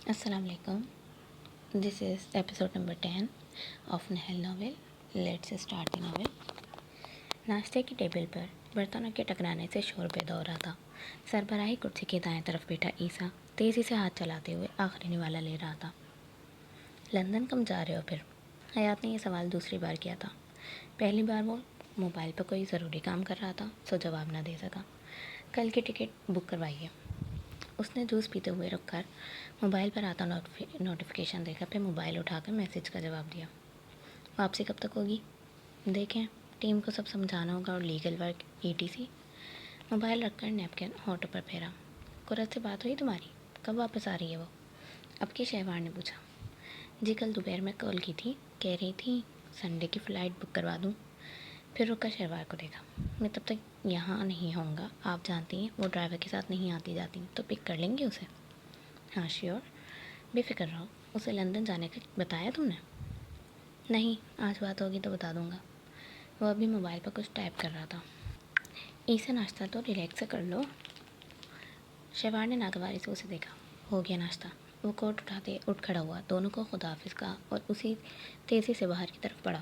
السلام علیکم. This is episode number 10 of Nahal novel. Let's start the novel. ناشتے کی ٹیبل پر برتنوں کے ٹکرانے سے شور پیدا ہو رہا تھا. سربراہی کرسی کی دائیں طرف بیٹھا عیسیٰ تیزی سے ہاتھ چلاتے ہوئے آخری نوالا لے رہا تھا. لندن کب جا رہے ہو پھر؟ حیات نے یہ سوال دوسری بار کیا تھا. پہلی بار وہ موبائل پر کوئی ضروری کام کر رہا تھا سو جواب نہ دے سکا. کل کی ٹکٹ بک کروائیے. اس نے جوس پیتے ہوئے رکھ کر موبائل پر آتا نوٹیفیکیشن دیکھا. پھر موبائل اٹھا کر میسیج کا جواب دیا. واپسی کب تک ہوگی؟ دیکھیں، ٹیم کو سب سمجھانا ہوگا اور لیگل ورک ETC. موبائل رکھ کر نیپکن ہونٹوں پر پھیرا. قرت سے بات ہوئی تمہاری؟ کب واپس آ رہی ہے وہ؟ اب کی شہوار نے پوچھا. جی کل دوپہر میں کال کی تھی، کہہ رہی تھی سنڈے کی فلائٹ بک کروا دوں. پھر رک کر شہوار کو دیکھا. میں تب تک یہاں نہیں ہوں گا. آپ جانتی ہیں وہ ڈرائیور کے ساتھ نہیں آتی جاتی، تو پک کر لیں گے اسے؟ ہاں شیور. بے فکر رہو. اسے لندن جانے کا بتایا تم نے؟ نہیں، آج بات ہوگی تو بتا دوں گا. وہ ابھی موبائل پر کچھ ٹائپ کر رہا تھا. اسے ناشتہ تو ریلیکس سے کر لو. شہوار نے ناگواری سے اسے دیکھا. ہو گیا ناشتہ. وہ کوٹ اٹھاتے اٹھ کھڑا ہوا، دونوں کو خدا حافظ کہا اور اسی تیزی سے باہر کی طرف بڑھا.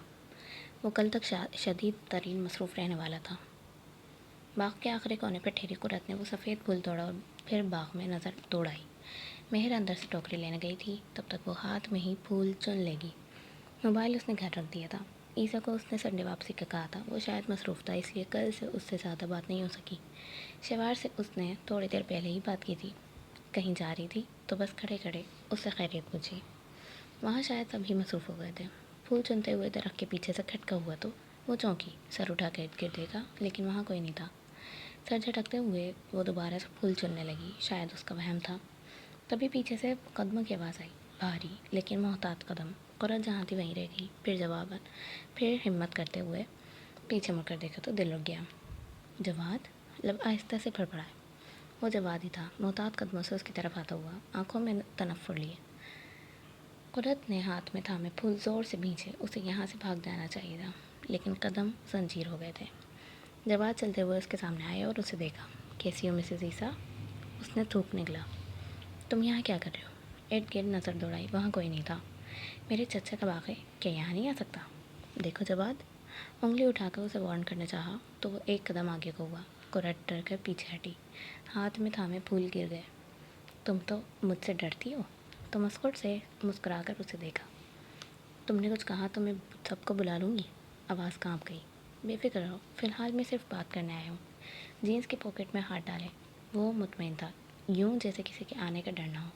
وہ کل تک شدید ترین مصروف رہنے والا تھا. باغ کے آخری کونے پر ٹھہری قرت نے وہ سفید پھول توڑا اور پھر باغ میں نظر دوڑائی. مہر اندر سے ٹوکری لینے گئی تھی، تب تک وہ ہاتھ میں ہی پھول چن لے گی. موبائل اس نے گھر رکھ دیا تھا. عیسیٰ کو اس نے سنڈے واپسی کا کہا تھا. وہ شاید مصروف تھا، اس لیے کل سے اس سے زیادہ بات نہیں ہو سکی. شہوار سے اس نے تھوڑی دیر پہلے ہی بات کی تھی. کہیں جا رہی تھی تو بس کھڑے کھڑے اس سے خیریت پوچھی. وہاں شاید سبھی مصروف ہو گئے تھے. پھول چنتے ہوئے درخت کے پیچھے سے کھٹکا ہوا تو وہ چونکی. سر اٹھا کے ارد گرد دیکھا لیکن وہاں کوئی نہیں تھا. سر جھٹکتے ہوئے وہ دوبارہ سے پھول چننے لگی. شاید اس کا وہم تھا. تبھی پیچھے سے قدموں کی آواز آئی، بھاری لیکن محتاط قدم. قرت جہاں تھی وہیں رہ گئی. پھر ہمت کرتے ہوئے پیچھے مڑ کر دیکھا تو دل رک گیا. جواد؟ لب آہستہ سے پھڑپڑائے. وہ جواد ہی تھا، محتاط قدموں سے اس کی طرف آتا ہوا، آنکھوں میں تنفر لیے. قرت نے ہاتھ میں تھامے پھول زور سے بھینچے. اسے یہاں سے بھاگ جانا چاہیے تھا لیکن قدم زنجیر ہو گئے تھے. جواد چلتے ہوئے اس کے سامنے آئے اور اسے دیکھا. کیسی ہو مسز عیسیٰ؟ اس نے تھوک نگلا. تم یہاں کیا کر رہے ہو؟ ارد گرد نظر دوڑائی. وہاں کوئی نہیں تھا. میرے چچا کا باغ ہے، کیا یہاں نہیں آ سکتا؟ دیکھو جواد. انگلی اٹھا کر اسے وارن کرنا چاہا تو وہ ایک قدم آگے کو ہوا. قرت ڈر کر پیچھے ہٹی. ہاتھ میں تھامے پھول گر گئے. تم تو مجھ سے ڈرتی ہو؟ تو مسکٹ سے مسکرا کر اسے دیکھا. تم نے کچھ کہا تو میں سب کو بلا لوں گی. آواز کانپ گئی. بے فکر رہو، فی الحال میں صرف بات کرنے آیا ہوں. جینس کی پاکٹ میں ہاتھ ڈالے. وہ مطمئن تھا، یوں جیسے کسی کے آنے کا ڈر نہ ہو.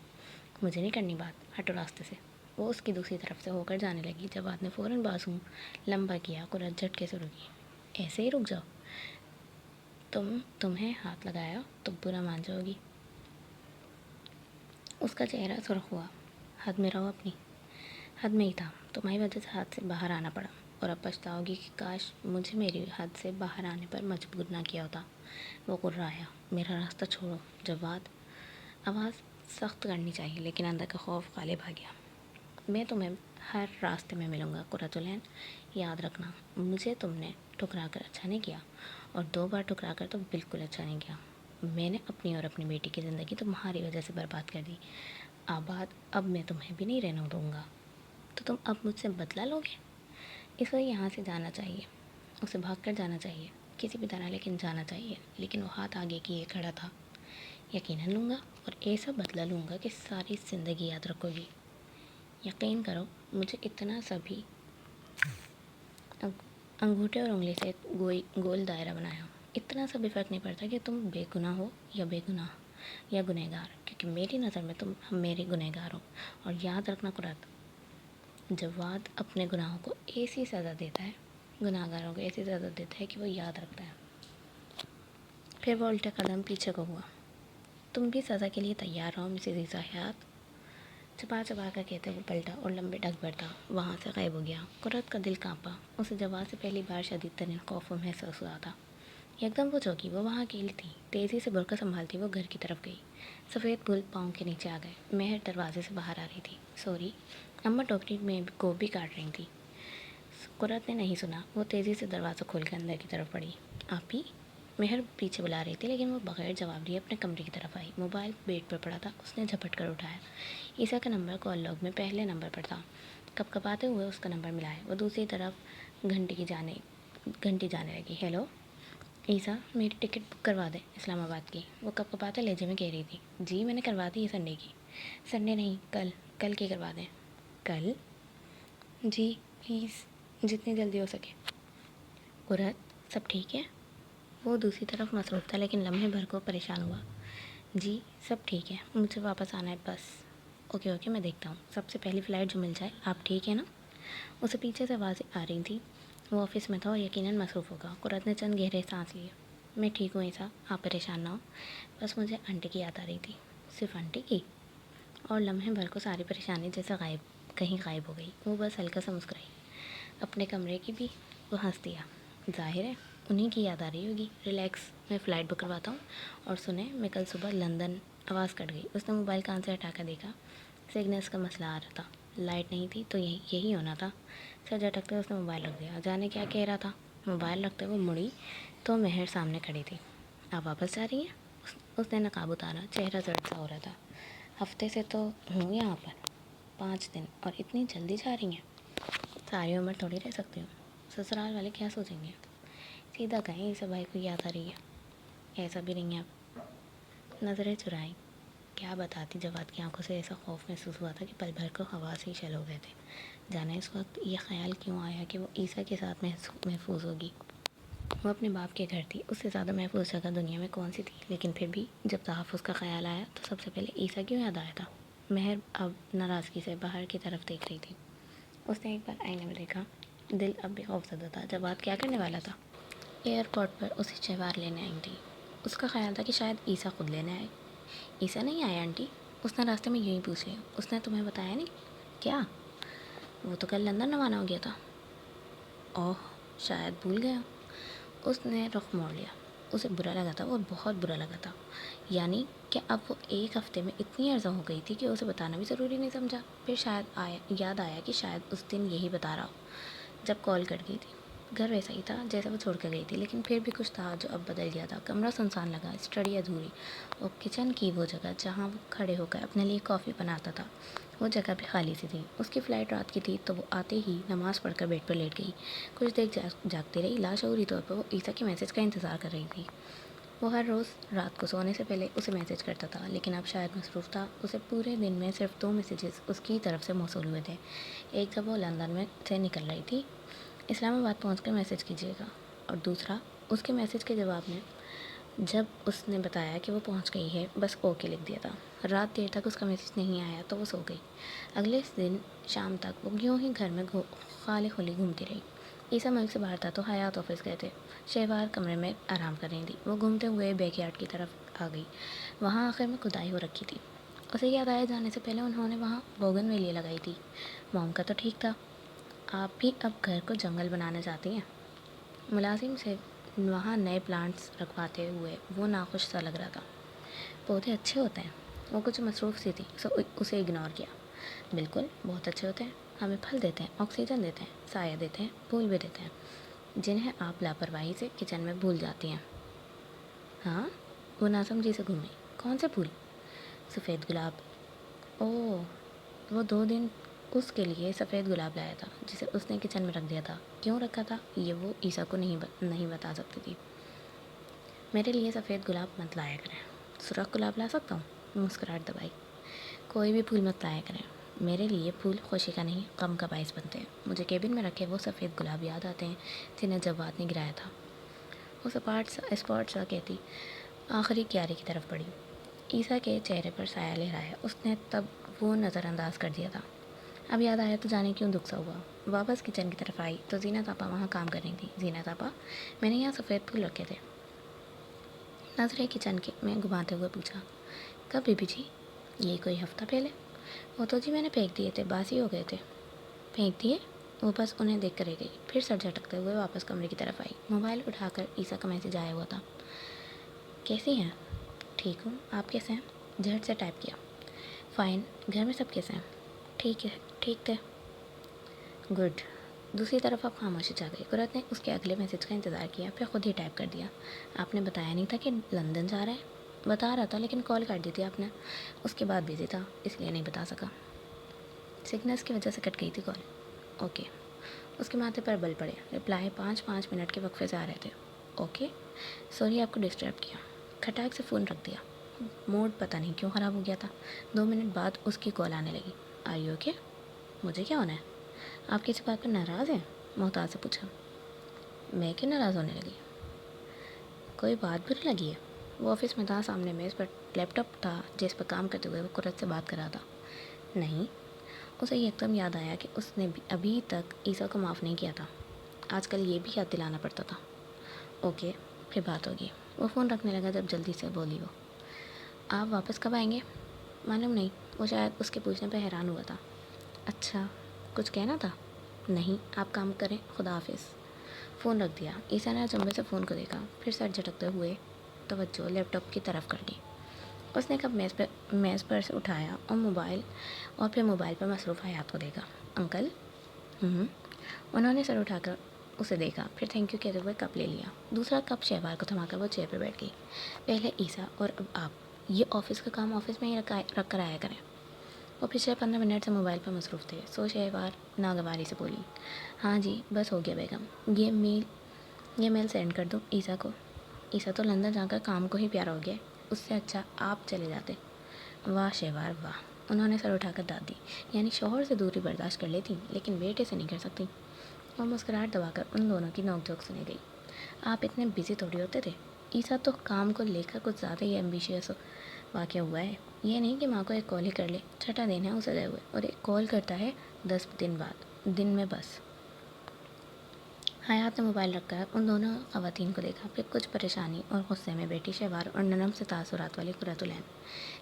مجھے نہیں کرنی بات، ہٹو راستے سے. وہ اس کی دوسری طرف سے ہو کر جانے لگی. جواد نے فوراً بازو لمبا کیا. قرت جھٹکے سے رکی. ایسے ہی رک جاؤ. تمہیں ہاتھ لگایا تو برا مان جاؤ گی. اس کا چہرہ سرخ ہوا. حد میں رہو اپنی. حد میں ہی تھا. تمہاری وجہ سے حد سے باہر آنا پڑا اور اب پچھتاؤ گی کہ کاش مجھے میری حد سے باہر آنے پر مجبور نہ کیا ہوتا. وہ غرایا. میرا راستہ چھوڑو جواد. آواز سخت کرنی چاہیے لیکن اندر کا خوف غالب آ گیا. میں تمہیں ہر راستے میں ملوں گا قرۃ العین. یاد رکھنا، مجھے تم نے ٹھکرا کر اچھا نہیں کیا اور 2 بار ٹھکرا کر تو بالکل اچھا نہیں کیا. میں نے اپنی اور اپنی بیٹی کی زندگی تمہاری وجہ سے برباد کر دی. اب میں تمہیں بھی نہیں رہنے دوں گا. تو تم اب مجھ سے بدلہ لوگے؟ اس وقت یہاں سے جانا چاہیے. اسے بھاگ کر جانا چاہیے کسی بھی طرح، لیکن جانا چاہیے. لیکن وہ ہاتھ آگے کیے کھڑا تھا. یقیناً لوں گا اور ایسا بدلہ لوں گا کہ ساری زندگی یاد رکھو گی. یقین کرو مجھے اتنا سا بھی. انگوٹھے اور انگلی سے گول دائرہ بنایا. اتنا سا بھی فرق نہیں پڑتا کہ تم بے گناہ ہو یا بے گناہ یا گنہگار، کیونکہ میری نظر میں تم میرے گنہگار ہو. اور یاد رکھنا قرت، جواد اپنے گناہوں کو ایسی سزا دیتا ہے، گناہگاروں کو ایسی سزا دیتا ہے کہ وہ یاد رکھتا ہے. پھر وہ الٹا قدم پیچھے کو ہوا. تم بھی سزا کے لیے تیار رہو مسز عیسیٰ. حیات چپا چپا کر کہتے ہوئے پلٹا اور لمبے ڈگ بھرتا وہاں سے غائب ہو گیا. قرت کا دل کانپا. اسے جواد سے پہلی بار شدید ترین خوف محسوس ہوا تھا. یکدم وہ چوکی. وہ وہاں اکیلی تھی. تیزی سے برقع سنبھالتی وہ گھر کی طرف گئی. سفید پھول پاؤں کے نیچے آ گئے. مہر دروازے سے باہر آ رہی تھی. سوری، اماں ٹوکری میں گوبھی کاٹ رہی تھی. قرت نے نہیں سنا. وہ تیزی سے دروازہ کھول کے اندر کی طرف بڑھی. آپی؟ مہر پیچھے بلا رہی تھی لیکن وہ بغیر جواب دیے اپنے کمرے کی طرف آئی۔ موبائل بیڈ پر پڑا تھا، اس نے جھپٹ کر اٹھایا۔ عیسیٰ کا نمبر کال لاگ میں پہلے نمبر پر تھا۔ کپکپاتے ہوئے اس کا نمبر ملایا۔ وہ دوسری طرف گھنٹی جانے لگی۔ ہیلو عیسیٰ، میری ٹکٹ بک کروا دیں اسلام آباد کی، وہ کپکپاتے لہجے میں کہہ رہی تھی۔ جی میں نے کروا دی ہے سنڈے کی۔ سنڈے نہیں، کل کی کروا دیں۔ کل؟ جی پلیز، جتنی جلدی ہو سکے۔ قرت سب ٹھیک ہے؟ وہ دوسری طرف مصروف تھا لیکن لمحے بھر کو پریشان ہوا۔ جی سب ٹھیک ہے، مجھے واپس آنا ہے بس۔ اوکے میں دیکھتا ہوں، سب سے پہلی فلائٹ جو مل جائے۔ آپ ٹھیک ہے نا؟ اسے پیچھے سے آوازیں آ رہی تھی۔ وہ آفس میں تھا اور یقیناً مصروف ہوگا۔ قرت نے چند گہرے سانس لیے۔ میں ٹھیک ہوں عیسیٰ، آپ پریشان نہ ہو، بس مجھے آنٹی کی یاد آ رہی تھی۔ صرف آنٹی کی؟ اور لمحے بھر کو ساری پریشانی جیسے کہیں غائب ہو گئی۔ وہ بس ہلکا سا مسکرائی۔ اپنے کمرے کی بھی؟ وہ ہنس دیا۔ ظاہر ہے انہیں کی یاد آ رہی ہوگی۔ ریلیکس، میں فلائٹ بک کرواتا ہوں۔ اور سنیں، میں کل صبح لندن۔ آواز کٹ گئی۔ اس نے موبائل کان سے ہٹا کر دیکھا۔ سگنلز کا مسئلہ آ رہا تھا۔ لائٹ نہیں تھی تو یہی ہونا تھا۔ سر جھٹکتے اس نے موبائل رکھ دیا۔ جانے کیا کہہ رہا تھا؟ موبائل رکھتے ہوئے مڑی تو مہر سامنے کھڑی تھی۔ آپ واپس جا رہی ہیں؟ اس نے نقاب اتارا، چہرہ زرد سا ہو رہا تھا۔ ہفتے سے تو ہوں یہاں پر، 5 دن، اور اتنی جلدی جا رہی ہیں؟ ساری عمر تھوڑی رہ سکتی ہوں، سسرال والے کیا سوچیں گے؟ سیدھا کہیں اسے بھائی کو یاد آ رہی ہے۔ ایسا بھی نہیں ہے۔ آپ نظریں چرائیں۔ کیا بتاتی، جواد کی آنکھوں سے ایسا خوف محسوس ہوا تھا کہ پل بھر کو حواس ہی شل ہو گئے تھے۔ جانے اس وقت یہ خیال کیوں آیا کہ وہ عیسیٰ کے ساتھ محفوظ ہوگی؟ وہ اپنے باپ کے گھر تھی، اس سے زیادہ محفوظ جگہ دنیا میں کون سی تھی؟ لیکن پھر بھی جب تحفظ کا خیال آیا تو سب سے پہلے عیسیٰ کیوں یاد آیا تھا؟ مہر اب ناراضگی سے باہر کی طرف دیکھ رہی تھی۔ اس نے ایک بار آئینے میں دیکھا۔ دل اب بھی خوفزدہ تھا۔ جواد کیا کرنے والا تھا؟ ایئرپورٹ پر اسے شہوار لینے آئی تھی۔ اس کا خیال تھا کہ شاید عیسیٰ خود لینے آئے۔ عیسیٰ نہیں آیا آنٹی؟ اس نے راستے میں یوں ہی پوچھ لیا۔ اس نے تمہیں بتایا نہیں؟ کیا؟ وہ تو کل لندن روانہ ہو گیا تھا۔ اوہ، شاید بھول گیا۔ اس نے رخ موڑ لیا۔ اسے برا لگا تھا، اور بہت برا لگا تھا۔ یعنی کہ اب وہ ایک ہفتے میں اتنی عرضہ ہو گئی تھی کہ اسے بتانا بھی ضروری نہیں سمجھا۔ پھر یاد آیا کہ شاید اس دن یہی بتا رہا ہو جب کال کٹ گئی تھی۔ گھر ویسا ہی تھا جیسا وہ چھوڑ کر گئی تھی، لیکن پھر بھی کچھ تھا جو اب بدل گیا تھا۔ کمرہ سنسان لگا، اسٹڈی ادھوری، اور کچن کی وہ جگہ جہاں وہ کھڑے ہو کر اپنے لیے کافی بناتا تھا، وہ جگہ بھی خالی سی تھی۔ اس کی فلائٹ رات کی تھی تو وہ آتے ہی نماز پڑھ کر بیڈ پر لیٹ گئی۔ کچھ دیر جاگتی رہی۔ لاشعوری طور پر وہ عیسیٰ کے میسج کا انتظار کر رہی تھی۔ وہ ہر روز رات کو سونے سے پہلے اسے میسج کرتا تھا، لیکن اب شاید مصروف تھا۔ اسے پورے دن میں صرف 2 میسیجز اس کی طرف سے موصول ہوئے تھے۔ ایک جب وہ لندن میں سے نکل رہی تھی، اسلام آباد پہنچ کر میسج کیجیے گا، اور دوسرا اس کے میسج کے جواب میں جب اس نے بتایا کہ وہ پہنچ گئی ہے، بس اوکے لکھ دیا تھا۔ رات دیر تک اس کا میسج نہیں آیا تو وہ سو گئی۔ اگلے دن شام تک وہ یوں ہی گھر میں خالی خلی گھومتی رہی۔ عیسیٰ ملک سے باہر تھا تو حیات آفس گئے تھے۔ شہوار کمرے میں آرام کر رہی تھی۔ وہ گھومتے ہوئے بیک یارڈ کی طرف آ گئی۔ وہاں آخر میں کھدائی ہو رکھی تھی۔ اسے یاد آیا جانے سے پہلے انہوں نے وہاں بوگن ویلیہ لگائی تھی۔ موم کا تو ٹھیک تھا۔ آپ بھی اب گھر کو جنگل بنانا چاہتی ہیں؟ ملازم سے وہاں نئے پلانٹس رکھواتے ہوئے وہ ناخوش سا لگ رہا تھا۔ پودے اچھے ہوتے ہیں۔ وہ کچھ مصروف سی تھی، اسے اگنور کیا۔ بالکل، بہت اچھے ہوتے ہیں، ہمیں پھل دیتے ہیں، آکسیجن دیتے ہیں، سایہ دیتے ہیں، پھول بھی دیتے ہیں، جنہیں آپ لاپرواہی سے کچن میں بھول جاتی ہیں۔ ہاں؟ وہ ناسمجھی سے گھومی۔ کون سے پھول؟ سفید گلاب۔ اوہ، وہ 2 دن اس کے لیے سفید گلاب لایا تھا جسے اس نے کچن میں رکھ دیا تھا۔ کیوں رکھا تھا یہ وہ عیسیٰ کو نہیں بتا سکتی تھی۔ میرے لیے سفید گلاب مت لایا کریں۔ سرخ گلاب لا سکتا ہوں؟ مسکراہٹ دبائی۔ کوئی بھی پھول مت لایا کریں۔ میرے لیے پھول خوشی کا نہیں، غم کا باعث بنتے ہیں۔ مجھے کیبن میں رکھے وہ سفید گلاب یاد آتے ہیں جنہیں جواد نے گرایا تھا۔ وہ اسپاٹ سا کہتی آخری کیاری کی طرف بڑھی۔ عیسیٰ کے چہرے پر سایہ لہرایا۔ اس نے تب وہ نظر انداز کر دیا تھا۔ اب یاد آیا تو جانے کیوں دکھ سا ہوا۔ واپس کچن کی طرف آئی تو زینت آپا وہاں کام کر رہی تھی۔ زینت آپا، میں نے یہاں سفید پھول رکھے تھے۔ نظریں کچن میں گھماتے ہوئے پوچھا، کب بی بی جی؟ یہی کوئی ہفتہ پہلے۔ وہ تو جی میں نے پھینک دیے تھے، باسی ہو گئے تھے۔ پھینک دیے؟ وہ بس انہیں دیکھ کر رہ گئی، پھر سر جھٹکتے ہوئے واپس کمرے کی طرف آئی۔ موبائل اٹھا کر عیسیٰ کا میسج آیا ہوا تھا۔ کیسی ہیں؟ ٹھیک ہوں، آپ کیسے ہیں؟ جھٹ سے ٹائپ کیا۔ فائن۔ گھر میں سب کیسے ہیں؟ ٹھیک تھے۔ گڈ۔ دوسری طرف اب خاموشی چھا گئی۔ قرت نے اس کے اگلے میسج کا انتظار کیا، پھر خود ہی ٹائپ کر دیا، آپ نے بتایا نہیں تھا کہ لندن جا رہا ہے؟ بتا رہا تھا لیکن کال کر دی تھی آپ نے، اس کے بعد بزی تھا اس لیے نہیں بتا سکا، سگنلز کی وجہ سے کٹ گئی تھی کال۔ اوکے، اس کے ماتھے پر بل پڑے، رپلائی 5 منٹ کے وقفے سے آ رہے تھے۔ اوکے، سوری آپ کو ڈسٹرب کیا۔ کھٹاک سے فون رکھ دیا، موڈ پتہ نہیں کیوں خراب ہو گیا تھا۔ 2 منٹ بعد اس کی کال آنے لگی، آر یو اوکے؟ مجھے کیا ہونا ہے؟ آپ کسی بات پر ناراض ہیں؟ محتاط سے پوچھا۔ میں کیوں ناراض ہونے لگی؟ کوئی بات بری لگی ہے؟ وہ آفس میں تھا، سامنے میز پر لیپ ٹاپ تھا جس پر کام کرتے ہوئے وہ قرت سے بات کر رہا تھا۔ نہیں، اسے ایک دم یاد آیا کہ اس نے ابھی تک عیسیٰ کو معاف نہیں کیا تھا، آج کل یہ بھی یاد دلانا پڑتا تھا۔ اوکے، پھر بات ہوگی۔ وہ فون رکھنے لگا جب جلدی سے بولی وہ، آپ واپس کب آئیں گے؟ معلوم نہیں، وہ شاید اس کے پوچھنے پہ حیران ہوا تھا۔ اچھا، کچھ کہنا تھا؟ نہیں، آپ کام کریں، خدا حافظ۔ فون رکھ دیا۔ عیسیٰ نے چمبے سے فون کو دیکھا، پھر سر جھٹکتے ہوئے توجہ لیپ ٹاپ کی طرف کر لی۔ اس نے کب میز پر سے اٹھایا اور پھر موبائل پر مصروف حیات کو دیکھا۔ انکل؟ انہوں نے سر اٹھا کر اسے دیکھا، پھر تھینک یو کہتے ہوئے کپ لے لیا۔ دوسرا کپ شہوار کو تھما کر وہ چیئر پہ بیٹھ گئی۔ پہلے عیسیٰ اور اب آپ، یہ آفس کا کام آفس میں ہی رکھ کر آیا کریں۔ وہ پچھلے 15 منٹ سے موبائل پر مصروف تھے، سو شہوار ناگواری سے بولی، ہاں جی بس ہو گیا بیگم، یہ میل سینڈ کر دوں عیسیٰ کو؟ عیسیٰ تو لندن جا کر کام کو ہی پیارا ہو گیا، اس سے اچھا آپ چلے جاتے۔ واہ شہوار واہ، انہوں نے سر اٹھا کر داد دی، یعنی شوہر سے دوری برداشت کر لیتی لیکن بیٹے سے نہیں کر سکتی۔ اور مسکراہٹ دبا کر ان دونوں کی نوک جھوک سنی گئی۔ آپ اتنے بزی تھوڑی ہوتے تھے، عیسیٰ تو کام کو لے کر کچھ زیادہ ہی ایمبیشیس واقع ہوا ہے۔ یہ نہیں کہ ماں کو ایک کال ہی کر لے، چھٹا دن ہے اسے گئے ہوئے، اور ایک کال کرتا ہے 10 دن بعد، دن میں بس۔ حیات نے موبائل رکھ کر ان دونوں خواتین کو دیکھا، پھر کچھ پریشانی اور غصے میں بیٹی شہوار اور نرم سے تاثرات والی قرۃ العین۔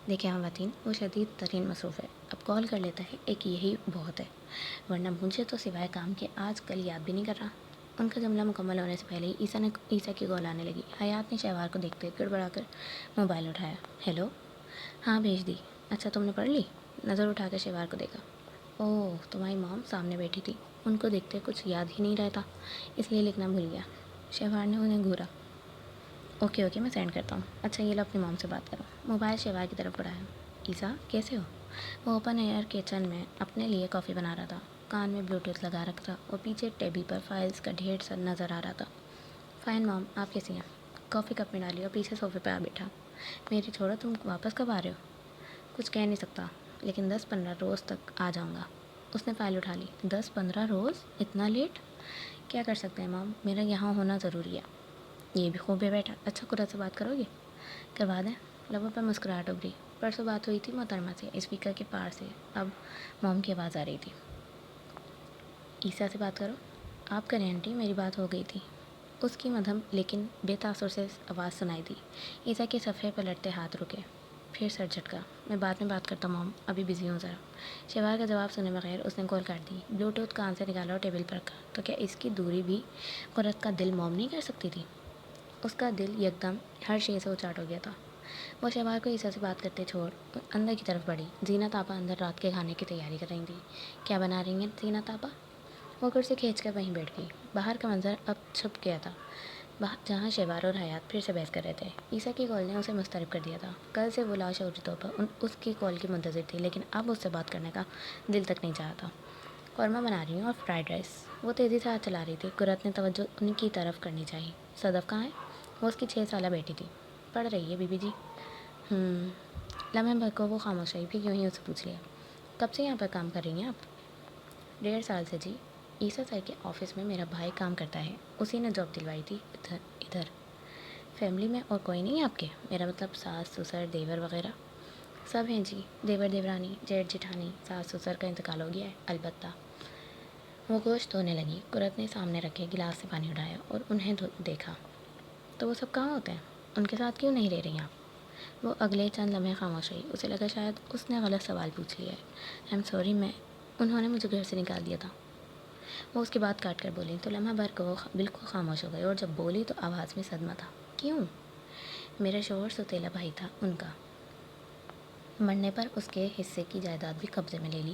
دیکھیں خواتین، وہ شدید ترین مصروف ہے، اب کال کر لیتا ہے ایک یہی بہت ہے، ورنہ مجھے تو سوائے کام کے آج کل یاد بھی نہیں کر رہا۔ ان کا جملہ مکمل ہونے سے پہلے ہی عیسیٰ کی کال آنے لگی۔ حیات نے شہوار کو دیکھتے گڑبڑا کر موبائل اٹھایا۔ ہیلو؟ ہاں بھیج دی۔ اچھا تم نے پڑھ لی؟ نظر اٹھا کر شہوار کو دیکھا۔ اوہ، تمہاری مام سامنے بیٹھی تھی، ان کو دیکھتے کچھ یاد ہی نہیں رہتا، اس لیے لکھنا بھول گیا۔ شہوار نے انہیں گھورا۔ اوکے میں سینڈ کرتا ہوں۔ اچھا یہ لو اپنی مام سے بات کرو۔ موبائل شہوار کی طرف بڑھایا۔ عیسیٰ کیسے ہو؟ وہ اوپن ایئر کچن میں اپنے لیے کافی بنا رہا تھا، کان میں بلوٹوتھ لگا رکھا تھا اور پیچھے ٹیبل پر فائلز کا ڈھیر سا نظر آ رہا تھا۔ فائن مام، آپ کیسی ہیں؟ کافی کپ میں ڈالی اور پیچھے صوفے پہ آ بیٹھا۔ میری چھوڑو، تم واپس کب آ رہے ہو؟ کچھ کہہ نہیں سکتا لیکن 10-15 روز تک آ جاؤں گا۔ اس نے فائل اٹھا لی۔ 10-15 روز؟ اتنا لیٹ؟ کیا کر سکتے ہیں مام، میرا یہاں ہونا ضروری ہے۔ یہ بھی خوب ہے بیٹا۔ اچھا قرۃ سے بات کرو گے؟ کروا دیں۔ لبوں پر مسکراہٹ ابھری۔ پرسوں بات ہوئی تھی محترمہ سے، اسپیکر کے پار سے اب موم کی آواز آ رہی تھی۔ عیسیٰ سے بات کرو۔ آپ کریں آنٹی، میری بات ہو گئی تھی۔ اس کی مدھم لیکن بے تاثر سے آواز سنائی دی۔ عیسیٰ کے صفحے پلٹتے ہاتھ رکے، پھر سر جھٹکا۔ میں بعد میں بات کرتا ہوں موم، ابھی بزی ہوں ذرا۔ شہوار کا جواب سنے بغیر اس نے کال کاٹ دی۔ بلوٹوتھ کان سے نکالا اور ٹیبل پر رکھا۔ تو کیا اس کی دوری بھی قرۃ کا دل موم نہیں کر سکتی تھی؟ اس کا دل یکدم ہر شے سے اچاٹ ہو گیا تھا۔ وہ شہوار کو عیسیٰ سے بات کرتے چھوڑ اندر کی طرف بڑھی۔ زینت آپا اندر رات کے کھانے کی تیاری کر رہی تھیں۔ کیا بنا رہی ہیں زینت آپا؟ وہ کرسی کھینچ کر وہیں بیٹھ گئی۔ باہر کا منظر اب چھپ گیا تھا، جہاں شہوار اور حیات پھر سے بحث کر رہے تھے۔ عیسیٰ کی کال نے اسے مضطرب کر دیا تھا۔ کل سے وہ لاشعوری طور پر اس کی کال کی منتظر تھی، لیکن اب اس سے بات کرنے کا دل تک نہیں چاہا تھا۔ قورمہ بنا رہی ہوں اور فرائیڈ رائس۔ وہ تیزی سے ہاتھ چلا رہی تھی۔ قرۃ نے توجہ ان کی طرف کرنی چاہی۔ صدف کہاں ہے؟ وہ اس کی 6 سالہ بیٹی تھی۔ پڑھ رہی ہے بی بی جی۔ لمحے بھر کو وہ خاموش رہی، پھر یوں ہی اسے پوچھ لیا، کب سے یہاں پر کام کر رہی ہیں آپ؟ 1.5 سال سے جی۔ عیسیٰ سر کے آفس میں میرا بھائی کام کرتا ہے، اسی نے جاب دلوائی تھی۔ ادھر فیملی میں اور کوئی نہیں آپ کے؟ میرا مطلب ساس سسر دیور وغیرہ؟ سب ہیں جی، دیور دیورانی جیٹھ جٹھانی، ساس سسر کا انتقال ہو گیا ہے البتہ۔ وہ گوشت دھونے لگی۔ قرۃ نے سامنے رکھے گلاس سے پانی اٹھایا اور انہیں دیکھا۔ تو وہ سب کہاں ہوتے ہیں؟ ان کے ساتھ کیوں نہیں رہ رہی آپ؟ وہ اگلے چند لمحے خاموش رہی۔ اسے لگا شاید اس نے غلط سوال پوچھ لیا ہے۔ آئی ایم سوری، انہوں نے مجھے گھر سے نکال دیا تھا۔ وہ اس کی بات کاٹ کر بولی تو لمحہ بھر کو وہ بالکل خاموش ہو گئی، اور جب بولی تو آواز میں صدمہ تھا۔ کیوں؟ میرا شوہر سوتیلا بھائی تھا ان کا۔ مرنے پر اس کے حصے کی جائیداد بھی قبضے میں لے لی۔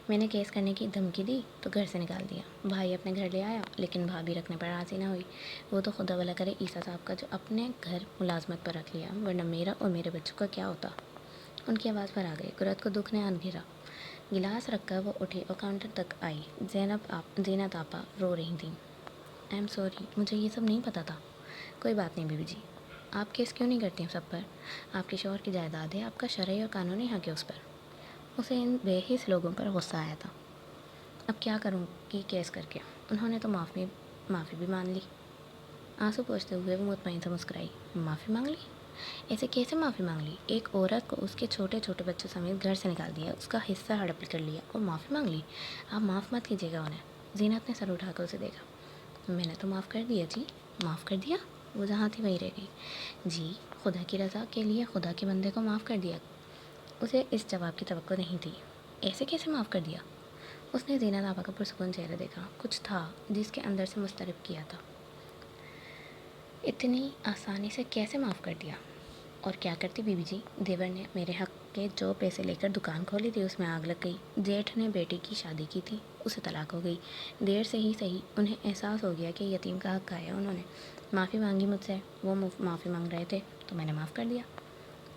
میں نے کیس کرنے کی دھمکی دی تو گھر سے نکال دیا۔ بھائی اپنے گھر لے آیا لیکن بھابھی رکھنے پر راضی نہ ہوئی۔ وہ تو خدا بھلا کرے عیسیٰ صاحب کا جو اپنے گھر ملازمت پر رکھ لیا، ورنہ میرا اور میرے بچوں کا کیا ہوتا۔ ان کی آواز پر آ گئی۔ قرت کو دکھ نے ان گھیرا۔ گلاس رکھ کر وہ اٹھی اور کاؤنٹر تک آئی۔ زینت آپا رو رہی تھیں۔ آئی ایم سوری، مجھے یہ سب نہیں پتہ تھا۔ کوئی بات نہیں بیوی جی، آپ کیس کیوں نہیں کرتی ہیں سب پر؟ آپ کے شوہر کی جائیداد ہے، آپ کا شرعی اور قانونی حق ہے اس پر۔ اسے ان بے حس لوگوں پر غصہ آیا تھا۔ اب کیا کروں گی کیس کر کے؟ انہوں نے تو معافی بھی مان لی۔ آنسو پوچھتے ہوئے وہ مطمئن سے مسکرائی۔ معافی مانگ لی؟ ایسے کیسے معافی مانگ لی؟ ایک عورت کو اس کے چھوٹے چھوٹے بچوں سمیت گھر سے نکال دیا، اس کا حصہ ہڑپ کر لیا اور معافی مانگ لی؟ آپ معاف مت کیجیے گا انہیں۔ زینت نے سر اٹھا کر اسے دیکھا۔ میں نے تو معاف کر دیا جی۔ معاف کر دیا؟ وہ جہاں تھی وہیں رہ گئی۔ جی، خدا کی رضا کے لیے خدا کے بندے کو معاف کر دیا۔ اسے اس جواب کی توقع نہیں تھی۔ ایسے کیسے معاف کر دیا؟ اس نے زینت آپا کا پرسکون چہرہ دیکھا۔ کچھ تھا جس کے اندر سے مضطرب کیا تھا۔ اتنی آسانی سے کیسے معاف کر دیا؟ اور کیا کرتی بیوی جی؟ دیور نے میرے حق کے جو پیسے لے کر دکان کھولی تھی اس میں آگ لگ گئی۔ جیٹھ نے بیٹی کی شادی کی تھی، اسے طلاق ہو گئی۔ دیر سے ہی صحیح انہیں احساس ہو گیا کہ یتیم کا حق کھایا انہوں نے۔ معافی مانگی مجھ سے، وہ معافی مانگ رہے تھے تو میں نے معاف کر دیا۔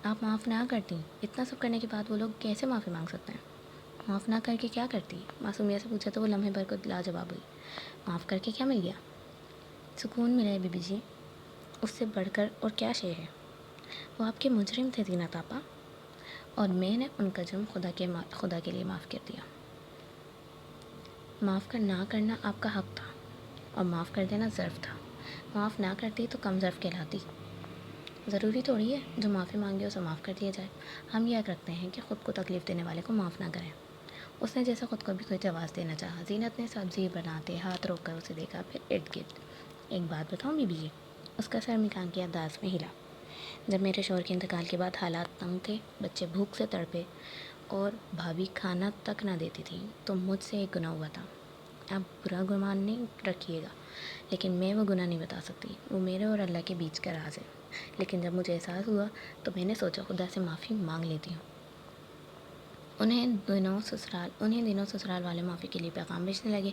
آپ معاف نہ کرتی، اتنا سب کرنے کے بعد وہ لوگ کیسے معافی مانگ سکتے ہیں؟ معاف نہ کر کے کیا کرتی؟ معصومیت سے پوچھا تو وہ لمحے بھر کو لاجواب ہوئی۔ معاف کر کے کیا مل گیا؟ سکون ملا ہے بیوی جی، اس سے بڑھ کر اور کیا شے ہے؟ وہ آپ کے مجرم تھے زینت آپا، اور میں نے ان کا جرم خدا کے لیے معاف کر دیا۔ معاف نہ کرنا آپ کا حق تھا اور معاف کر دینا ظرف تھا۔ معاف نہ کرتی تو کم ظرف کہلاتی۔ ضروری تھوڑی ہے جو معافی مانگے اسے معاف کر دیا جائے۔ ہم یہ کرتے ہیں کہ خود کو تکلیف دینے والے کو معاف نہ کریں۔ اس نے جیسے خود کو بھی کوئی جواز دینا چاہا۔ زینت نے سبزی بناتے ہاتھ روک کر اسے دیکھا، پھر ارد گرد۔ ایک بات بتاؤں بیوی جی؟ اس کا سر مکان کے انداز میں ہلا۔ جب میرے شوہر کے انتقال کے بعد حالات تنگ تھے، بچے بھوک سے تڑپے اور بھابھی کھانا تک نہ دیتی تھی تو مجھ سے ایک گناہ ہوا تھا۔ آپ برا گمان نہیں رکھیے گا، لیکن میں وہ گناہ نہیں بتا سکتی۔ وہ میرے اور اللہ کے بیچ کا راز ہے۔ لیکن جب مجھے احساس ہوا تو میں نے سوچا خدا سے معافی مانگ لیتی ہوں۔ انہیں دنوں سسرال والے معافی کے لیے پیغام بھیجنے لگے۔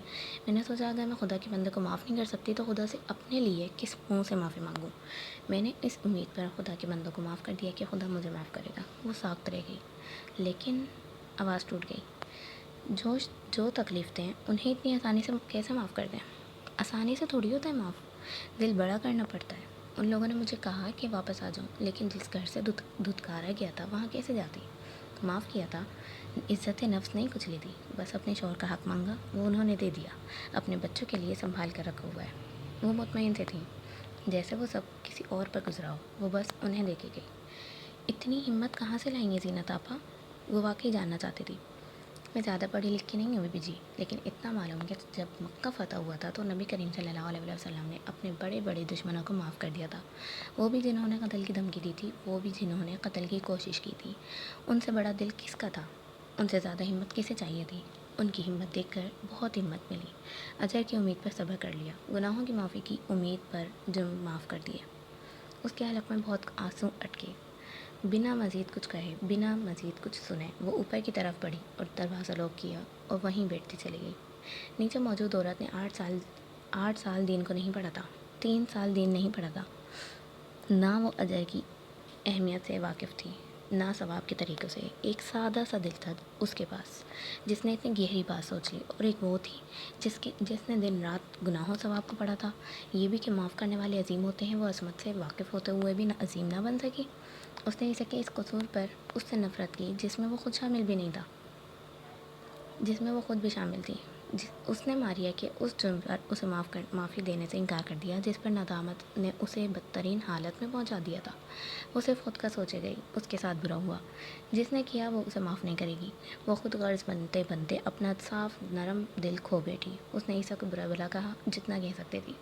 میں نے سوچا اگر میں خدا کے بندے کو معاف نہیں کر سکتی تو خدا سے اپنے لیے کس منہ سے معافی مانگوں؟ میں نے اس امید پر خدا کے بندوں کو معاف کر دیا کہ خدا مجھے معاف کرے گا۔ وہ ساکت رہ گئی، لیکن آواز ٹوٹ گئی۔ جو تکلیف دیں انہیں اتنی آسانی سے کیسے معاف کر دیں؟ آسانی سے تھوڑی ہوتا ہے معاف، دل بڑا کرنا پڑتا ہے۔ ان لوگوں نے مجھے کہا کہ واپس آ جاؤں، لیکن جس گھر سے دھتکارا گیا تھا وہاں کیسے جاتی؟ معاف کیا تھا، عزت نفس نہیں کچلی تھی، بس اپنے شوہر کا حق مانگا، وہ انہوں نے دے دیا۔ اپنے بچوں کے لیے سنبھال کر رکھا ہوا ہے۔ وہ مطمئن سے تھیں، جیسے وہ سب کسی اور پر گزرا ہو، وہ بس انہیں دے کے گئی۔ اتنی ہمت کہاں سے لائیں گے زینت آپا؟ وہ واقعی جاننا چاہتی تھی۔ میں زیادہ پڑھی لکھی نہیں ہوں بیبی جی، لیکن اتنا معلوم کہ جب مکہ فتح ہوا تھا تو نبی کریم صلی اللہ علیہ وسلم نے اپنے بڑے بڑے دشمنوں کو معاف کر دیا تھا۔ وہ بھی جنہوں نے قتل کی دھمکی دی تھی، وہ بھی جنہوں نے قتل کی کوشش کی تھی۔ ان سے بڑا دل کس کا تھا؟ ان سے زیادہ ہمت کسے چاہیے تھی؟ ان کی ہمت دیکھ کر بہت ہمت ملی۔ اجر کی امید پر صبر کر لیا، گناہوں کی معافی کی امید پر جرم معاف کر دیے۔ اس کے حلق میں بہت آنسو اٹکے۔ بنا مزید کچھ کہے، بنا مزید کچھ سنے، وہ اوپر کی طرف بڑھی اور دروازہ لاک کیا اور وہیں بیٹھتی چلی گئی۔ نیچے موجود عورت نے 8 سال دین کو نہیں پڑھا تھا، 3 سال دین نہیں پڑھا تھا۔ نہ وہ اجر کی اہمیت سے واقف تھی، نہ ثواب کے طریقوں سے۔ ایک سادہ سا دل تھا اس کے پاس جس نے اتنی گہری بات سوچ لی، اور ایک وہ تھی جس نے دن رات گناہوں ثواب کو پڑھا تھا۔ یہ بھی کہ معاف کرنے والے عظیم ہوتے ہیں، وہ عظمت سے واقف ہوتے ہوئے بھی عظیم نہ بن سکی۔ اس نے اسے کہ اس قصور پر اس سے نفرت کی جس میں وہ خود شامل بھی نہیں تھا، جس میں وہ خود بھی شامل تھی۔ اس نے ماریا کہ اس جرم پر اسے معافی دینے سے انکار کر دیا جس پر ندامت نے اسے بدترین حالت میں پہنچا دیا تھا۔ وہ صرف خود کا سوچے گئی، اس کے ساتھ برا ہوا۔ جس نے کیا وہ اسے معاف نہیں کرے گی۔ وہ خود غرض بنتے بنتے اپنا صاف نرم دل کھو بیٹھی۔ اس نے عیسیٰ کو برا بھلا کہا جتنا کہہ سکتی تھی،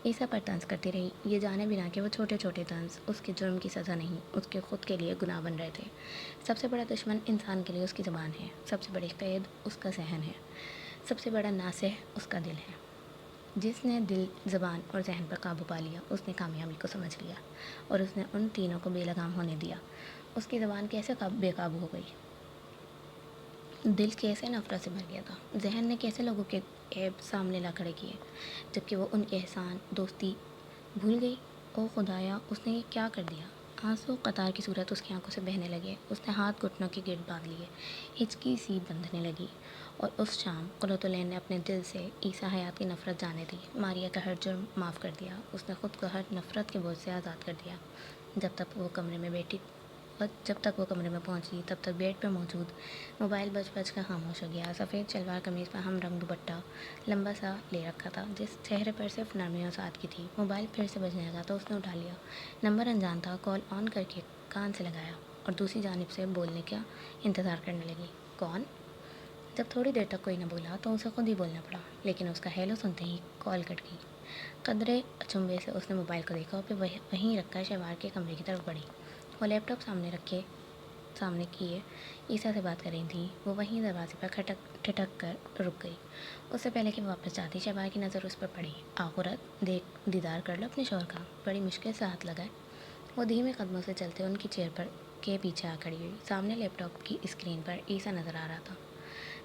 عیسیٰ پر طنز کرتی رہی، یہ جانے بنا کہ وہ چھوٹے چھوٹے طنز اس کے جرم کی سزا نہیں، اس کے خود کے لیے گناہ بن رہے تھے۔ سب سے بڑا دشمن انسان کے لیے اس کی زبان ہے، سب سے بڑی قید اس کا ذہن ہے، سب سے بڑا ناصح اس کا دل ہے۔ جس نے دل، زبان اور ذہن پر قابو پا لیا، اس نے کامیابی کو سمجھ لیا، اور اس نے ان تینوں کو بے لگام ہونے دیا۔ اس کی زبان کیسے بے قابو ہو گئی، دل کیسے نفرت سے بھر گیا تھا، ذہن نے کیسے لوگوں کے عیب سامنے لا کھڑے کیے، جبکہ وہ ان کے احسان دوستی بھول گئی۔ او خدایا، اس نے یہ کیا کر دیا؟ آنسو قطار کی صورت اس کی آنکھوں سے بہنے لگے۔ اس نے ہاتھ گھٹنوں کے گرد باندھ لیے، ہچکی سی بندھنے لگی۔ اور اس شام قرۃ العین نے اپنے دل سے عیسیٰ حیات کی نفرت جانے دی، ماریا کا ہر جرم معاف کر دیا۔ اس نے خود کو ہر نفرت کے بوجھ سے آزاد کر دیا۔ جب تک وہ کمرے میں پہنچی تب تک بیڈ پر موجود موبائل بج بج کر خاموش ہو گیا۔ سفید شلوار قمیض پر ہم رنگ دوپٹہ لمبا سا لے رکھا تھا، جس چہرے پر صرف نرمی و سادگی تھی۔ موبائل پھر سے بجنے لگا تو اس نے اٹھا لیا۔ نمبر انجان تھا۔ کال آن کر کے کان سے لگایا اور دوسری جانب سے بولنے کا انتظار کرنے لگی۔ کون؟ جب تھوڑی دیر تک کوئی نہ بولا تو اسے خود ہی بولنا پڑا، لیکن اس کا ہیلو سنتے ہی کال کٹ گئی۔ قدرے اچنبھے سے اس نے موبائل کو دیکھا اور پھر وہیں رکھ کر شہوار کے کمرے کی طرف بڑھی۔ وہ لیپ ٹاپ سامنے کیے عیسیٰ سے بات کر رہی تھی۔ وہ وہیں دروازے پر ٹھٹک کر رک گئی۔ اس سے پہلے کہ وہ واپس جاتی، شہوار کی نظر اس پر پڑی۔ آخرت، دیدار کر لو اپنے شوہر کا۔ بڑی مشکل سے ہاتھ لگائے وہ دھیمے قدموں سے چلتے ان کی چیئر پر کے پیچھے آ کھڑی ہوئی۔ سامنے لیپ ٹاپ کی اسکرین پر عیسیٰ نظر آ رہا تھا،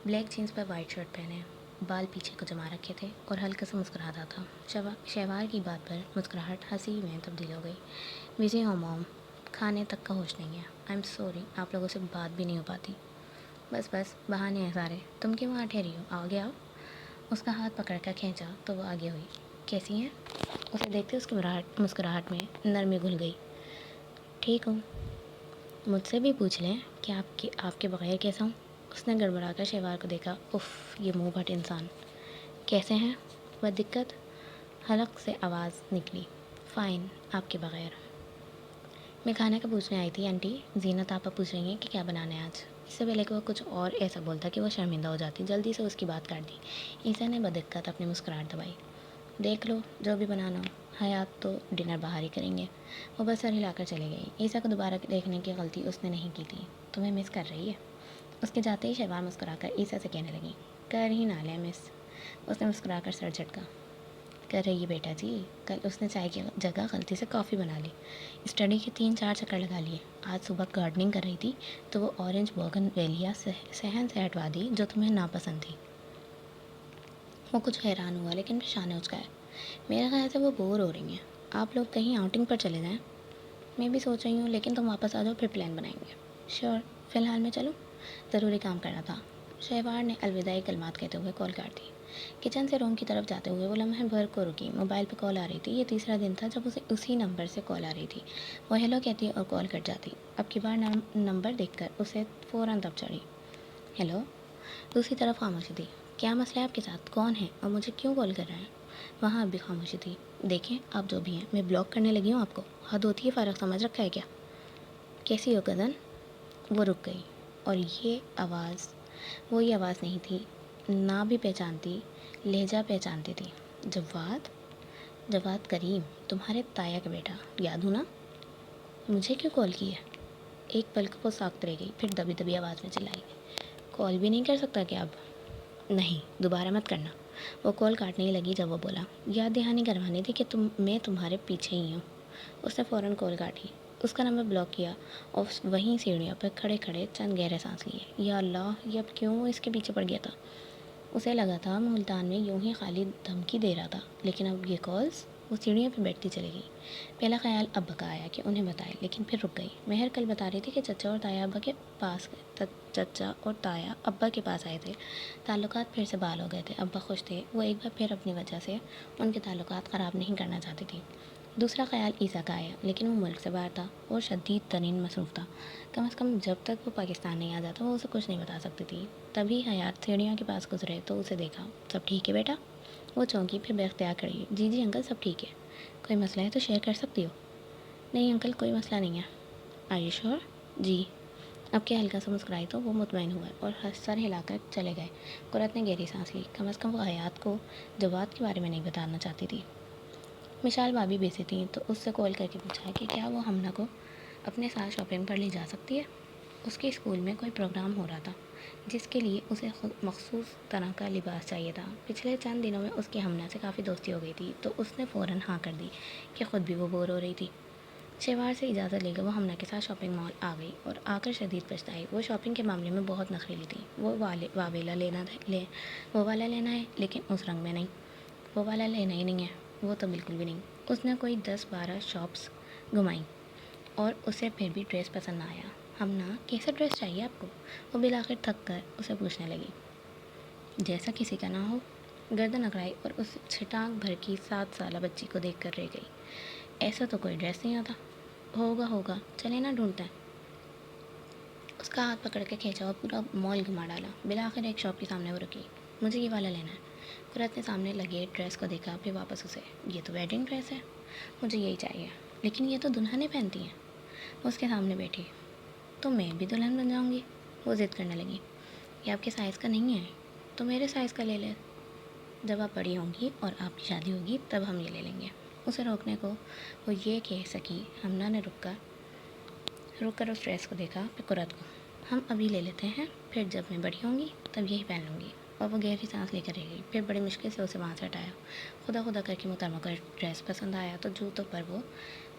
بلیک جینس پر وائٹ شرٹ پہنے، بال پیچھے کو جما رکھے تھے اور ہلکے سے مسکراتا تھا۔ شہوار کی بات پر مسکراہٹ ہنسی میں تبدیل ہو گئی۔ بزی ہوں موم، کھانے تک کا ہوش نہیں ہے۔ آئی ایم سوری، آپ لوگوں سے بات بھی نہیں ہو پاتی۔ بس بہانے ہیں سارے۔ تم کیوں وہاں ٹھہری ہو؟ آگے آؤ۔ اس کا ہاتھ پکڑ کر کھینچا تو وہ آگے ہوئی۔ کیسی ہیں؟ اسے دیکھتے اس کی مسکراہٹ میں نرمی گھل گئی۔ ٹھیک ہوں، مجھ سے بھی پوچھ لیں کہ آپ کے بغیر کیسا ہوں؟ اس نے گڑبڑا کر شہوار کو دیکھا۔ اف، یہ منہ پھٹ انسان۔ کیسے ہیں؟ بدقت حلق سے آواز نکلی۔ فائن، آپ کے بغیر۔ میں کھانے کا پوچھنے آئی تھی آنٹی، زینت آپا پوچھ رہی ہیں کہ کیا بنانا ہے آج۔ اس سے پہلے کہ وہ کچھ اور ایسا بولتا کہ وہ شرمندہ ہو جاتی، جلدی سے اس کی بات کاٹ دی۔ عیسیٰ نے بدقت اپنی مسکراہٹ دبائی۔ دیکھ لو جو بھی بنانا ہو، حیات تو ڈنر باہر ہی کریں گے۔ وہ بس سر ہلا کر چلی گئی۔ عیسیٰ کو دوبارہ دیکھنے کی غلطی اس نے نہیں کی تھی۔ تمہیں مس کر رہی ہے؟ اس کے جاتے ہی شہوار مسکرا کر عیسیٰ سے کہنے لگی۔ کر ہی نہ لیں مس۔ اس نے مسکرا کر سر جھٹکا۔ کر رہی ہے بیٹا جی، کل اس نے چائے کی جگہ غلطی سے کافی بنا لی، اسٹڈی کے 3-4 چکر لگا لیے۔ آج صبح گارڈننگ کر رہی تھی تو وہ اورنج بوگن ویلیا صحن سے ہٹوا دی جو تمہیں ناپسند تھی۔ وہ کچھ حیران ہوا لیکن پھر شانے اچکائے۔ میرے خیال سے وہ بور ہو رہی ہیں، آپ لوگ کہیں آؤٹنگ پر چلے جائیں۔ میں بھی سوچ رہی ہوں، لیکن تم واپس آ جاؤ پھر پلان بنائیں گے۔ شیور، فی الحال میں چلوں؟ ضروری کام کرنا تھا۔ شہوار نے الوداعی کلمات کہتے ہوئے کال کاٹ دی۔ کچن سے روم کی طرف جاتے ہوئے وہ لمحے بھر کو رکی۔ موبائل پہ کال آ رہی تھی۔ یہ تیسرا دن تھا جب اسے اسی نمبر سے کال آ رہی تھی۔ وہ ہیلو کہتی اور کال کٹ جاتی۔ اب کی بار نمبر دیکھ کر اسے فوراً تب چڑھی۔ ہیلو۔ دوسری طرف خاموشی تھی۔ کیا مسئلہ ہے آپ کے ساتھ؟ کون ہے اور مجھے کیوں کال کر رہے ہیں؟ وہاں اب بھی خاموشی تھی۔ دیکھیں آپ جو بھی ہیں، میں بلاک کرنے لگی ہوں آپ کو۔ حد ہوتی ہے، فارغ سمجھ رکھا ہے کیا؟ کیسی ہو کزن؟ وہ رک گئی اور وہی آواز نہیں تھی، نہ بھی پہچانتی، لہجہ پہچانتی تھی۔ جواد کریم، تمہارے تایا کا بیٹا، یاد ہوں نا؟ مجھے کیوں کال کی ہے؟ ایک پل کو وہ ساکت رہ گئی، پھر دبی دبی آواز میں چلائی۔ کال بھی نہیں کر سکتا کیا اب؟ نہیں، دوبارہ مت کرنا۔ وہ کال کاٹنے ہی لگی جب وہ بولا، یاد دہانی کروانی تھی کہ میں تمہارے پیچھے ہی ہوں۔ اس نے فوراً کال کاٹی، اس کا نمبر بلاک کیا اور وہیں سیڑھیوں پر کھڑے کھڑے چند گہرے سانس لیے۔ یا اللہ، یہ اب کیوں اس کے پیچھے پڑ گیا تھا؟ اسے لگا تھا ملتان میں یوں ہی خالی دھمکی دے رہا تھا، لیکن اب یہ کالز۔ وہ سیڑھیوں پہ بیٹھتی چلی گئی۔ پہلا خیال ابا کا آیا کہ انہیں بتائے، لیکن پھر رک گئی۔ مہر کل بتا رہی تھی کہ چچا اور تایا ابا کے پاس آئے تھے، تعلقات پھر سے بحال ہو گئے تھے۔ ابا خوش تھے، وہ ایک بار پھر اپنی وجہ سے ان کے تعلقات خراب نہیں کرنا چاہتی تھی۔ دوسرا خیال عیسیٰ کا آیا، لیکن وہ ملک سے باہر تھا اور شدید ترین مصروف تھا۔ کم از کم جب تک وہ پاکستان نہیں آ جاتا وہ اسے کچھ نہیں بتا سکتی تھی۔ تبھی حیات سیڑھیوں کے پاس گزرے تو اسے دیکھا۔ سب ٹھیک ہے بیٹا؟ وہ چونکی، پھر بے اختیار کھڑی ہوئی۔ جی جی انکل، سب ٹھیک ہے۔ کوئی مسئلہ ہے تو شیئر کر سکتی ہو؟ نہیں انکل، کوئی مسئلہ نہیں ہے۔ Are you sure? جی۔ اب کیا ہلکا سا مسکرائی تو وہ مطمئن ہوئے اور سر ہلا کر چلے گئے۔ قرۃ نے گہری سانس لی، کم از کم وہ حیات کو جواد کے بارے میں نہیں بتانا چاہتی تھی۔ مشال بھابھی بیسی تھیں تو اس سے کال کر کے پوچھا کہ کیا وہ ہمنا کو اپنے ساتھ شاپنگ پر لے جا سکتی ہے۔ اس کے اسکول میں کوئی پروگرام ہو رہا تھا جس کے لیے اسے مخصوص طرح کا لباس چاہیے تھا۔ پچھلے چند دنوں میں اس کی ہمنا سے کافی دوستی ہو گئی تھی تو اس نے فوراً ہاں کر دی کہ خود بھی وہ بور ہو رہی تھی۔ شہوار سے اجازت لے کر وہ ہمنا کے ساتھ شاپنگ مال آ گئی اور آ کر شدید پچھتائی۔ وہ شاپنگ کے معاملے میں بہت نخریلی تھی۔ وہ واویلا لینا ہے لیکن اس رنگ میں نہیں، وہ والا لینا ہی نہیں ہے، وہ تو بالکل بھی نہیں۔ اس نے کوئی 10-12 شاپس گھمائیں اور اسے پھر بھی ڈریس پسند نہ آیا۔ ہمنا کیسا ڈریس چاہیے آپ کو؟ وہ بالآخر تھک کر اسے پوچھنے لگی۔ جیسا کسی کا نہ ہو۔ گردن اکڑائی اور اس چھٹانک بھر کی 7 سالہ بچی کو دیکھ کر رہ گئی۔ ایسا تو کوئی ڈریس نہیں ہوتا۔ ہوگا چلے نہ ڈھونڈتے ہیں۔ اس کا ہاتھ پکڑ کے کھینچا اور پورا مال گھما ڈالا۔ بالآخر ایک شاپ کے سامنے وہ رکی۔ مجھے یہ والا لینا ہے۔ قرت نے سامنے لگے ڈریس کو دیکھا، پھر واپس اسے۔ یہ تو ویڈنگ ڈریس ہے، مجھے یہی چاہیے۔ لیکن یہ تو دلہنیں پہنتی ہیں۔ وہ اس کے سامنے بیٹھی۔ تو میں بھی دلہن بن جاؤں گی، وہ ضد کرنے لگی۔ یہ آپ کے سائز کا نہیں ہے، تو میرے سائز کا لے لے۔ جب آپ بڑی ہوں گی اور آپ کی شادی ہوگی تب ہم یہ لے لیں گے۔ اسے روکنے کو وہ یہ کہہ سکی، ہمنا نے رک کر اس ڈریس کو دیکھا، پھر قرت کو۔ ہم ابھی لے لیتے ہیں، پھر جب میں بڑی ہوں گی تب یہی پہن لوں گی۔ اور وہ گہری سانس لے کر رہ گئی۔ پھر بڑی مشکل سے اسے وہاں سے ہٹایا۔ خدا کر کے محترمہ کو ڈریس پسند آیا تو جوتوں پر وہ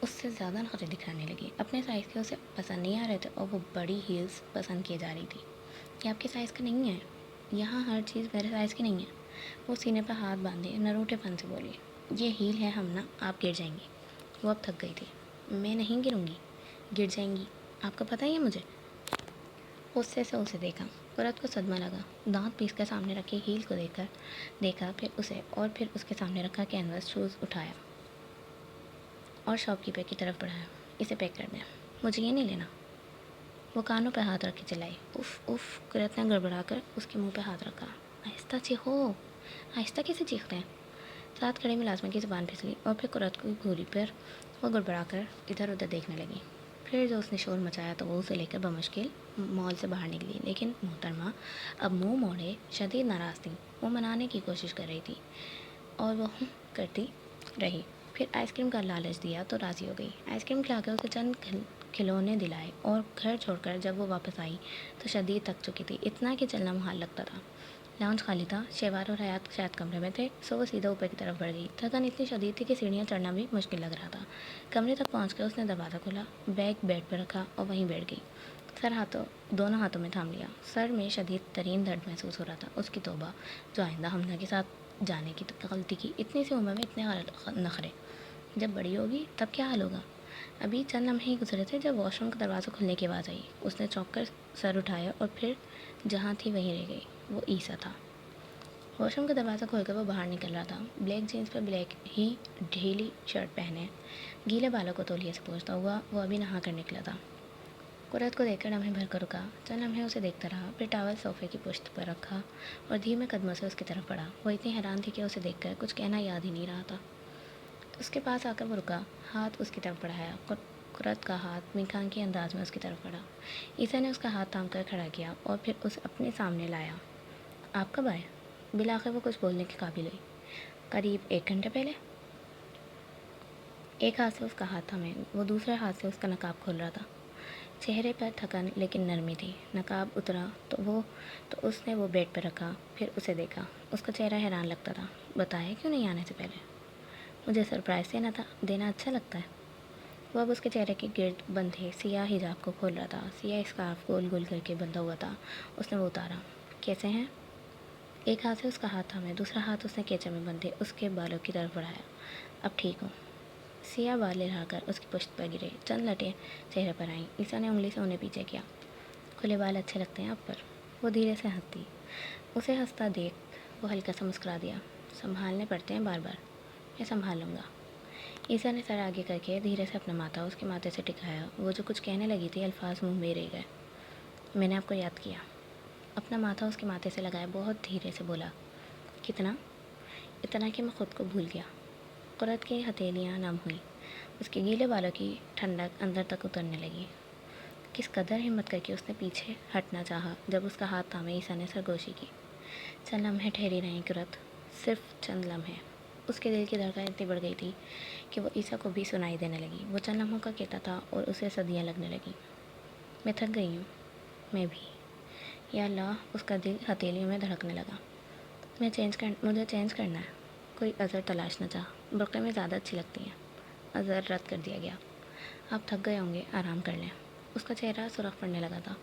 اس سے زیادہ نخرے دکھانے لگی۔ اپنے سائز کے اسے پسند نہیں آ رہے تھے اور وہ بڑی ہیلز پسند کیے جا رہی تھی۔ یہ آپ کے سائز کا نہیں ہے، یہاں ہر چیز میرے سائز کی نہیں ہے۔ وہ سینے پر ہاتھ باندھے نروٹے پن سے بولی۔ یہ ہیل ہے ہمنا، آپ گر جائیں گی۔ وہ اب تھک گئی تھی۔ میں نہیں گروں گی، گر جائیں گی، آپ کو پتہ ہی ہے مجھے۔ غصے سے اسے دیکھا۔ قرت کو صدمہ لگا۔ دانت پیس کر سامنے رکھے ہیل کو دیکھا، پھر اسے اور پھر اس کے سامنے رکھا کینوس شوز اٹھایا اور شاپ کیپر کی طرف بڑھایا۔ اسے پیک کر دیں، مجھے یہ نہیں لینا۔ وہ کانوں پہ ہاتھ رکھ کے چلائی۔ اف قرت نے گڑبڑا کر اس کے منہ پہ ہاتھ رکھا۔ آہستہ چیخو۔ آہستہ کیسے چیختے ہیں؟ ساتھ کھڑے ملازمہ کی زبان پھسلی اور پھر قرت کی گھوری پر وہ گڑبڑا کر ادھر ادھر دیکھنے لگی۔ پھر جو اس نے شور مچایا تو وہ اسے لے کر بمشکل مال سے باہر نکلی۔ لیکن محترمہ اب منہ موڑے شدید ناراض تھی۔ وہ منانے کی کوشش کر رہی تھی اور وہ کرتی رہی۔ پھر آئس کریم کا لالچ دیا تو راضی ہو گئی۔ آئس کریم کھلا کر اسے چند کھلونے دلائے اور گھر چھوڑ کر جب وہ واپس آئی تو شدید تھک چکی تھی، اتنا کہ چلنا محال لگتا تھا۔ لاؤنج خالی تھا۔ شہوار اور حیات شاید کمرے میں تھے، سو وہ سیدھا اوپر کی طرف بڑھ گئی۔ تھکن اتنی شدید تھی کہ سیڑھیاں چڑھنا بھی مشکل لگ رہا تھا۔ کمرے تک پہنچ کر اس نے دروازہ کھولا، بیگ بیڈ پر رکھا اور وہیں بیٹھ گئی۔ دونوں ہاتھوں میں تھام لیا۔ سر میں شدید ترین درد محسوس ہو رہا تھا۔ اس کی توبہ، جو آئندہ ہمنا کے ساتھ جانے کی غلطی کی، اتنی سی عمر میں اتنے نخرے۔ جب بڑی ہوگی تب کیا حال ہوگا؟ ابھی چند لمحے ہی گزرے تھے جب واش روم کا دروازہ کھلنے کی آواز آئی۔ اس نے چونک کر سر اٹھایا اور پھر جہاں تھی وہیں رہ گئی۔ وہ عیسیٰ تھا۔ واش روم کا دروازہ کھول کر وہ باہر نکل رہا تھا۔ بلیک جینس پر بلیک ہی ڈھیلی شرٹ پہنے، گیلے بالوں کو تولیے سے پوچھتا ہوا وہ ابھی نہا کر نکلا تھا۔ قرت کو دیکھ کر لمحے بھر کر رکا۔ چند لمحے اسے دیکھتا رہا، پھر ٹاول صوفے کی پشت پر رکھا اور دھیمے قدموں سے اس کی طرف بڑھا۔ وہ اتنی حیران تھی کہ اسے دیکھ کر کچھ کہنا یاد ہی نہیں رہا تھا۔ اس کے پاس آ کر وہ رکا، ہاتھ اس کی طرف بڑھایا۔ قرت کا ہاتھ میخان کے انداز میں اس کی طرف بڑھا۔ عیسیٰ نے اس کا ہاتھ تھام کر کھڑا کیا اور پھر اسے اپنے سامنے لایا۔ آپ کب آئے؟ بالآخر وہ کچھ بولنے کے قابل ہوئی۔ قریب 1 گھنٹے پہلے۔ ایک ہاتھ سے اس کا ہاتھ تھامے وہ دوسرے ہاتھ سے اس کا نقاب کھول رہا تھا۔ چہرے پر تھکن لیکن نرمی تھی۔ نقاب اترا تو اس نے وہ بیڈ پر رکھا، پھر اسے دیکھا۔ اس کا چہرہ حیران لگتا تھا۔ بتایا کیوں نہیں آنے سے پہلے؟ مجھے سرپرائز دینا اچھا لگتا ہے۔ وہ اب اس کے چہرے کے گرد بندھے سیاہ حجاب کو کھول رہا تھا۔ سیاہ اسکارف گول گول کر کے بندھا ہوا تھا۔ اس نے وہ اتارا۔ کیسے ہیں؟ ایک ہاتھ سے اس کا ہاتھ تھامے، دوسرا ہاتھ اس نے کیچے میں بندھے اس کے بالوں کی طرف بڑھایا۔ اب ٹھیک ہوں۔ سیاہ بال لہرا کر اس کی پشت پر گرے، چند لٹیں چہرے پر آئیں۔ عیسیٰ نے انگلی سے انہیں پیچھے کیا۔ کھلے بال اچھے لگتے ہیں آپ پر۔ وہ دھیرے سے ہنسی۔ اسے ہنستا دیکھ وہ ہلکا سا مسکرا دیا۔ سنبھالنے پڑتے ہیں بار بار، میں سنبھال لوں گا۔ عیسیٰ نے سر آگے کر کے دھیرے سے اپنا ماتھا اس کے ماتھے سے ٹکایا۔ وہ جو کچھ کہنے لگی تھی الفاظ منہ میں رہ گئے۔ میں نے آپ کو یاد کیا۔ اپنا ماتھا اس کے ماتھے سے لگایا، بہت دھیرے سے بولا۔ کتنا؟ اتنا کہ میں خود کو بھول گیا۔ قرت کی ہتھیلیاں نم ہوئیں۔ اس کے گیلے بالوں کی ٹھنڈک اندر تک اترنے لگی۔ کس قدر ہمت کر کے اس نے پیچھے ہٹنا چاہا جب اس کا ہاتھ تھامے عیسیٰ نے سرگوشی کی۔ چند لمحے ٹھہری رہیں قرت، صرف چند لمحے۔ اس کے دل کی دھڑکن اتنی بڑھ گئی تھی کہ وہ عیسیٰ کو بھی سنائی دینے لگی۔ وہ چند لمحوں کا کہتا تھا اور اسے صدیاں لگنے لگیں۔ میں تھک گئی ہوں۔ میں بھی۔ یا اللہ، اس کا دل ہتھیلیوں میں دھڑکنے لگا۔ مجھے چینج کرنا ہے۔ کوئی عذر تلاش نہ چاہا۔ برقعے میں زیادہ اچھی لگتی ہیں۔ عذر رد کر دیا گیا۔ آپ تھک گئے ہوں گے، آرام کر لیں۔ اس کا چہرہ سرخ پڑنے لگا تھا۔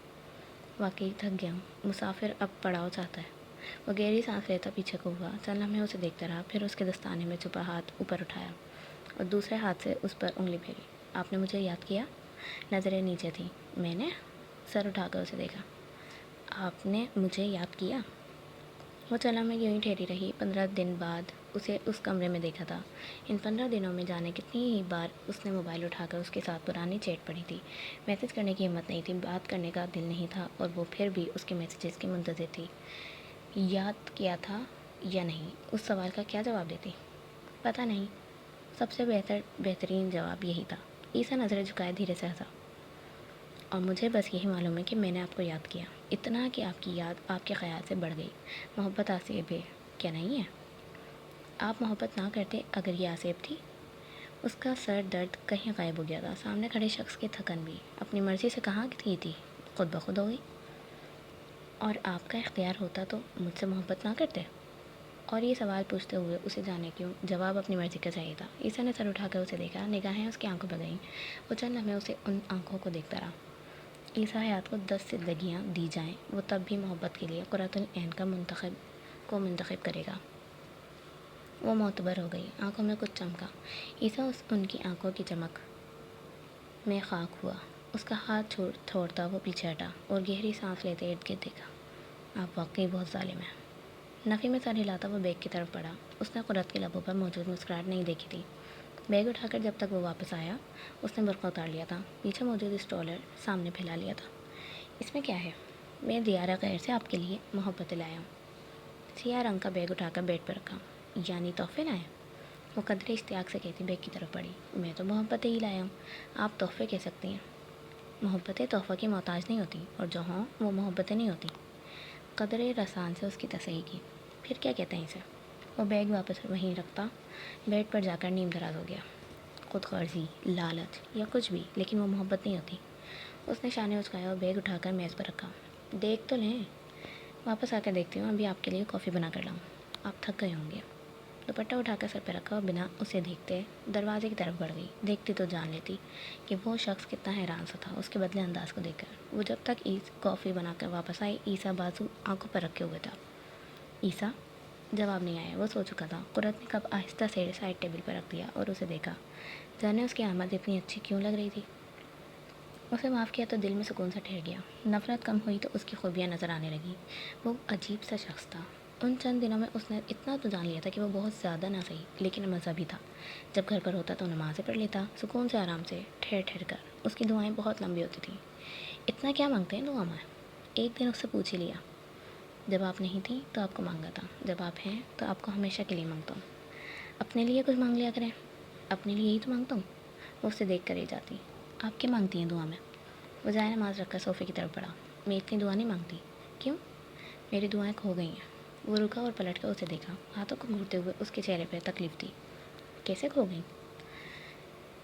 واقعی تھک گیا ہوں، مسافر اب پڑاؤ چاہتا ہے۔ وہ گہری سانس لیتا پیچھے کو ہوا، چند لمحے اسے دیکھتا رہا، پھر اس کے دستانے میں چھپا ہاتھ اوپر اٹھایا اور دوسرے ہاتھ سے اس پر انگلی پھیری۔ آپ نے مجھے یاد کیا؟ نظریں نیچے تھیں۔ میں نے سر اٹھا کر اسے دیکھا۔ آپ نے مجھے یاد کیا؟ وہ چلا میں یوں ہی ٹھہری رہی۔ 15 دن بعد اسے اس کمرے میں دیکھا تھا۔ ان 15 دنوں میں جانے کتنی ہی بار اس نے موبائل اٹھا کر اس کے ساتھ پرانی چیٹ پڑھی تھی۔ میسج کرنے کی ہمت نہیں تھی، بات کرنے کا دل نہیں تھا، اور وہ پھر بھی اس کے میسیجز کی منتظر تھی۔ یاد کیا تھا یا نہیں، اس سوال کا کیا جواب دیتی؟ پتہ نہیں۔ سب سے بہترین جواب یہی تھا۔ عیسیٰ نظریں جھکائے دھیرے سے ہنسا۔ اور مجھے بس یہی معلوم ہے کہ میں نے آپ کو یاد کیا، اتنا کہ آپ کی یاد آپ کے خیال سے بڑھ گئی۔ محبت آصیب ہے کیا نہیں ہے؟ آپ محبت نہ کرتے اگر یہ آصیب تھی؟ اس کا سر درد کہیں غائب ہو گیا تھا، سامنے کھڑے شخص کی تھکن بھی اپنی مرضی سے کہاں کی تھی، خود بخود ہو گئی۔ اور آپ کا اختیار ہوتا تو مجھ سے محبت نہ کرتے؟ اور یہ سوال پوچھتے ہوئے اسے جانے کیوں جواب اپنی مرضی کا چاہیے تھا۔ عیسیٰ نے سر اٹھا کر اسے دیکھا، نگاہیں اس کی آنکھوں پہ گئیں۔ وہ چند لمحے اسے ان آنکھوں کو دیکھتا رہا۔ عیسیٰ حیات کو 10 زندگیاں دی جائیں، وہ تب بھی محبت کے لیے قرۃ العین کا منتخب کرے گا۔ وہ معتبر ہو گئی، آنکھوں میں کچھ چمکا۔ عیسیٰ ان کی آنکھوں کی چمک میں خاک ہوا۔ اس کا ہاتھ چھوڑتا وہ پیچھے ہٹا اور گہری سانس لیتے ارد گرد دیکھا۔ آپ واقعی بہت ظالم ہیں۔ نفی میں سر ہلاتا وہ بیگ کی طرف بڑھا۔ اس نے قرۃ کے لبوں پر موجود مسکراہٹ نہیں دیکھی تھی۔ بیگ اٹھا کر جب تک وہ واپس آیا، اس نے برقع اتار لیا تھا، پیچھے موجود اسٹرولر سامنے پھیلا لیا تھا۔ اس میں کیا ہے؟ میں دیار غیر سے آپ کے لیے محبت لایا ہوں۔ سیاہ رنگ کا بیگ اٹھا کر بیڈ پر رکھا۔ یعنی تحفے لائے؟ وہ قدرے اشتیاق سے کہتی بیگ کی طرف بڑھی۔ میں تو محبتیں ہی لایا ہوں، آپ تحفے کہہ سکتی ہیں۔ محبتیں تحفہ کی محتاج نہیں ہوتی، اور جو ہوں وہ محبتیں نہیں ہوتی۔ قدرے رسان سے اس کی تصحیح کی۔ پھر کیا کہتے ہیں اسے؟ وہ بیگ واپس وہیں رکھتا بیڈ پر جا کر نیم دراز ہو گیا۔ خود غرضی، لالچ یا کچھ بھی، لیکن وہ محبت نہیں ہوتی۔ اس نے شانے اچکایا اور بیگ اٹھا کر میز پر رکھا۔ دیکھ تو لیں۔ واپس آ کر دیکھتی ہوں، ابھی آپ کے لیے کافی بنا کر لاؤں۔ آپ تھک گئے ہوں گے۔ دوپٹہ اٹھا کر سر پہ رکھا اور بنا اسے دیکھتے دروازے کی طرف بڑھ گئی۔ دیکھتی تو جان لیتی کہ وہ شخص کتنا حیران سا تھا اس کے بدلے انداز کو دیکھ کر۔ وہ جب تک کافی بنا کر واپس آئی، عیسیٰ بازو آنکھوں پر رکھے ہوئے تھا۔ عیسیٰ؟ جواب نہیں آیا، وہ سو چکا تھا۔ قرۃ نے کپ آہستہ سے سائڈ ٹیبل پر رکھ دیا اور اسے دیکھا۔ جانے اس کی آمد اتنی اچھی کیوں لگ رہی تھی؟ اسے معاف کیا تو دل میں سکون سا ٹھہر گیا۔ نفرت کم ہوئی تو اس کی خوبیاں نظر آنے لگیں۔ وہ عجیب سا شخص تھا۔ ان چند دنوں میں اس نے اتنا تو جان لیا تھا کہ وہ بہت زیادہ نہ صحیح لیکن مذہبی تھا۔ جب گھر پر ہوتا تو نمازیں پڑھ لیتا، سکون سے، آرام سے، ٹھہر ٹھہر کر۔ اس کی دعائیں بہت لمبی ہوتی تھیں۔ اتنا کیا مانگتے ہیں دعا میں؟ ایک دن اس سے پوچھ ہی لیا۔ جب آپ نہیں تھیں تو آپ کو مانگا تھا، جب آپ ہیں تو آپ کو ہمیشہ کے لیے مانگتا ہوں۔ اپنے لیے کچھ مانگ لیا کریں۔ اپنے لیے ہی تو مانگتا ہوں۔ وہ اسے دیکھ کر ہی جاتی۔ آپ کیا مانگتی ہیں دعا میں؟ وہ جائے نماز رکھ کر صوفے کی طرف بڑھا۔ میں اتنی دعا نہیں مانگتی۔ کیوں؟ میری دعائیں کھو گئی ہیں۔ وہ رکا اور پلٹ کر اسے دیکھا۔ ہاتھوں کو گھورتے ہوئے اس کے چہرے پہ تکلیف تھی۔ کیسے کھو گئیں؟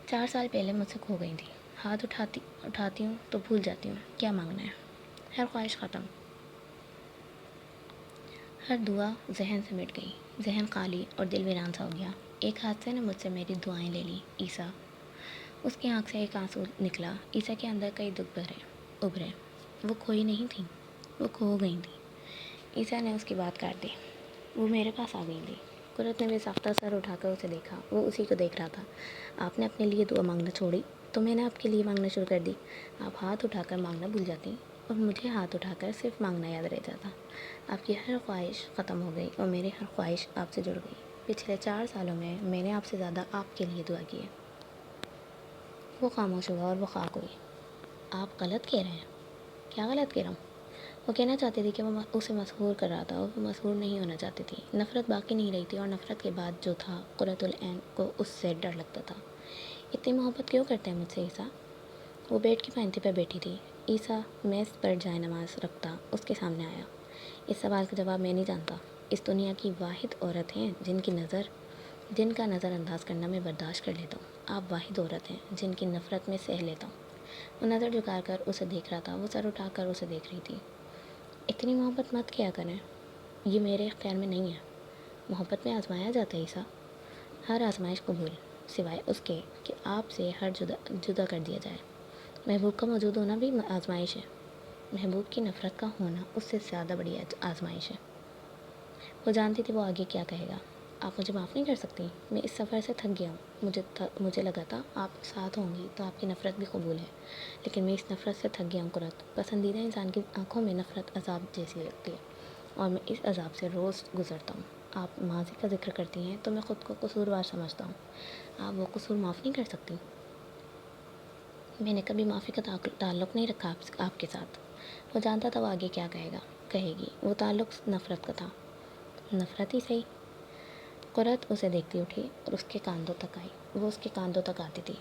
4 سال پہلے مجھ سے کھو گئی تھی۔ ہاتھ اٹھاتی ہوں تو بھول جاتی ہوں کیا مانگنا ہے۔ ہر خواہش ختم، ہر دعا ذہن سے مٹ گئی۔ ذہن خالی اور دل ویران سا ہو گیا۔ ایک حادثے نے مجھ سے میری دعائیں لے لی عیسیٰ۔ اس کی آنکھ سے ایک آنسو نکلا۔ عیسیٰ کے اندر کئی دکھ ابھرے۔ وہ کھوئی نہیں تھیں، وہ کھو گئی تھیں۔ عیسیٰ نے اس کی بات کاٹ دی۔ وہ میرے پاس آ گئی تھی۔ قرۃ نے بے ساختہ سر اٹھا کر اسے دیکھا۔ وہ اسی کو دیکھ رہا تھا۔ آپ نے اپنے لیے دعا مانگنا چھوڑی تو میں نے آپ کے لیے مانگنا شروع کر دی۔ آپ ہاتھ اٹھا کر مانگنا بھول جاتی اور مجھے ہاتھ اٹھا کر صرف مانگنا یاد رہ جاتا۔ آپ کی ہر خواہش ختم ہو گئی اور میری ہر خواہش آپ سے جڑ گئی۔ پچھلے 4 سالوں میں نے آپ سے زیادہ آپ کے لیے دعا کی ہے۔ وہ خاموش ہوا اور وہ خاک ہوئی۔ آپ غلط کہہ رہے ہیں۔ کیا غلط کہہ رہا ہوں؟ وہ کہنا چاہتی تھی کہ وہ اسے مسحور کر رہا تھا اور وہ مسحور نہیں ہونا چاہتی تھی۔ نفرت باقی نہیں رہی تھی اور نفرت کے بعد جو تھا قرۃ العین کو اس سے ڈر لگتا تھا۔ اتنی محبت کیوں کرتے ہیں مجھ سے عیسیٰ؟ وہ بیڈ کی پائنتی پر بیٹھی تھی۔ عیسیٰ میز پر جائے نماز رکھتا اس کے سامنے آیا۔ اس سوال کا جواب میں نہیں جانتا۔ اس دنیا کی واحد عورت ہیں جن کا نظر انداز کرنا میں برداشت کر لیتا ہوں۔ آپ واحد عورت ہیں جن کی نفرت میں سہ لیتا ہوں۔ وہ نظر جھکا کر اسے دیکھ رہا تھا۔ وہ سر اٹھا کر اسے دیکھ رہی تھی۔ اتنی محبت مت کیا کریں، یہ میرے اختیار میں نہیں ہے۔ محبت میں آزمایا جاتا ہے عیسیٰ، ہر آزمائش قبول۔ سوائے اس کے کہ آپ سے ہر جدا کر دیا جائے۔ محبوب کا موجود ہونا بھی آزمائش ہے، محبوب کی نفرت کا ہونا اس سے زیادہ بڑی آزمائش ہے۔ وہ جانتی تھی وہ آگے کیا کہے گا۔ آپ مجھے معاف نہیں کر سکتی، میں اس سفر سے تھک گیا ہوں، مجھے لگا تھا آپ ساتھ ہوں گی تو آپ کی نفرت بھی قبول ہے، لیکن میں اس نفرت سے تھک گیا ہوں قرۃ۔ پسندیدہ انسان کی آنکھوں میں نفرت عذاب جیسی لگتی ہے، اور میں اس عذاب سے روز گزرتا ہوں۔ آپ ماضی کا ذکر کرتی ہیں تو میں خود کو قصوروار سمجھتا ہوں۔ آپ وہ قصور معاف نہیں کر سکتی؟ میں نے کبھی معافی کا تعلق نہیں رکھا آپ کے ساتھ۔ وہ جانتا تھا وہ آگے کیا کہے گی۔ وہ تعلق نفرت کا تھا۔ نفرت ہی صحیح۔ قرۃ اسے دیکھتی اٹھی اور اس کے کاندھوں تک آئی۔ وہ اس کے کاندھوں تک آتی تھی۔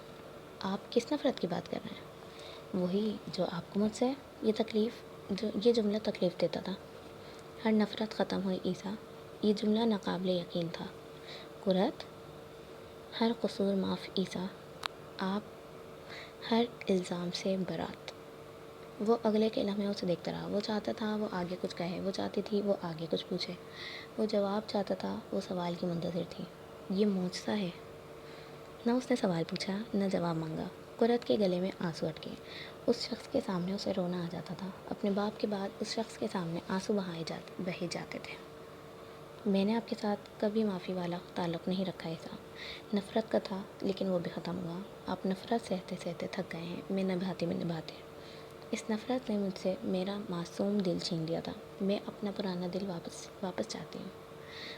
آپ کس نفرت کی بات کر رہے ہیں؟ وہی جو آپ کو مجھ سے یہ جملہ تکلیف دیتا تھا۔ ہر نفرت ختم ہوئی عیسیٰ، یہ جملہ ناقابل یقین تھا۔ قرۃ، ہر قصور معاف عیسیٰ، آپ ہر الزام سے برات۔ وہ اگلے کے لمحے اسے دیکھتا رہا۔ وہ چاہتا تھا وہ آگے کچھ کہے، وہ چاہتی تھی وہ آگے کچھ پوچھے، وہ جواب چاہتا تھا، وہ سوال کی منتظر تھی۔ یہ معجزہ ہے۔ نہ اس نے سوال پوچھا، نہ جواب مانگا۔ قرۃ کے گلے میں آنسو اٹکے۔ اس شخص کے سامنے اسے رونا آ جاتا تھا۔ اپنے باپ کے بعد اس شخص کے سامنے آنسو بہے جاتے تھے۔ میں نے آپ کے ساتھ کبھی معافی والا تعلق نہیں رکھا عیسیٰ۔ نفرت کا تھا، لیکن وہ بھی ختم ہوا۔ آپ نفرت سہتے سہتے تھک گئے ہیں، میں نبھاتے اس نفرت نے مجھ سے میرا معصوم دل چھین لیا تھا۔ میں اپنا پرانا دل واپس چاہتی ہوں۔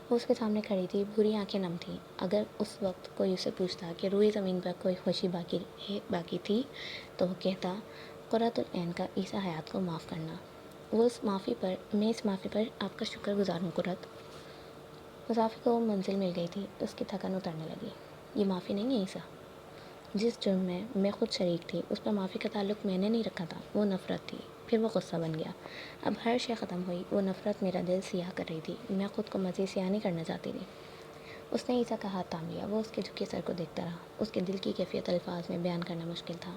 وہ اس کے سامنے کھڑی تھی، بھوری آنکھیں نم تھیں۔ اگر اس وقت کوئی اسے پوچھتا کہ روئے زمین پر کوئی خوشی باقی تھی تو وہ کہتا قرۃ العین کا عیسیٰ حیات کو معاف کرنا۔ میں اس معافی پر آپ کا شکر گزار ہوں قرۃ۔ مسافر کو منزل مل گئی تھی، اس کی تھکن اترنے لگی۔ یہ معافی نہیں ہے عیسیٰ۔ جس جرم میں میں خود شریک تھی اس پر معافی کا تعلق میں نے نہیں رکھا تھا۔ وہ نفرت تھی، پھر وہ غصہ بن گیا۔ اب ہر شے ختم ہوئی۔ وہ نفرت میرا دل سیاہ کر رہی تھی، میں خود کو مزید سیاہ نہیں کرنا چاہتی تھی۔ اس نے عیسیٰ کا ہاتھ تھام لیا۔ وہ اس کے جھکے سر کو دیکھتا رہا۔ اس کے دل کی کیفیت الفاظ میں بیان کرنا مشکل تھا۔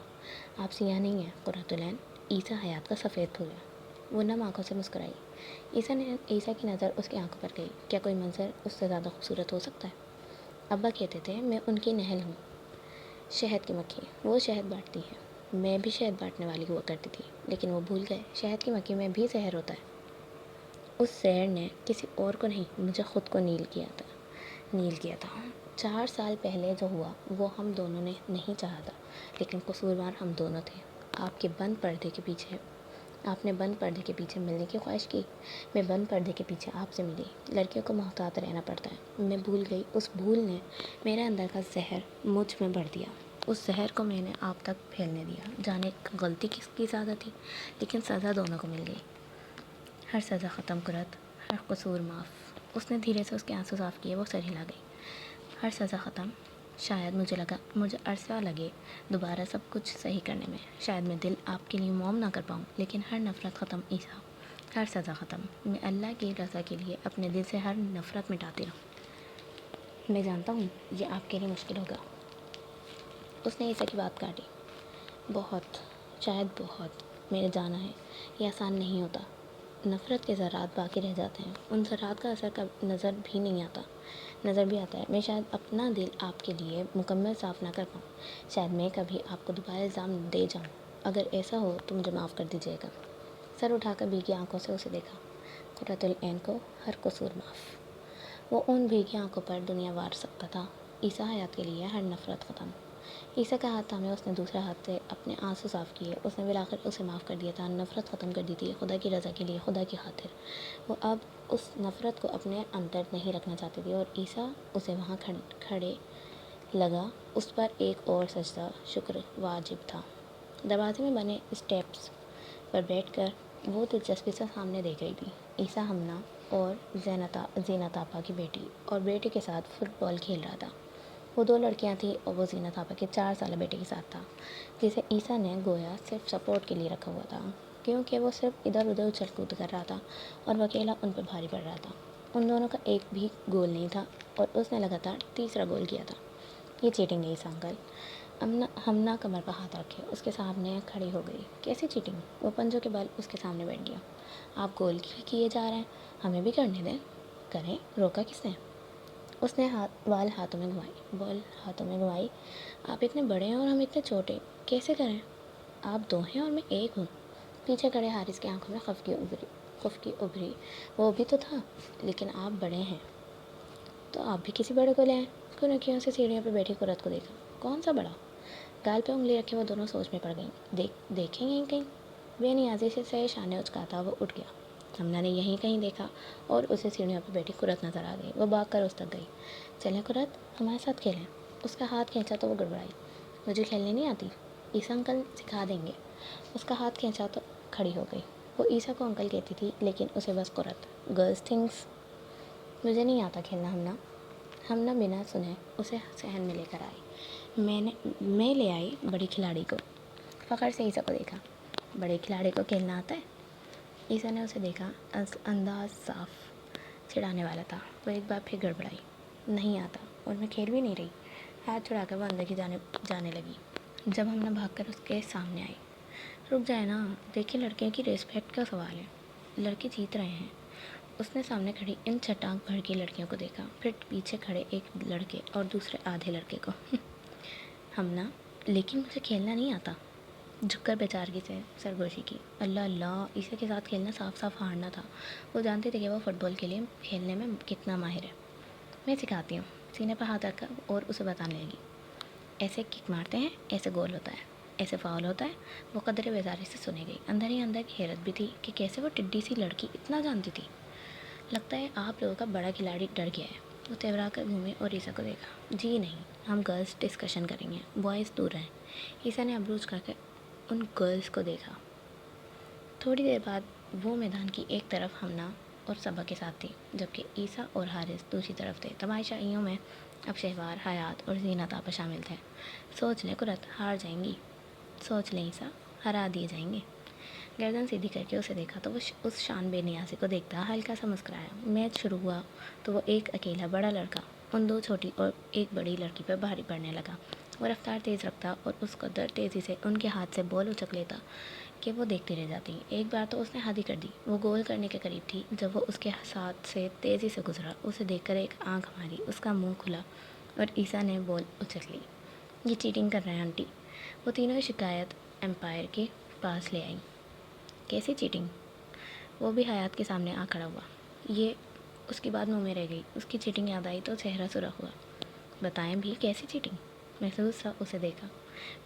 آپ سیاہ نہیں ہیں قرۃ العین، عیسیٰ حیات کا سفید پھول ہے۔ وہ نم آنکھوں سے مسکرائی۔ عیسیٰ کی نظر اس کی آنکھوں پر گئی۔ کیا کوئی منظر اس سے زیادہ خوبصورت ہو سکتا ہے؟ ابا کہتے تھے میں ان کی نہل ہوں، شہد کی مکھی۔ وہ شہد بانٹتی ہے، میں بھی شہد بانٹنے والی ہوا کرتی تھی، لیکن وہ بھول گئے شہد کی مکھی میں بھی زہر ہوتا ہے۔ اس زہر نے کسی اور کو نہیں، مجھے خود کو نیل کیا تھا۔ 4 سال پہلے جو ہوا وہ ہم دونوں نے نہیں چاہا تھا، لیکن قصوروار ہم دونوں تھے۔ آپ نے بند پردے کے پیچھے ملنے کی خواہش کی، میں بند پردے کے پیچھے آپ سے ملی۔ لڑکیوں کو محتاط رہنا پڑتا ہے۔ میں بھول گئی، اس بھول نے میرے اندر کا زہر مجھ میں بھر دیا۔ اس زہر کو میں نے آپ تک پھیلنے دیا۔ جانے غلطی کس کی زیادہ تھی، لیکن سزا دونوں کو مل گئی۔ ہر سزا ختم قرۃ، ہر قصور معاف۔ اس نے دھیرے سے اس کے آنسو صاف کیے۔ وہ سر ہلا گئی۔ ہر سزا ختم۔ شاید مجھے عرصہ لگے دوبارہ سب کچھ صحیح کرنے میں، شاید میں دل آپ کے لیے موم نہ کر پاؤں، لیکن ہر نفرت ختم عیسیٰ، ہر سزا ختم۔ میں اللہ کی رضا کے لیے اپنے دل سے ہر نفرت مٹاتی رہوں۔ میں جانتا ہوں یہ آپ کے لیے مشکل ہوگا۔ اس نے عیسیٰ کی بات کاٹی۔ بہت، شاید بہت، میں نے جانا ہے یہ آسان نہیں ہوتا۔ نفرت کے ذرات باقی رہ جاتے ہیں، ان ذرات کا اثر نظر بھی آتا ہے۔ میں شاید اپنا دل آپ کے لیے مکمل صاف نہ کر پاؤں، شاید میں کبھی آپ کو دوبارہ الزام دے جاؤں۔ اگر ایسا ہو تو مجھے معاف کر دیجیے گا۔ سر اٹھا کر بھیگی آنکھوں سے اسے دیکھا۔ قرۃ العین کو ہر قصور معاف۔ وہ ان بھیگی آنکھوں پر دنیا وار سکتا تھا۔ عیسیٰ حیات کے لیے ہر نفرت ختم۔ عیسیٰ کا ہاتھ تھامے اس نے دوسرے ہاتھ سے اپنے آنسو صاف کیے۔ اس نے بالآخر اسے معاف کر دیا تھا، نفرت ختم کر دی تھی، خدا کی رضا کے لیے، خدا کی خاطر۔ وہ اب اس نفرت کو اپنے اندر نہیں رکھنا چاہتی تھی، اور عیسیٰ اسے وہاں کھڑے لگا۔ اس پر ایک اور سجدہ شکر واجب تھا۔ دروازے میں بنے اسٹیپس پر بیٹھ کر وہ دلچسپی سے سامنے دیکھ رہی تھی۔ عیسیٰ ہمنا اور زینت آپا کی بیٹی اور بیٹے کے ساتھ فٹ بال کھیل رہا تھا۔ وہ 2 لڑکیاں تھیں اور وہ زینت آپا کے 4 سالہ بیٹے کے ساتھ تھا، جسے عیسیٰ نے گویا صرف سپورٹ کے لیے رکھا ہوا تھا، کیونکہ وہ صرف ادھر ادھر اچھل کود کر رہا تھا اور وہ اکیلا ان پر بھاری پڑ رہا تھا۔ ان دونوں کا ایک بھی گول نہیں تھا اور اس نے لگاتار تیسرا گول کیا تھا۔ یہ چیٹنگ ہے عیسیٰ انکل۔ ہمنا کمر پر ہاتھ رکھے اس کے سامنے کھڑی ہو گئی۔ کیسی چیٹنگ؟ وہ پنجوں کے بل اس کے سامنے بیٹھ گیا۔ آپ گول کیے جا رہے ہیں، ہمیں بھی کرنے دیں۔ کریں، روکا کس نے؟ اس نے بال ہاتھوں میں گھمائی. آپ اتنے بڑے ہیں اور ہم اتنے چھوٹے, کیسے کریں؟ آپ 2 ہیں اور میں 1 ہوں. پیچھے کھڑے حارث کی آنکھوں میں خفگی ابھری. وہ بھی تو تھا, لیکن آپ بڑے ہیں تو آپ بھی کسی بڑے کو لے آئیں. کنکیوں سے سیڑھیوں پہ بیٹھی قرت کو دیکھا. کون سا بڑا؟ گال پہ انگلی رکھے وہ دونوں سوچ میں پڑ گئیں. دیکھیں گے کہیں. بے نیازی سے شانے اچکاتا وہ اٹھ گیا. ہمنا نے یہیں کہیں دیکھا اور اسے سیڑھیوں پہ بیٹھی قرت نظر آ گئی. وہ بھاگ کر اس تک گئی. چلیں قرت, ہمارے ساتھ کھیلیں. اس کا ہاتھ کھینچا تو وہ گڑبڑائی. مجھے کھیلنے نہیں آتی, عیسیٰ انکل سکھا دیں گے. اس کا ہاتھ کھینچا تو کھڑی ہو گئی. وہ عیسیٰ کو انکل کہتی تھی, لیکن اسے بس قرت. Girls things. مجھے نہیں آتا کھیلنا. ہمنا بنا سنے اسے صحن میں لے کر آئی. میں لے آئی بڑی کھلاڑی کو. فخر سے عیسیٰ کو دیکھا. بڑے کھلاڑی کو کھیلنا آتا ہے؟ عیسیٰ نے اسے دیکھا. انداز صاف چھڑانے والا تھا. وہ ایک بار پھر گڑبڑائی. نہیں آتا, اور میں کھیل بھی نہیں رہی. ہاتھ چھڑا کر وہ اندر کی جانے لگی. جب ہمنا بھاگ کر اس کے سامنے آئی. رک جائے نا, دیکھیں لڑکیوں کی ریسپیکٹ کا سوال ہے. لڑکے جیت رہے ہیں. اس نے سامنے کھڑی ان چٹاک بھر کی لڑکیوں کو دیکھا, پھر پیچھے کھڑے ایک لڑکے اور دوسرے آدھے لڑکے کو. ہمنا, لیکن مجھے کھیلنا نہیں آتا. جھک کر بیچارگی سے سرگوشی کی. اللہ اللہ, عیسیٰ کے ساتھ کھیلنا صاف صاف ہارنا تھا. وہ جانتے تھے کہ وہ فٹ بال کے لیے کھیلنے میں کتنا ماہر ہے. میں سکھاتی ہوں. سینے پر ہاتھ رکھ کر اور اسے بتانے لگی. ایسے کک مارتے ہیں, ایسے گول ہوتا ہے, ایسے فاؤل ہوتا ہے. وہ قدرے بیزاری سے سنے گئی. اندر ہی اندر کی حیرت بھی تھی کہ کیسے وہ ٹڈی سی لڑکی اتنا جانتی تھی. لگتا ہے آپ لوگوں کا بڑا کھلاڑی ڈر گیا ہے. وہ تیورا کر گھومی اور عیسیٰ کو دیکھا. جی نہیں, ہم گرلز ڈسکشن کریں گے, بوائز دور رہیں. عیسیٰ نے ابروج کر کے ان گرلز کو دیکھا. تھوڑی دیر بعد وہ میدان کی ایک طرف ہمنا اور صبا کے ساتھ تھی, جبکہ عیسیٰ اور حارث دوسری طرف تھے. تماشائیوں میں اب شہوار, حیات اور زینت آپا شامل تھے. سوچ لیں قرت, ہار جائیں گی. سوچ لیں عیسیٰ, ہرا دیے جائیں گے. گردن سیدھی کر کے اسے دیکھا تو وہ اس شان بے نیازی کو دیکھتا ہلکا سا مسکرایا. میچ شروع ہوا تو وہ ایک اکیلا بڑا لڑکا ان 2 چھوٹی اور ایک بڑی لڑکی پر بھاری پڑنے لگا. وہ رفتار تیز رکھتا اور اس قدر تیزی سے ان کے ہاتھ سے بال اچک لیتا کہ وہ دیکھتی رہ جاتی. ایک بار تو اس نے حد ہی کر دی. وہ گول کرنے کے قریب تھی جب وہ اس کے ساتھ سے تیزی سے گزرا. اسے دیکھ کر ایک آنکھ ماری. اس کا منہ کھلا اور عیسیٰ نے بال اچک لی. یہ چیٹنگ کر رہے ہیں آنٹی. وہ تینوں شکایت امپائر کے پاس لے آئیں. کیسی چیٹنگ؟ وہ بھی حیات کے سامنے آ کھڑا ہوا. یہ اس کی بات منہ میں رہ گئی. اس کی چیٹنگ یاد آئی تو چہرہ سرخ ہوا. بتائیں بھی, کیسی چیٹنگ؟ محسوس سا اسے دیکھا.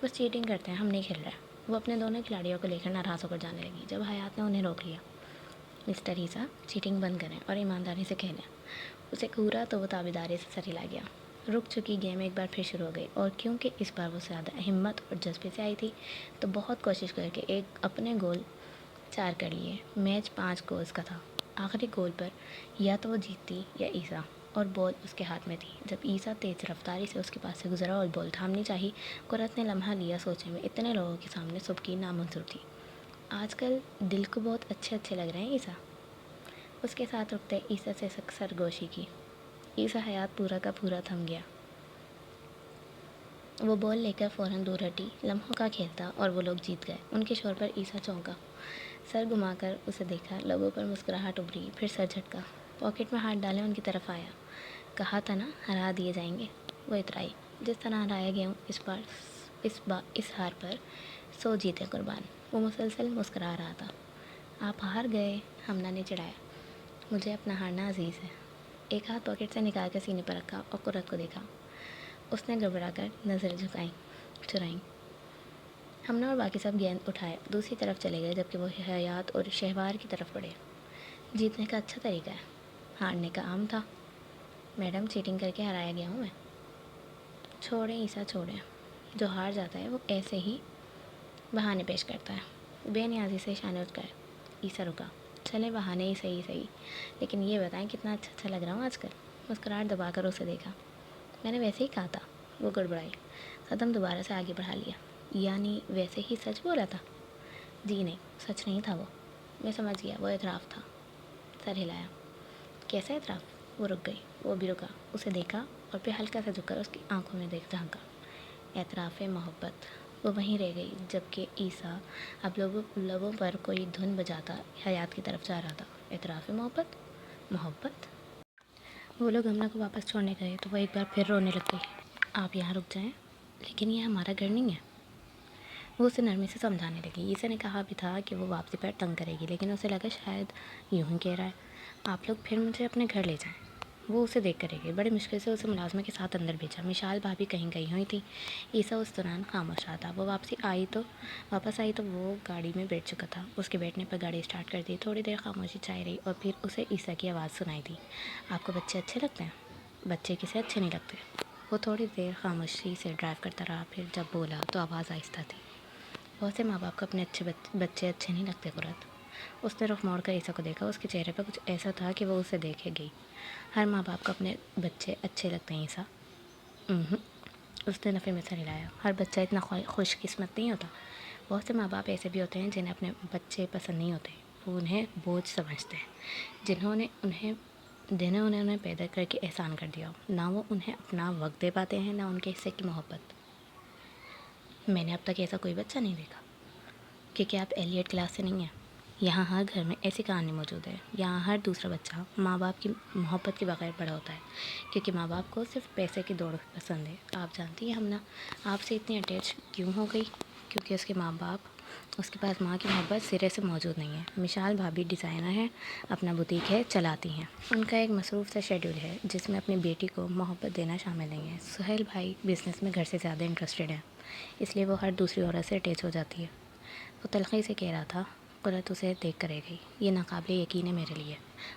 بس چیٹنگ کرتے ہیں, ہم نہیں کھیل رہے. وہ اپنے دونوں کھلاڑیوں کو لے کر ناراض ہو کر جانے لگی. جب حیات نے انہیں روک لیا. مسٹر عیسیٰ, چیٹنگ بند کریں اور ایمانداری سے کھیلیں. اسے گھورا تو وہ تابیداری سے سر ہلا گیا. رک چکی گیم ایک بار پھر شروع ہو گئی, اور کیونکہ اس بار وہ زیادہ ہمت اور جذبے سے آئی تھی تو بہت کوشش کر کے اپنے گول 4 کر لیے. میچ 5 گولز کا تھا. آخری گول پر یا تو وہ جیتتی یا عیسیٰ, اور بال اس کے ہاتھ میں تھی. جب عیسیٰ تیز رفتاری سے اس کے پاس سے گزرا اور بال تھامنی چاہی, قرت نے لمحہ لیا سوچنے میں. اتنے لوگوں کے سامنے سبکی نامنظور تھی. آج کل دل کو بہت اچھے لگ رہے ہیں عیسیٰ. اس کے ساتھ رکتے عیسیٰ سے سرگوشی کی. عیسیٰ حیات پورا کا پورا تھم گیا. وہ بال لے کر فوراً دور ہٹی. لمحوں کا کھیل تھا اور وہ لوگ جیت گئے. ان کے شور پر عیسیٰ چونکا. سر گھما کر اسے دیکھا. لبوں پر مسکراہٹ ابھری, پھر سر جھٹکا. پاکٹ میں ہاتھ ڈالے ان کی طرف آیا. کہا تھا نا, ہرا دیے جائیں گے. وہ اترائی. جس طرح ہرایا گیا ہوں اس ہار پر 100 جیتے قربان. وہ مسلسل مسکرا رہا تھا. آپ ہار گئے, ہمنا نے چڑھایا. مجھے اپنا ہارنا عزیز ہے. ایک ہاتھ پاکٹ سے نکال کر سینے پر رکھا اور قرت کو دیکھا. اس نے گڑبڑا کر نظر چرائیں. ہمنا اور باقی سب گیند اٹھائے دوسری طرف چلے گئے, جبکہ وہ حیات اور شہوار کی طرف بڑھے. جیتنے کا اچھا طریقہ ہے, ہارنے کا عام تھا. میڈم, چیٹنگ کر کے ہرایا گیا ہوں میں. چھوڑیں عیسیٰ, چھوڑیں. جو ہار جاتا ہے وہ ایسے ہی بہانے پیش کرتا ہے. بے نیازی سے شانے اچکائے. عیسیٰ رکا. چلے بہانے ہی صحیح, لیکن یہ بتائیں کتنا اچھا لگ رہا ہوں آج کل. مسکراہٹ دبا کر اسے دیکھا. میں نے ویسے ہی کہا تھا. وہ گڑبڑائی. قدم دوبارہ سے آگے بڑھا لیا. یعنی ویسے ہی سچ بولا تھا؟ جی نہیں, سچ نہیں تھا وہ. میں سمجھ گیا, وہ اعتراف تھا. سر ہلایا. کیسا اعتراف؟ وہ رک گئی. وہ بھی رکا. اسے دیکھا اور پھر ہلکا سا جھک کر اس کی آنکھوں میں جھانکا. اعتراف محبت. وہ وہیں رہ گئی, جبکہ عیسیٰ اب لبوں پر کوئی دھن بجاتا حیات کی طرف جا رہا تھا. اعتراف محبت. وہ لوگ امنا کو واپس چھوڑنے گئے تو وہ ایک بار پھر رونے لگ گئی۔ آپ یہاں رک جائیں، لیکن یہ ہمارا گھر نہیں ہے۔ وہ اسے نرمی سے سمجھانے لگی۔ عیسیٰ نے کہا بھی تھا کہ وہ واپسی پر تنگ کرے گی، لیکن اسے لگا شاید یوں ہی کہہ رہا ہے، آپ لوگ پھر مجھے اپنے گھر لے جائیں۔ وہ اسے دیکھ کر رہ گئی۔ بڑی مشکل سے اسے ملازمہ کے ساتھ اندر بھیجا۔ مشال بھابھی کہیں گئی ہوئی تھی۔ عیسیٰ اس دوران خاموش رہا تھا۔ وہ واپس آئی تو وہ گاڑی میں بیٹھ چکا تھا۔ اس کے بیٹھنے پر گاڑی اسٹارٹ کر دی۔ تھوڑی دیر خاموشی چھائی رہی اور پھر اسے عیسیٰ کی آواز سنائی دی، آپ کو بچے اچھے لگتے ہیں؟ بچے کسے اچھے نہیں لگتے؟ وہ تھوڑی دیر خاموشی سے ڈرائیو کرتا رہا، پھر جب بولا تو آواز آہستہ تھی، بہت سے ماں باپ کو اپنے بچے اچھے نہیں لگتے قرت۔ اس نے رخ موڑ کر عیسیٰ کو دیکھا۔ اس کے چہرے پر کچھ ایسا تھا کہ وہ اسے دیکھے گئی۔ ہر ماں باپ کو اپنے بچے اچھے لگتے ہیں عیسیٰ؟ اس نے نفی میں سر ہلایا۔ ہر بچہ اتنا خوش قسمت نہیں ہوتا۔ بہت سے ماں باپ ایسے بھی ہوتے ہیں جنہیں اپنے بچے پسند نہیں ہوتے، وہ انہیں بوجھ سمجھتے ہیں، جنہوں نے انہیں پیدا کر کے احسان کر دیا ہو۔ نہ وہ انہیں اپنا وقت دے پاتے ہیں، نہ ان کے حصے کی محبت۔ میں نے اب تک ایسا کوئی بچہ نہیں دیکھا۔ کیونکہ آپ ایلیٹ کلاس سے نہیں ہیں۔ یہاں ہر گھر میں ایسی کہانی موجود ہے۔ یہاں ہر دوسرا بچہ ماں باپ کی محبت کے بغیر بڑا ہوتا ہے، کیونکہ ماں باپ کو صرف پیسے کی دوڑ پسند ہے۔ آپ جانتی ہیں ہمنا آپ سے اتنی اٹیچ کیوں ہو گئی؟ کیونکہ اس کے پاس ماں کی محبت سرے سے موجود نہیں ہے۔ مشال بھابھی ڈیزائنر ہیں، اپنا بوتیک ہے، چلاتی ہیں۔ ان کا ایک مصروف سا شیڈول ہے جس میں اپنی بیٹی کو محبت دینا شامل نہیں ہے۔ سہیل بھائی بزنس میں گھر سے زیادہ انٹرسٹڈ ہیں، اس لیے وہ ہر دوسری عورت سے اٹیچ ہو جاتی ہے۔ وہ تلخی سے کہہ رہا تھا۔ قرت اسے دیکھ کر رہ گئی۔ یہ ناقابل یقین ہے میرے لیے۔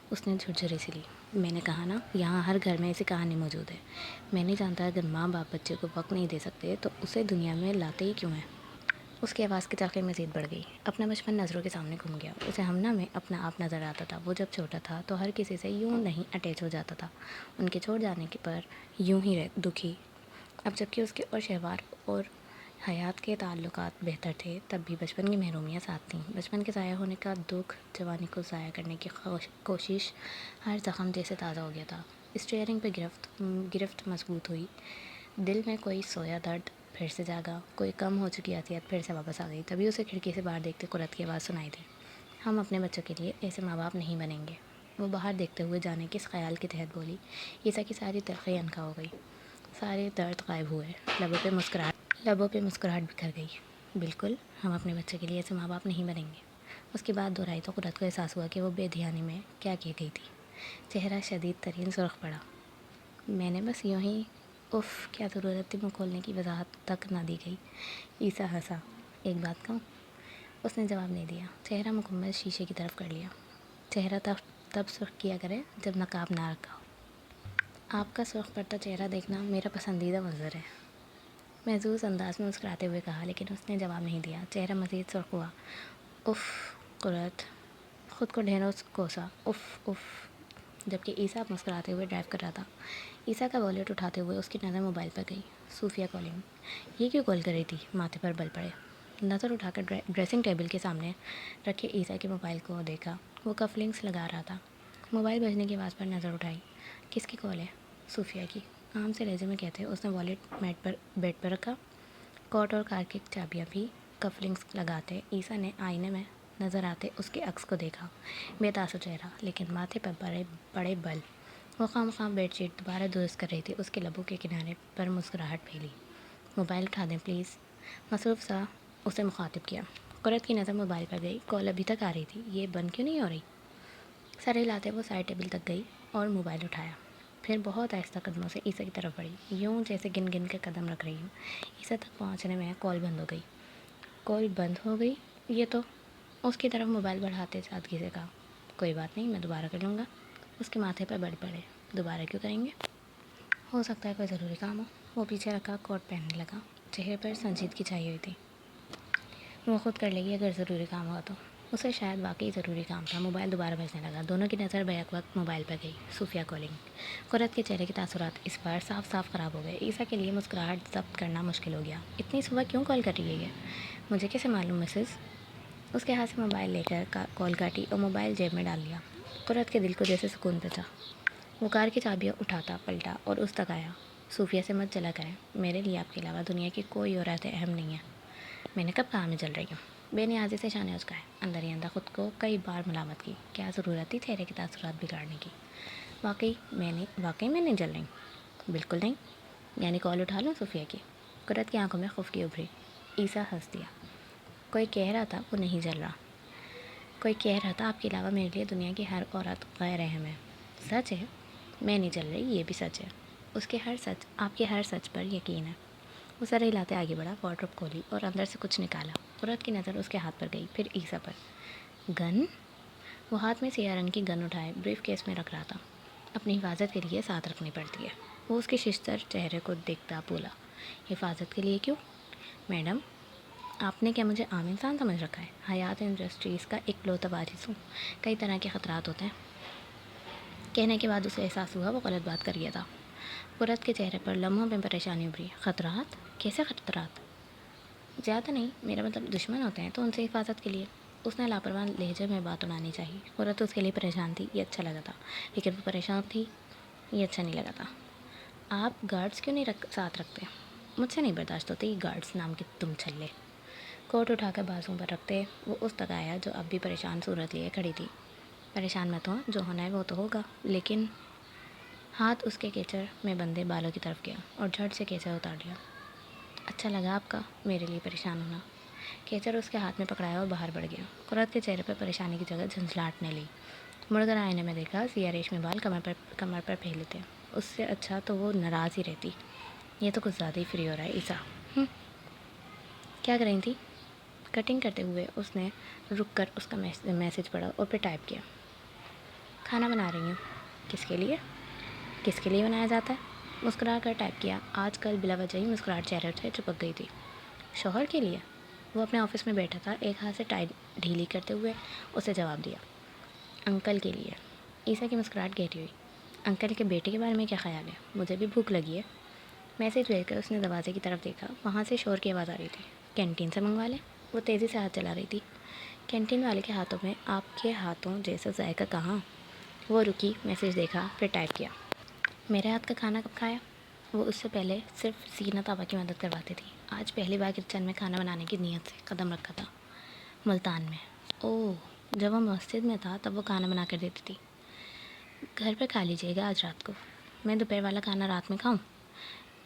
اس نے جھرجھری سی لی۔ میں نے کہا نا، یہاں ہر گھر میں ایسی کہانی موجود ہے۔ میں نہیں جانتا اگر ماں باپ بچے کو وقت نہیں دے سکتے تو اسے دنیا میں لاتے ہی کیوں ہیں؟ اس کی آواز کی تلخی مزید بڑھ گئی۔ اپنا بچپن نظروں کے سامنے گھوم گیا۔ اسے ہمنا میں اپنا آپ نظر آتا تھا۔ وہ جب چھوٹا تھا تو ہر کسی سے یوں نہیں اٹیچ ہو جاتا تھا، ان کے چھوڑ جانے پر یوں ہی دکھی۔ اب جبکہ اس کے اور شہوار اور حیات کے تعلقات بہتر تھے، تب بھی بچپن کی محرومیاں ساتھ تھیں۔ بچپن کے ضائع ہونے کا دکھ، جوانی کو ضائع کرنے کی کوشش، ہر زخم جیسے تازہ ہو گیا تھا۔ اسٹیئرنگ پہ گرفت مضبوط ہوئی۔ دل میں کوئی سویا درد پھر سے جاگا، کوئی کم ہو چکی عطیت پھر سے واپس آ گئی۔ تبھی اسے کھڑکی سے باہر دیکھتے قرت کی آواز سنائی دی، ہم اپنے بچوں کے لیے ایسے ماں باپ نہیں بنیں گے۔ وہ باہر دیکھتے ہوئے جانے کس خیال کے تحت بولی۔ عیسیٰ کی ساری تلخی انکھا ہو گئی، سارے درد غائب ہوئے، لبوں پہ مسکراہٹ بکھر گئی۔ بالکل، ہم اپنے بچے کے لیے ایسے ماں باپ نہیں بنیں گے۔ اس کی بات دہرائی تو قرت کو احساس ہوا کہ وہ بے دھیانی میں کیا کہہ گئی تھی۔ چہرہ شدید ترین سرخ پڑا۔ میں نے بس یوں ہی کیا ضرورت تھی منہ کھولنے کی؟ وضاحت تک نہ دی گئی۔ عیسیٰ ہنسا، ایک بات کہوں؟ اس نے جواب نہیں دیا، چہرہ مکمل شیشے کی طرف کر لیا۔ چہرہ تب سرخ کیا کرے جب نقاب نہ رکھا ہو۔ آپ کا سرخ پڑتا چہرہ دیکھنا میرا پسندیدہ منظر ہے، محظوظ انداز میں مسکراتے ہوئے کہا، لیکن اس نے جواب نہیں دیا۔ چہرہ مزید سرخ ہوا۔ قرت خود کو ڈھیروں کوسا۔ جبکہ عیسیٰ مسکراتے ہوئے ڈرائیو کر رہا تھا۔ عیسیٰ کا والیٹ اٹھاتے ہوئے اس کی نظر موبائل پر گئی۔ صوفیہ کالنگ۔ یہ کیوں کال کر رہی تھی؟ ماتھے پر بل پڑے۔ نظر اٹھا کر ڈریسنگ ٹیبل کے سامنے رکھے عیسیٰ کے موبائل کو دیکھا۔ وہ کف لنکس لگا رہا تھا۔ موبائل بجنے کی آواز پر نظر اٹھائی۔ کس کی کال ہے؟ صوفیہ کی۔ عام سے لہجے میں کہتے اس نے والیٹ بیڈ پر رکھا۔ کوٹ اور کار کی چابیاں بھی کف لنکس لگاتے عیسیٰ نے آئینے میں نظر آتے اس کے عکس کو دیکھا۔ بے تاثر چہرہ، لیکن ماتھے پر بڑے بل۔ وہ خواہ بیڈ شیٹ دوبارہ درست کر رہی تھی۔ اس کے لبوں کے کنارے پر مسکراہٹ پھیلی۔ موبائل اٹھا دیں پلیز، مصروف سا اسے مخاطب کیا۔ قرت کی نظر موبائل پر گئی۔ کال ابھی تک آ رہی تھی، یہ بند کیوں نہیں ہو رہی؟ سر ہلاتے وہ سائڈ ٹیبل تک گئی اور موبائل اٹھایا۔ پھر بہت آہستہ قدموں سے عیسیٰ کی طرف بڑھی، یوں جیسے گن گن کے قدم رکھ رہی ہوں۔ عیسیٰ تک پہنچنے میں کال بند ہو گئی۔ کال بند ہو گئی؟ یہ تو اس کی طرف موبائل بڑھاتے سادگی سے کہا، کوئی بات نہیں، میں دوبارہ کر لوں گا۔ اس کے ماتھے پر بل پڑے، دوبارہ کیوں کریں گے؟ ہو سکتا ہے کوئی ضروری کام ہو۔ وہ پیچھے رکھا کوٹ پہننے لگا۔ چہرے پر سنجیدگی چھائی ہوئی تھی۔ وہ خود کر لے گی اگر ضروری کام ہوا تو۔ اسے شاید واقعی ضروری کام تھا۔ موبائل دوبارہ بجنے لگا۔ دونوں کی نظر بیک وقت موبائل پر گئی۔ صوفیہ کالنگ۔ قرت کے چہرے کے تاثرات اس بار صاف خراب ہو گئے۔ عیسیٰ کے لیے مسکراہٹ ضبط کرنا مشکل ہو گیا۔ اتنی صبح کیوں کال کر رہی ہے؟ مجھے کیسے معلوم مسز؟ اس کے ہاتھ سے موبائل لے کر کال کاٹی اور موبائل جیب میں ڈال لیا۔ قرت کے دل کو جیسے سکون پہنچا۔ وہ کار کی چابیاں اٹھاتا پلٹا اور اس تک آیا۔ صوفیہ سے مت جلا کریں، میرے لیے آپ کے علاوہ دنیا کی کوئی اور عورت اہم نہیں ہے۔ میں نے کب کہا میں جل رہی ہوں؟ بے نیازی سے شانے اچکائے، اندر ہی اندر خود کو کئی بار ملامت کی۔ کیا ضرورت تھی چہرے کے تاثرات بگاڑنے کی؟ واقعی میں نہیں جل رہی؟ بالکل نہیں. یعنی کال اٹھا لوں صوفیہ کی؟ قرت کی آنکھوں میں خفگی ابھری. عیسیٰ ہنس دیا. کوئی کہہ رہا تھا وہ نہیں جل رہا. کوئی کہہ رہا تھا آپ کے علاوہ میرے لیے دنیا کی ہر عورت غیر اہم ہے. سچ ہے. میں نہیں جل رہی، یہ بھی سچ ہے. اس کے آپ کے ہر سچ پر یقین ہے. وہ سر ہلاتے آگے بڑھا، وارڈروب کھولی اور اندر سے کچھ نکالا. قرت کی نظر اس کے ہاتھ پر گئی، پھر عیسیٰ پر. گن؟ وہ ہاتھ میں سیاہ رنگ کی گن اٹھائے بریف کیس میں رکھ رہا تھا. اپنی حفاظت کے لیے ساتھ رکھنی پڑتی ہے. وہ اس کے ششتر چہرے کو دیکھتا بولا. حفاظت کے لیے کیوں؟ میڈم، آپ نے کیا مجھے عام انسان سمجھ رکھا ہے؟ حیات انڈسٹریز کا ایک لوتا وارث ہوں. کئی طرح کے خطرات ہوتے ہیں. کہنے کے بعد اسے احساس ہوا وہ غلط بات کر گیا تھا. قرت کے چہرے پر لمحوں میں پریشانی ابھری. خطرات؟ کیسے خطرات؟ زیادہ نہیں، میرا مطلب دشمن ہوتے ہیں تو ان سے حفاظت کے لیے. اس نے لاپرواہ لہجے میں بات اڑانی چاہی. قرت اس کے لیے پریشان تھی، یہ اچھا لگا تھا. لیکن وہ پریشان تھی، یہ اچھا نہیں لگا تھا. آپ گارڈز کیوں نہیں ساتھ رکھتے؟ مجھ سے نہیں برداشت ہوتے یہ گارڈز نام کے تم چھلے. کوٹ اٹھا کر بازوؤں پر رکھتے وہ اس تک آیا جو اب بھی پریشان صورت لیے کھڑی تھی. پریشان مت ہو، جو ہونا ہے وہ تو ہوگا. لیکن ہاتھ اس کے کیچڑ میں بندھے بالوں کی طرف گیا اور جھٹ سے کیچڑ اتار لیا. اچھا لگا آپ کا میرے لیے پریشان ہونا. کیچڑ اس کے ہاتھ میں پکڑایا اور باہر بڑھ گیا. قرت کے چہرے پر پریشانی کی جگہ جھنجھلاہٹ نے لی. مڑ کر آئینے میں دیکھا سیاہ ریشمی بال کمر پر پھیلے تھے. اس سے اچھا تو وہ ناراض ہی رہتی. یہ تو کچھ زیادہ ہی فری ہو رہا ہے عیسیٰ. کیا کر رہی تھی؟ کٹنگ کرتے ہوئے اس نے رک کر اس کا میسج پڑھا اور پھر ٹائپ کیا. کھانا بنا رہی ہوں. کس کے لیے؟ کس کے لیے بنایا جاتا ہے؟ مسکرا کر ٹائپ کیا. آج کل بلا وجہ ہی مسکراہٹ چہرے سے چپک گئی تھی. شوہر کے لیے؟ وہ اپنے آفس میں بیٹھا تھا. ایک ہاتھ سے ٹائی ڈھیلی کرتے ہوئے اسے جواب دیا. انکل کے لیے. عیسیٰ کی مسکراہٹ گہری ہوئی. انکل کے بیٹے کے بارے میں کیا خیال ہے؟ مجھے بھی بھوک لگی ہے. میسج بھیج کر اس نے دروازے کی طرف دیکھا. وہاں سے شور کی آواز آ رہی تھی. کینٹین سے منگوا لیں؟ وہ تیزی سے ہاتھ چلا رہی تھی. کینٹین والے کے ہاتھوں میں آپ کے ہاتھوں جیسا ذائقہ کہاں؟ وہ رکی، میسج دیکھا، پھر ٹائپ کیا. میرے ہاتھ کا کھانا کب کھایا؟ وہ اس سے پہلے صرف زینت آپا کی مدد کرواتی تھی. آج پہلی بار کچن میں کھانا بنانے کی نیت سے قدم رکھا تھا. ملتان میں. اوہ، جب وہ مسجد میں تھا تب وہ کھانا بنا کر دیتی تھی. گھر پہ کھا لیجیے گا آج رات کو. میں دوپہر والا کھانا رات میں کھاؤں؟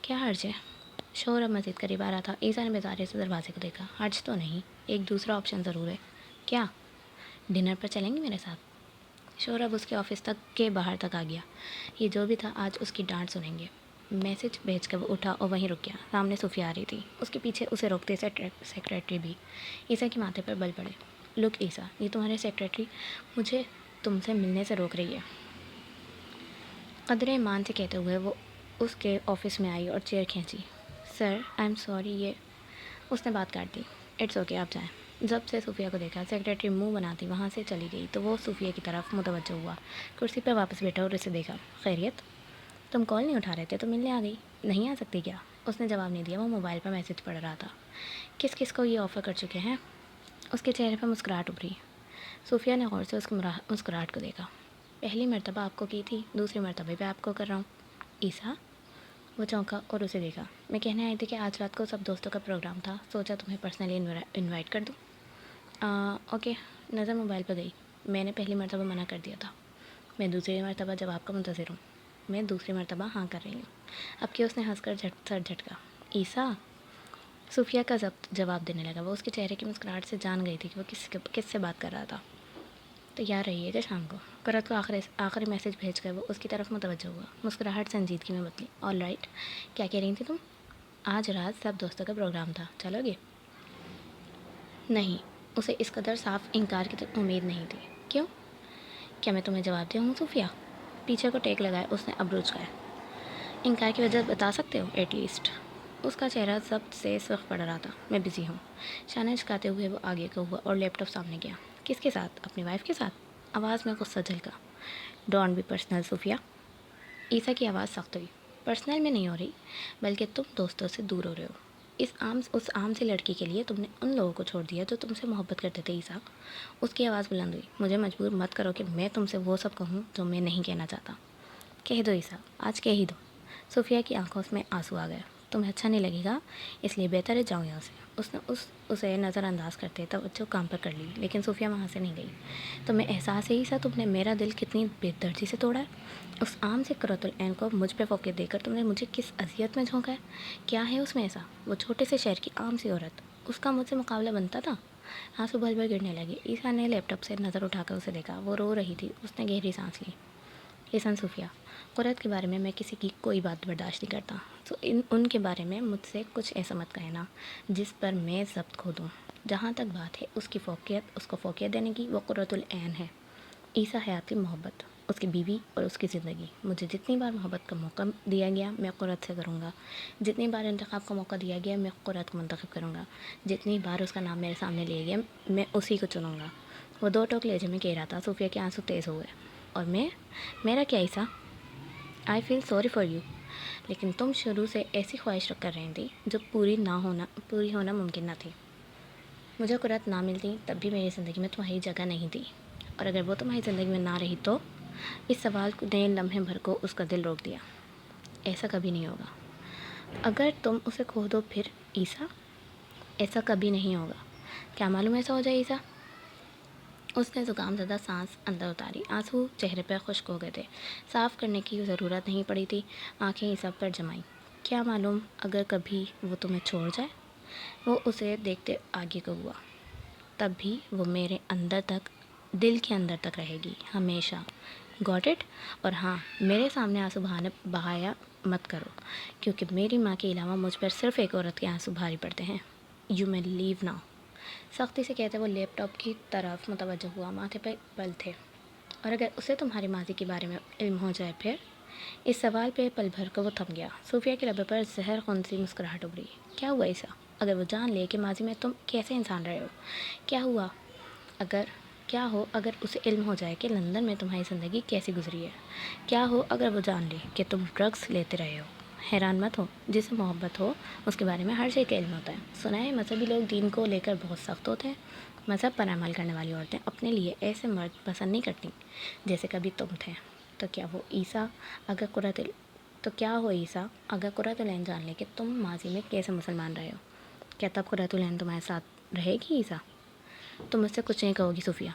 کیا حرج ہے؟ شور اب مزید قریب آ رہا تھا. عیسیٰ نے بیزاری سے دروازے کو دیکھا. حرج تو نہیں، ایک دوسرا آپشن ضرور ہے. کیا؟ ڈنر پر چلیں گے میرے ساتھ؟ شور اب اس کے آفس تک کے باہر تک آ گیا. یہ جو بھی تھا آج اس کی ڈانٹ سنیں گے. میسج بھیج کر وہ اٹھا اور وہیں رک گیا. سامنے صوفیہ آ رہی تھی. اس کے پیچھے اسے روکتے سیکریٹری بھی. عیسیٰ کے ماتھے پر بل پڑے. لک عیسیٰ، یہ تمہارے سیکریٹری مجھے تم سے ملنے سے روک رہی ہے. قدرے ایمان سے کہتے ہوئے وہ اس کے آفس میں آئی اور چیئر کھینچی. سر، آئی ایم سوری. یہ اس نے بات کاٹ دی. اٹس اوکے، آپ جائیں. جب سے صوفیہ کو دیکھا سیکریٹری منہ بناتی وہاں سے چلی گئی تو وہ صوفیہ کی طرف متوجہ ہوا. کرسی پر واپس بیٹھا اور اسے دیکھا. خیریت؟ تم کال نہیں اٹھا رہے تھے تو ملنے آ گئی. نہیں آ سکتی کیا؟ اس نے جواب نہیں دیا. وہ موبائل پر میسج پڑھ رہا تھا. کس کس کو یہ آفر کر چکے ہیں؟ اس کے چہرے پر مسکراہٹ ابھری. صوفیہ نے غور سے اس کی مسکراہٹ کو دیکھا. پہلی مرتبہ آپ کو کی تھی، دوسری مرتبہ بھی آپ کو کر رہا ہوں. عیسیٰ؟ وہ چونکا اور اسے دیکھا. میں کہنے آئی تھی کہ آج رات کو سب دوستوں کا پروگرام تھا، سوچا تمہیں پرسنلی انوائٹ کر دوں. اوکے. نظر موبائل پہ گئی. میں نے پہلی مرتبہ منع کر دیا تھا. میں دوسری مرتبہ جواب کا منتظر ہوں. میں دوسری مرتبہ ہاں کر رہی ہوں. اب کہ اس نے ہنس کر سر جھٹکا. عیسیٰ؟ صوفیہ کا جواب دینے لگا. وہ اس کے چہرے کی مسکراہٹ سے جان گئی تھی کہ وہ کس سے بات کر رہا تھا. تیار رہیے گا شام کو. قرت کو آخری میسج بھیج کر وہ اس کی طرف متوجہ ہوا. مسکراہٹ سنجیدگی میں بدلی. All right. کیا کہہ رہی تھی تم؟ آج رات سب دوستوں کا پروگرام تھا، چلو گے؟ نہیں. اسے اس قدر صاف انکار کی امید نہیں تھی. کیوں؟ کیا میں تمہیں جواب دیا ہوں صوفیہ؟ پیچھے کو ٹیک لگائے اس نے ابروج کھایا. انکار کی وجہ بتا سکتے ہو ایٹ لیسٹ؟ اس کا چہرہ ضبط سے سرخ پڑ رہا تھا. میں بزی ہوں. شانہ جھکاتے ہوئے وہ آگے کو ہوا اور لیپ ٹاپ سامنے کیا. کس کے ساتھ؟ اپنی وائف کے ساتھ؟ آواز میں غصہ جھلکا. ڈونٹ بی پرسنل صوفیہ. عیسیٰ کی آواز سخت ہوئی. پرسنل میں نہیں ہو رہی، بلکہ تم دوستوں سے دور ہو رہے ہو. اس عام سی لڑکی کے لیے تم نے ان لوگوں کو چھوڑ دیا جو تم سے محبت کرتے تھے. عیسیٰ؟ اس کی آواز بلند ہوئی. مجھے مجبور مت کرو کہ میں تم سے وہ سب کہوں جو میں نہیں کہنا چاہتا. کہہ دو عیسیٰ، آج کہہ ہی دو. صوفیہ کی آنکھوں میں آنسو آ گیا. تمہیں اچھا نہیں لگے گا، اس لیے بہتر ہے جاؤ یہاں سے۔ اس نے اسے نظر انداز کرتے توجہ کام پر کر لی، لیکن صوفیہ وہاں سے نہیں گئی۔ تمہیں احساس ہے عیسیٰ تم نے میرا دل کتنی بے دردی سے توڑا ہے؟ اس عام سے قرۃ العین کو مجھ پہ فوقیت دے کر تم نے مجھے کس اذیت میں جھونکا ہے؟ کیا ہے اس میں ایسا؟ وہ چھوٹے سے شہر کی عام سی عورت، اس کا مجھ سے مقابلہ بنتا تھا؟ آنسو بھر بھر گرنے لگے۔ عیسیٰ نے لیپ ٹاپ سے نظر اٹھا کر اسے دیکھا، وہ رو رہی تھی۔ اس نے گہری سانس لی۔ لسن صوفیہ، قرۃ کے بارے میں کسی کی کوئی بات برداشت نہیں کرتا، تو ان کے بارے میں مجھ سے کچھ ایسا مت کہنا جس پر میں ضبط کھو دوں۔ جہاں تک بات ہے اس کو فوقیت دینے کی، وہ قرۃ العین ہے۔ عیسیٰ حیات کی محبت، اس کی بیوی اور اس کی زندگی۔ مجھے جتنی بار محبت کا موقع دیا گیا میں قرۃ سے کروں گا، جتنی بار انتخاب کا موقع دیا گیا میں قرۃ کو منتخب کروں گا، جتنی بار اس کا نام میرے سامنے لیا گیا میں اسی کو چنوں گا۔ وہ دو ٹوک لہجے میں کہہ رہا تھا۔ صوفیہ کے آنسو تیز ہوئے۔ اور میرا کیا عیسیٰ؟ آئی فیل سوری فار یو، لیکن تم شروع سے ایسی خواہش رکھ کر رہی تھی جو پوری ہونا ممکن نہ تھی۔ مجھے قرۃ نہ ملتی تب بھی میری زندگی میں تمہاری جگہ نہیں تھی، اور اگر وہ تمہاری زندگی میں نہ رہی تو؟ اس سوال نے لمحے بھر کو اس کا دل روک دیا۔ ایسا کبھی نہیں ہوگا۔ اگر تم اسے کھو دو پھر عیسیٰ؟ ایسا کبھی نہیں ہوگا۔ کیا معلوم ایسا ہو جائے عیسیٰ؟ اس نے زکام زدہ سانس اندر اتاری۔ آنسو چہرے پر خشک ہو گئے تھے، صاف کرنے کی ضرورت نہیں پڑی تھی۔ آنکھیں عیسیٰ پر جمائیں۔ کیا معلوم اگر کبھی وہ تمہیں چھوڑ جائے؟ وہ اسے دیکھتے آگے کو ہوا۔ تب بھی وہ میرے اندر تک، دل کے اندر تک رہے گی، ہمیشہ۔ Got it? اور ہاں، میرے سامنے آنسو بہایا مت کرو، کیونکہ میری ماں کے علاوہ مجھ پر صرف ایک عورت کے آنسو بھاری پڑتے ہیں۔ You may leave now. سختی سے کہتے وہ لیپ ٹاپ کی طرف متوجہ ہوا۔ ماتھے پہ بل تھے۔ اور اگر اسے تمہاری ماضی کے بارے میں علم ہو جائے پھر؟ اس سوال پہ پل بھر کو وہ تھم گیا۔ صوفیہ کے لبوں پر زہر خون سی مسکراہٹ ابھری۔ کیا ہوا عیسیٰ؟ اگر وہ جان لے کہ ماضی میں تم کیسے انسان رہے ہو؟ کیا ہو اگر اسے علم ہو جائے کہ لندن میں تمہاری زندگی کیسی گزری ہے؟ کیا ہو اگر وہ جان لے کہ تم ڈرگس لیتے رہے ہو؟ حیران مت ہو، جسے محبت ہو اس کے بارے میں ہر شے کا علم ہوتا ہے۔ سنا ہے مذہبی لوگ دین کو لے کر بہت سخت ہوتے ہیں۔ مذہب پر عمل کرنے والی عورتیں اپنے لیے ایسے مرد پسند نہیں کرتیں جیسے کبھی تم تھے۔ تو کیا ہو عیسیٰ اگر قرۃ العین جان لے کہ تم ماضی میں کیسے مسلمان رہے ہو؟ کیا تب قرۃ العین تمہارے ساتھ رہے گی عیسیٰ؟ تم مجھ سے کچھ نہیں کہو گی صوفیہ۔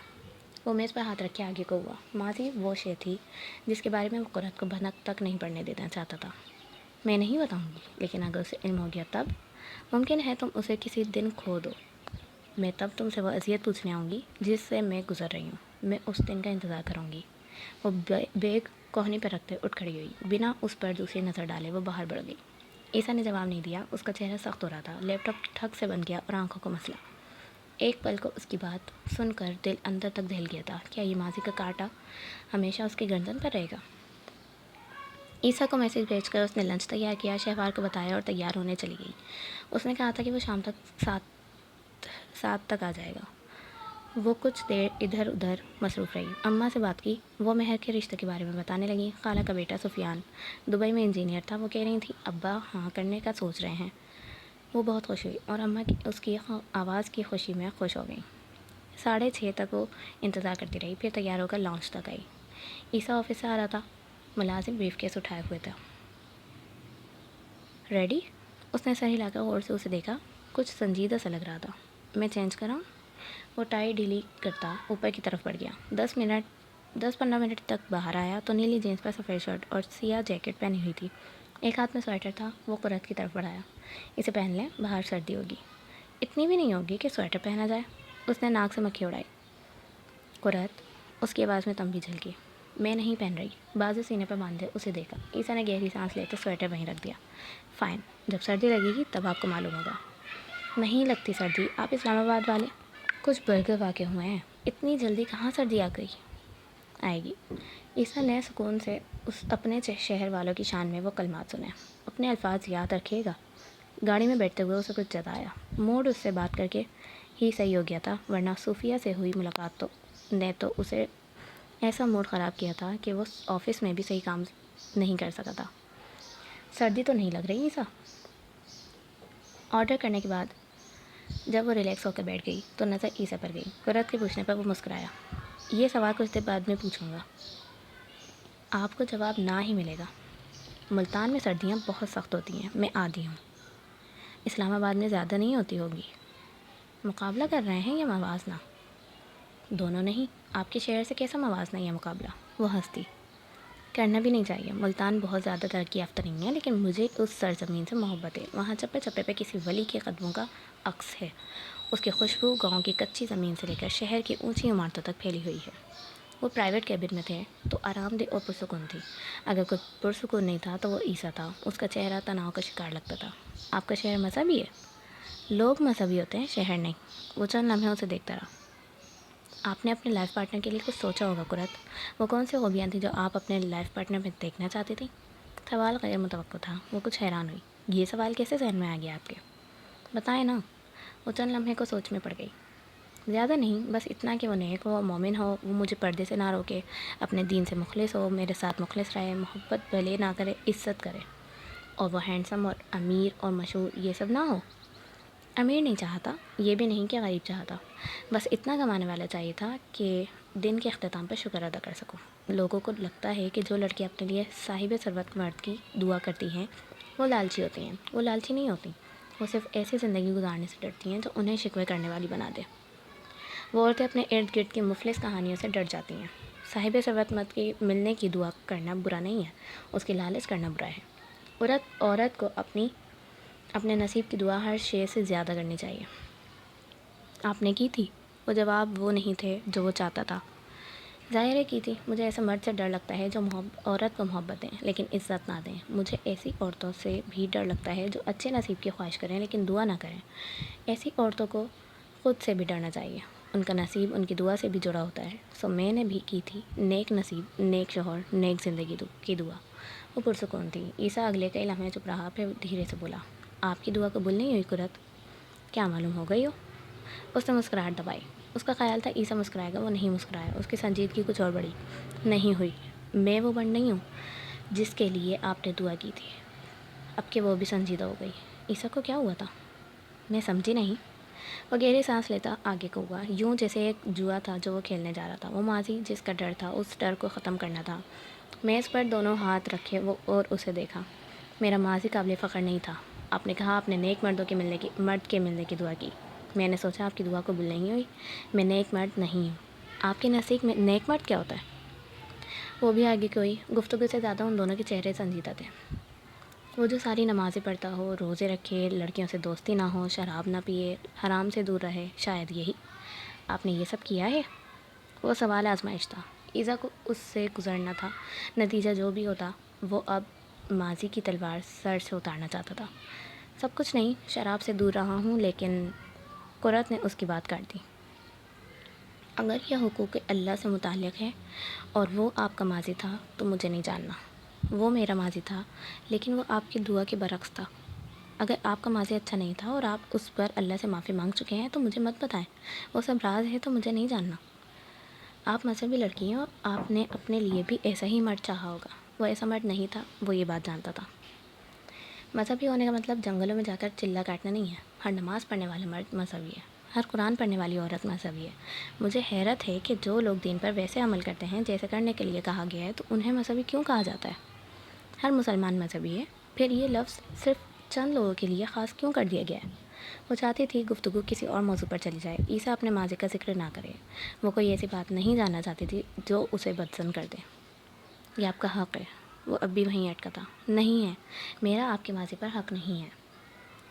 وہ میز پر ہاتھ رکھ کے آگے کو ہوا۔ ماضی وہ شے تھی جس کے بارے میں وہ قرۃ کو بھنک تک نہیں پڑنے دینا چاہتا تھا۔ میں نہیں بتاؤں گی، لیکن اگر اسے علم ہو گیا تب؟ ممکن ہے تم اسے کسی دن کھو دو۔ میں تب تم سے وہ اذیت پوچھنے آؤں گی جس سے میں گزر رہی ہوں۔ میں اس دن کا انتظار کروں گی۔ وہ بیگ کوہنی پر رکھتے اٹھ کھڑی ہوئی۔ بنا اس پر دوسری نظر ڈالے وہ باہر بڑھ گئی۔ عیسیٰ نے جواب نہیں دیا۔ اس کا چہرہ سخت ہو رہا تھا۔ لیپ ٹاپ ٹھک سے بند کیا اور آنکھوں کو مسلا۔ ایک پل کو اس کی بات سن کر دل اندر تک دہل گیا تھا۔ کیا یہ ماضی کا کانٹا ہمیشہ اس کی گردن پر رہے گا؟ عیسیٰ کو میسج بھیج کر اس نے لنچ تیار کیا، شہوار کو بتایا اور تیار ہونے چلی گئی۔ اس نے کہا تھا کہ وہ شام تک 7 تک آ جائے گا۔ وہ کچھ دیر ادھر ادھر مصروف رہی۔ اماں سے بات کی، وہ مہر کے رشتے کے بارے میں بتانے لگی۔ خالہ کا بیٹا سفیان دبئی میں انجینئر تھا۔ وہ کہہ رہی تھی ابا ہاں کرنے کا سوچ رہے ہیں۔ وہ بہت خوش ہوئی اور اماں اس کی آواز کی خوشی میں خوش ہو گئیں۔ 6:30 تک وہ انتظار کرتی رہی، پھر تیار ہو کر لانچ تک آئی۔ عیسیٰ آفس سے آ رہا تھا۔ ملازم بریف کیس اٹھائے ہوئے تھا۔ ریڈی؟ اس نے سر ہلا کر غور سے اسے دیکھا۔ کچھ سنجیدہ سا لگ رہا تھا۔ میں چینج کراؤں؟ وہ ٹائی ڈھیلی کرتا اوپر کی طرف بڑھ گیا۔ 10-15 منٹ تک باہر آیا تو نیلی جینس پر سفید شرٹ اور سیاہ جیکٹ پہنی ہوئی تھی۔ ایک ہاتھ میں سویٹر تھا۔ وہ قرۃ کی طرف بڑھایا۔ اسے پہن لیں، باہر سردی ہوگی۔ اتنی بھی نہیں ہوگی کہ سویٹر پہنا جائے۔ اس نے ناک سے مکھی اڑائی۔ قرۃ، اس کی آواز میں تنبیہ جھلکی۔ میں نہیں پہن رہی۔ بازو سینے پر باندھے اسے دیکھا۔ عیسیٰ نے گہری سانس لے کر سویٹر وہیں رکھ دیا۔ فائن، جب سردی لگے گی تب آپ کو معلوم ہوگا۔ نہیں لگتی سردی، آپ اسلام آباد والے۔ کچھ برگر واقع ہوئے ہیں، اتنی جلدی کہاں سردی آئے گی؟ عیسیٰ نے سکون سے اپنے شہر والوں کی شان میں وہ کلمات سنے۔ اپنے الفاظ یاد رکھیے گا۔ گاڑی میں بیٹھتے ہوئے اسے کچھ یاد آیا۔ موڈ اس سے بات کر کے ہی صحیح ہو گیا تھا، ورنہ صوفیہ سے ہوئی ملاقات نے تو اسے ایسا موڈ خراب کیا تھا کہ وہ آفس میں بھی صحیح کام نہیں کر سکا تھا۔ سردی تو نہیں لگ رہی عیسیٰ؟ آرڈر کرنے کے بعد جب وہ ریلیکس ہو کر بیٹھ گئی تو نظر عیسیٰ پر گئی۔ قرۃ کے پوچھنے پر وہ مسکرایا۔ یہ سوال کچھ دیر بعد میں پوچھوں گا۔ آپ کو جواب نہ ہی ملے گا۔ ملتان میں سردیاں بہت سخت ہوتی ہیں، میں عادی ہوں۔ اسلام آباد میں زیادہ نہیں ہوتی ہوگی؟ مقابلہ کر رہے ہیں یا موازنہ؟ دونوں نہیں۔ آپ کے شہر سے کیسا موازنہ یا مقابلہ؟ وہ ہستی کرنا بھی نہیں چاہیے۔ ملتان بہت زیادہ ترقی یافتہ نہیں ہے، لیکن مجھے اس سرزمین سے محبت ہے۔ وہاں چپے چپے پہ کسی ولی کے قدموں کا عکس ہے۔ اس کی خوشبو گاؤں کی کچی زمین سے لے کر شہر کی اونچی عمارتوں تک پھیلی ہوئی ہے۔ وہ پرائیویٹ کیبن میں تھے تو آرام دہ اور پرسکون تھی۔ اگر کوئی پرسکون نہیں تھا تو وہ عیسیٰ تھا۔ اس کا چہرہ تناؤ کا شکار لگتا تھا۔ آپ کا شہر مذہبی ہے؟ لوگ مذہبی ہوتے ہیں، شہر نہیں۔ وہ چند لمحے اسے دیکھتا رہا۔ آپ نے اپنے لائف پارٹنر کے لیے کچھ سوچا ہوگا قرت؟ وہ کون سی خوبیاں تھیں جو آپ اپنے لائف پارٹنر میں دیکھنا چاہتی تھیں؟ سوال غیر متوقع تھا۔ وہ کچھ حیران ہوئی۔ یہ سوال کیسے ذہن میں آ گیا آپ کے؟ بتائیں نا۔ وہ چند لمحے کو سوچ میں پڑ گئی۔ زیادہ نہیں، بس اتنا کہ وہ نیک ہو، مومن ہو، وہ مجھے پردے سے نہ روکے، اپنے دین سے مخلص ہو، میرے ساتھ مخلص رہے، محبت بھلے نہ کرے، عزت کرے، اور وہ ہینڈسم اور امیر اور مشہور یہ سب نہ ہو۔ امیر نہیں چاہتا، یہ بھی نہیں کہ غریب چاہتا، بس اتنا کمانے والا چاہیے تھا کہ دن کے اختتام پر شکر ادا کر سکوں۔ لوگوں کو لگتا ہے کہ جو لڑکی اپنے لیے صاحب ثروت مرد کی دعا کرتی ہیں وہ لالچی ہوتی ہیں۔ وہ لالچی نہیں ہوتی، وہ صرف ایسی زندگی گزارنے سے ڈرتی ہیں جو انہیں شکوے کرنے والی بنا دے۔ وہ عورتیں اپنے ارد گرد کی مفلس کہانیوں سے ڈر جاتی ہیں۔ صاحب ثروت مرد کی ملنے کی دعا کرنا برا نہیں ہے، اس کی لالچ کرنا برا ہے۔ عورت کو اپنے نصیب کی دعا ہر شے سے زیادہ کرنی چاہیے۔ آپ نے کی تھی؟ وہ جواب وہ نہیں تھے جو وہ چاہتا تھا۔ ظاہر ہے کی تھی۔ مجھے ایسے مرد سے ڈر لگتا ہے جو عورت کو محبت دیں لیکن عزت نہ دیں۔ مجھے ایسی عورتوں سے بھی ڈر لگتا ہے جو اچھے نصیب کی خواہش کریں لیکن دعا نہ کریں۔ ایسی عورتوں کو خود سے بھی ڈرنا چاہیے۔ ان کا نصیب ان کی دعا سے بھی جڑا ہوتا ہے۔ سو میں نے بھی کی تھی نیک نصیب، نیک شوہر، نیک زندگی کی دعا۔ وہ پرسکون تھی۔ عیسیٰ اگلے کئی لمحے چپ رہا، پھر دھیرے سے بولا، آپ کی دعا قبول نہیں ہوئی قرت؟ کیا معلوم ہو گئی ہو؟ اس نے مسکراہٹ دبائی۔ اس کا خیال تھا عیسیٰ مسکرائے گا، وہ نہیں مسکرایا۔ اس کی سنجیدگی کچھ اور بڑھی۔ نہیں ہوئی۔ میں وہ بند نہیں ہوں جس کے لیے آپ نے دعا کی تھی۔ اب کہ وہ بھی سنجیدہ ہو گئی۔ عیسیٰ کو کیا ہوا تھا؟ میں سمجھی نہیں۔ وہ گہری سانس لیتا آگے کو ہوا، یوں جیسے ایک جوا تھا جو وہ کھیلنے جا رہا تھا۔ وہ ماضی جس کا ڈر تھا، اس ڈر کو ختم کرنا تھا۔ میز پر دونوں ہاتھ رکھے وہ اور اسے دیکھا۔ میرا ماضی قابل فخر نہیں تھا۔ آپ نے کہا آپ نے نیک مرد کے ملنے کی دعا کی۔ میں نے سوچا آپ کی دعا قبول نہیں ہوئی۔ میں نیک مرد نہیں ہوں۔ آپ کے نزدیک میں نیک مرد کیا ہوتا ہے؟ وہ بھی آگے کوئی گفتگو سے زیادہ ان دونوں کے چہرے سنجیدہ تھے۔ وہ جو ساری نمازیں پڑھتا ہو، روزے رکھے، لڑکیوں سے دوستی نہ ہو، شراب نہ پیے، حرام سے دور رہے، شاید یہی۔ آپ نے یہ سب کیا ہے؟ وہ سوال آزمائش تھا۔ عیسیٰ کو اس سے گزرنا تھا۔ نتیجہ جو بھی ہوتا، وہ اب ماضی کی تلوار سر سے اتارنا چاہتا تھا۔ سب کچھ نہیں، شراب سے دور رہا ہوں، لیکن قرت نے اس کی بات کاٹ دی۔ اگر یہ حقوق اللہ سے متعلق ہے اور وہ آپ کا ماضی تھا تو مجھے نہیں جاننا۔ وہ میرا ماضی تھا لیکن وہ آپ کی دعا کے برعکس تھا۔ اگر آپ کا ماضی اچھا نہیں تھا اور آپ اس پر اللہ سے معافی مانگ چکے ہیں تو مجھے مت بتائیں۔ وہ سب راز ہے تو مجھے نہیں جاننا۔ آپ مذہبی لڑکی ہیں اور آپ نے اپنے لیے بھی ایسا ہی مرد چاہا ہوگا۔ وہ ایسا مرد نہیں تھا، وہ یہ بات جانتا تھا۔ مذہبی ہونے کا مطلب جنگلوں میں جا کر چلہ کاٹنا نہیں ہے۔ ہر نماز پڑھنے والا مرد مذہبی ہے، ہر قرآن پڑھنے والی عورت مذہبی ہے۔ مجھے حیرت ہے کہ جو لوگ دین پر ویسے عمل کرتے ہیں جیسے کرنے کے لیے کہا گیا ہے تو انہیں مذہبی کیوں کہا جاتا ہے؟ ہر مسلمان مذہبی ہے، پھر یہ لفظ صرف چند لوگوں کے لیے خاص کیوں کر دیا گیا ہے؟ وہ چاہتی تھی گفتگو کسی اور موضوع پر چلی جائے۔ عیسیٰ اپنے ماضی کا ذکر نہ کرے۔ وہ کوئی ایسی بات نہیں جاننا چاہتی تھی جو اسے بدظن کر دے۔ یہ آپ کا حق ہے۔ وہ اب بھی وہیں اٹکا تھا۔ نہیں ہے، میرا آپ کے ماضی پر حق نہیں ہے۔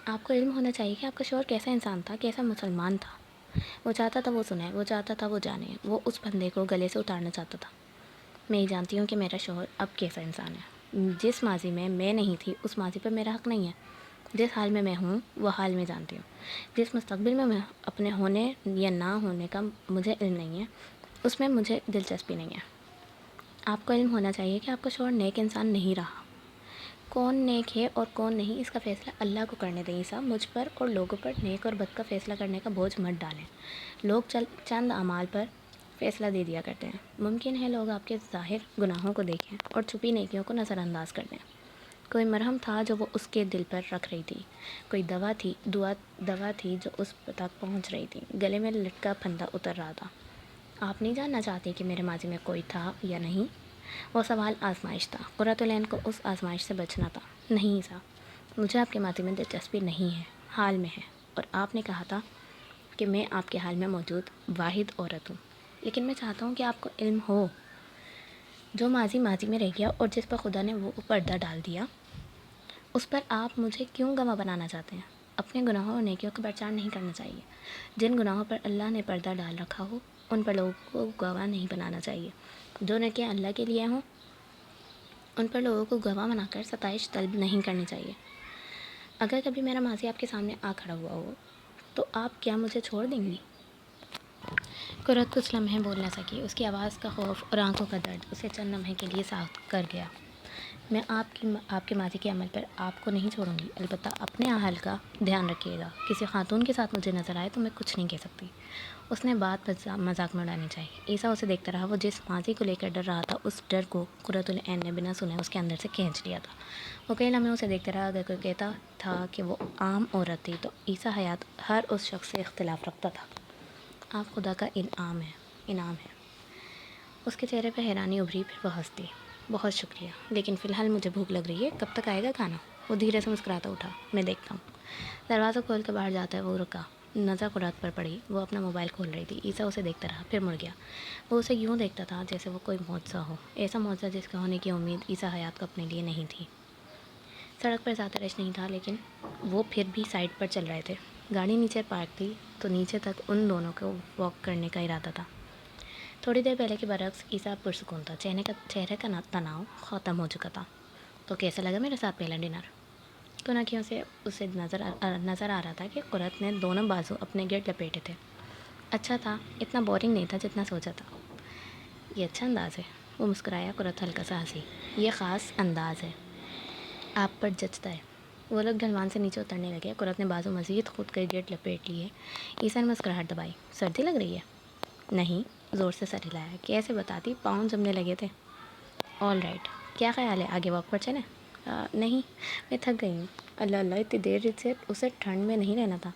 آپ کو علم ہونا چاہیے کہ آپ کا شوہر کیسا انسان تھا، کیسا مسلمان تھا۔ وہ چاہتا تھا وہ سنے، وہ چاہتا تھا وہ جانے، وہ اس پھندے کو گلے سے اتارنا چاہتا تھا۔ میں یہ جانتی ہوں کہ میرا شوہر اب کیسا انسان ہے۔ جس ماضی میں نہیں تھی اس ماضی پر میرا حق نہیں ہے۔ جس حال میں ہوں وہ حال میں جانتی ہوں۔ جس مستقبل میں اپنے ہونے یا نہ ہونے کا مجھے علم نہیں ہے اس میں مجھے دلچسپی نہیں ہے۔ آپ کو علم ہونا چاہیے کہ آپ کا شوہر نیک انسان نہیں رہا۔ کون نیک ہے اور کون نہیں اس کا فیصلہ اللہ کو کرنے دیں عیسیٰ۔ مجھ پر اور لوگوں پر نیک اور بد کا فیصلہ کرنے کا بوجھ مت ڈالیں۔ لوگ چند اعمال پر فیصلہ دے دیا کرتے ہیں۔ ممکن ہے لوگ آپ کے ظاہر گناہوں کو دیکھیں اور چھپی نیکیوں کو نظر انداز کر دیں۔ کوئی مرہم تھا جو وہ اس کے دل پر رکھ رہی تھی، کوئی دوا تھی جو اس تک پہنچ رہی تھی۔ گلے میں لٹکا پھندا اتر رہا تھا۔ آپ نہیں جاننا چاہتی کہ میرے ماضی میں کوئی تھا یا نہیں؟ وہ سوال آزمائش تھا، قرۃ العین کو اس آزمائش سے بچنا تھا۔ نہیں عیسیٰ، مجھے آپ کے ماضی میں دلچسپی نہیں ہے، حال میں ہے، اور آپ نے کہا تھا کہ میں آپ کے حال میں موجود واحد عورت ہوں، لیکن میں چاہتا ہوں کہ آپ کو علم ہو جو ماضی ماضی میں رہ گیا اور جس پر خدا نے وہ پردہ ڈال دیا، اس پر آپ مجھے کیوں گواہ بنانا چاہتے ہیں؟ اپنے گناہوں اور نیکیوں کا پرچار نہیں کرنا چاہیے۔ جن گناہوں پر اللہ نے پردہ ڈال رکھا ہو ان پر لوگوں کو گواہ نہیں بنانا چاہیے۔ جو نیکیاں اللہ کے لیے ہوں ان پر لوگوں کو گواہ بنا کر ستائش طلب نہیں کرنی چاہیے۔ اگر کبھی میرا ماضی آپ کے سامنے آ کھڑا ہوا ہو تو آپ کیا مجھے چھوڑ دیں گی؟ قرۃ کچھ لمحے بول نہ سکی۔ اس کی آواز کا خوف اور آنکھوں کا درد اسے چند لمحے کے لیے ساخت کر گیا۔ میں آپ کے ماضی کے عمل پر آپ کو نہیں چھوڑوں گی، البتہ اپنے اہل کا دھیان رکھیے گا۔ کسی خاتون کے ساتھ مجھے نظر آئے تو میں کچھ نہیں کہہ سکتی۔ اس نے بات مذاق میں اڑانی چاہی۔ عیسیٰ اسے دیکھتا رہا۔ وہ جس ماضی کو لے کر ڈر رہا تھا اس ڈر کو قرۃ العین نے بنا سنے اس کے اندر سے کھینچ لیا تھا۔ وہ کئی لمحے اسے دیکھتا رہا۔ اگر کوئی کہتا تھا کہ وہ عام عورت تھی تو عیسیٰ حیات ہر اس شخص سے اختلاف رکھتا تھا۔ آپ خدا کا انعام ہے۔ اس کے چہرے پہ حیرانی ابھری، پھر وہ ہنس دی۔ بہت شکریہ، لیکن فی الحال مجھے بھوک لگ رہی ہے، کب تک آئے گا کھانا؟ وہ دھیرے سے مسکراتا اٹھا۔ میں دیکھتا ہوں۔ دروازہ کھول کے باہر جاتا ہے وہ رکا۔ نظر قرۃ پر پڑی۔ وہ اپنا موبائل کھول رہی تھی۔ عیسیٰ اسے دیکھتا رہا، پھر مڑ گیا۔ وہ اسے یوں دیکھتا تھا جیسے وہ کوئی معجزہ ہو، ایسا معجزہ جس کے ہونے کی امید عیسیٰ حیات کو اپنے لیے نہیں تھی۔ سڑک پر زیادہ رش نہیں تھا، لیکن وہ پھر بھی سائڈ پر چل رہے تھے۔ گاڑی نیچے پارک تھی تو نیچے تک ان دونوں کو واک کرنے کا ارادہ تھا۔ تھوڑی دیر پہلے کے برعکس عیسیٰ پرسکون تھا۔ چہرے کا تناؤ ختم ہو چکا تھا۔ تو کیسا لگا میرے ساتھ پہلا ڈنر؟ کنکھیوں سے اسے نظر آ رہا تھا کہ قرۃ نے دونوں بازو اپنے گرد لپیٹے تھے۔ اچھا تھا، اتنا بورنگ نہیں تھا جتنا سوچا تھا۔ یہ اچھا انداز ہے، وہ مسکرایا۔ قرۃ ہلکا سا ہنسی۔ یہ خاص انداز ہے، آپ پر جچتا ہے۔ وہ لوگ ڈھلوان سے نیچے اترنے لگے۔ قرۃ نے بازو مزید خود کے گرد لپیٹ لیے۔ عیسیٰ نے مسکراہٹ دبائی۔ سردی لگ رہی ہے؟ نہیں، زور سے سر ہلایا۔ کیسے بتاتی، پاؤں جمنے لگے تھے۔ آل رائٹ، کیا خیال ہے آگے واک پر چلیں؟ نہیں، میں تھک گئی ہوں۔ اللہ اللہ، اتنی دیر سے اسے ٹھنڈ میں نہیں رہنا تھا۔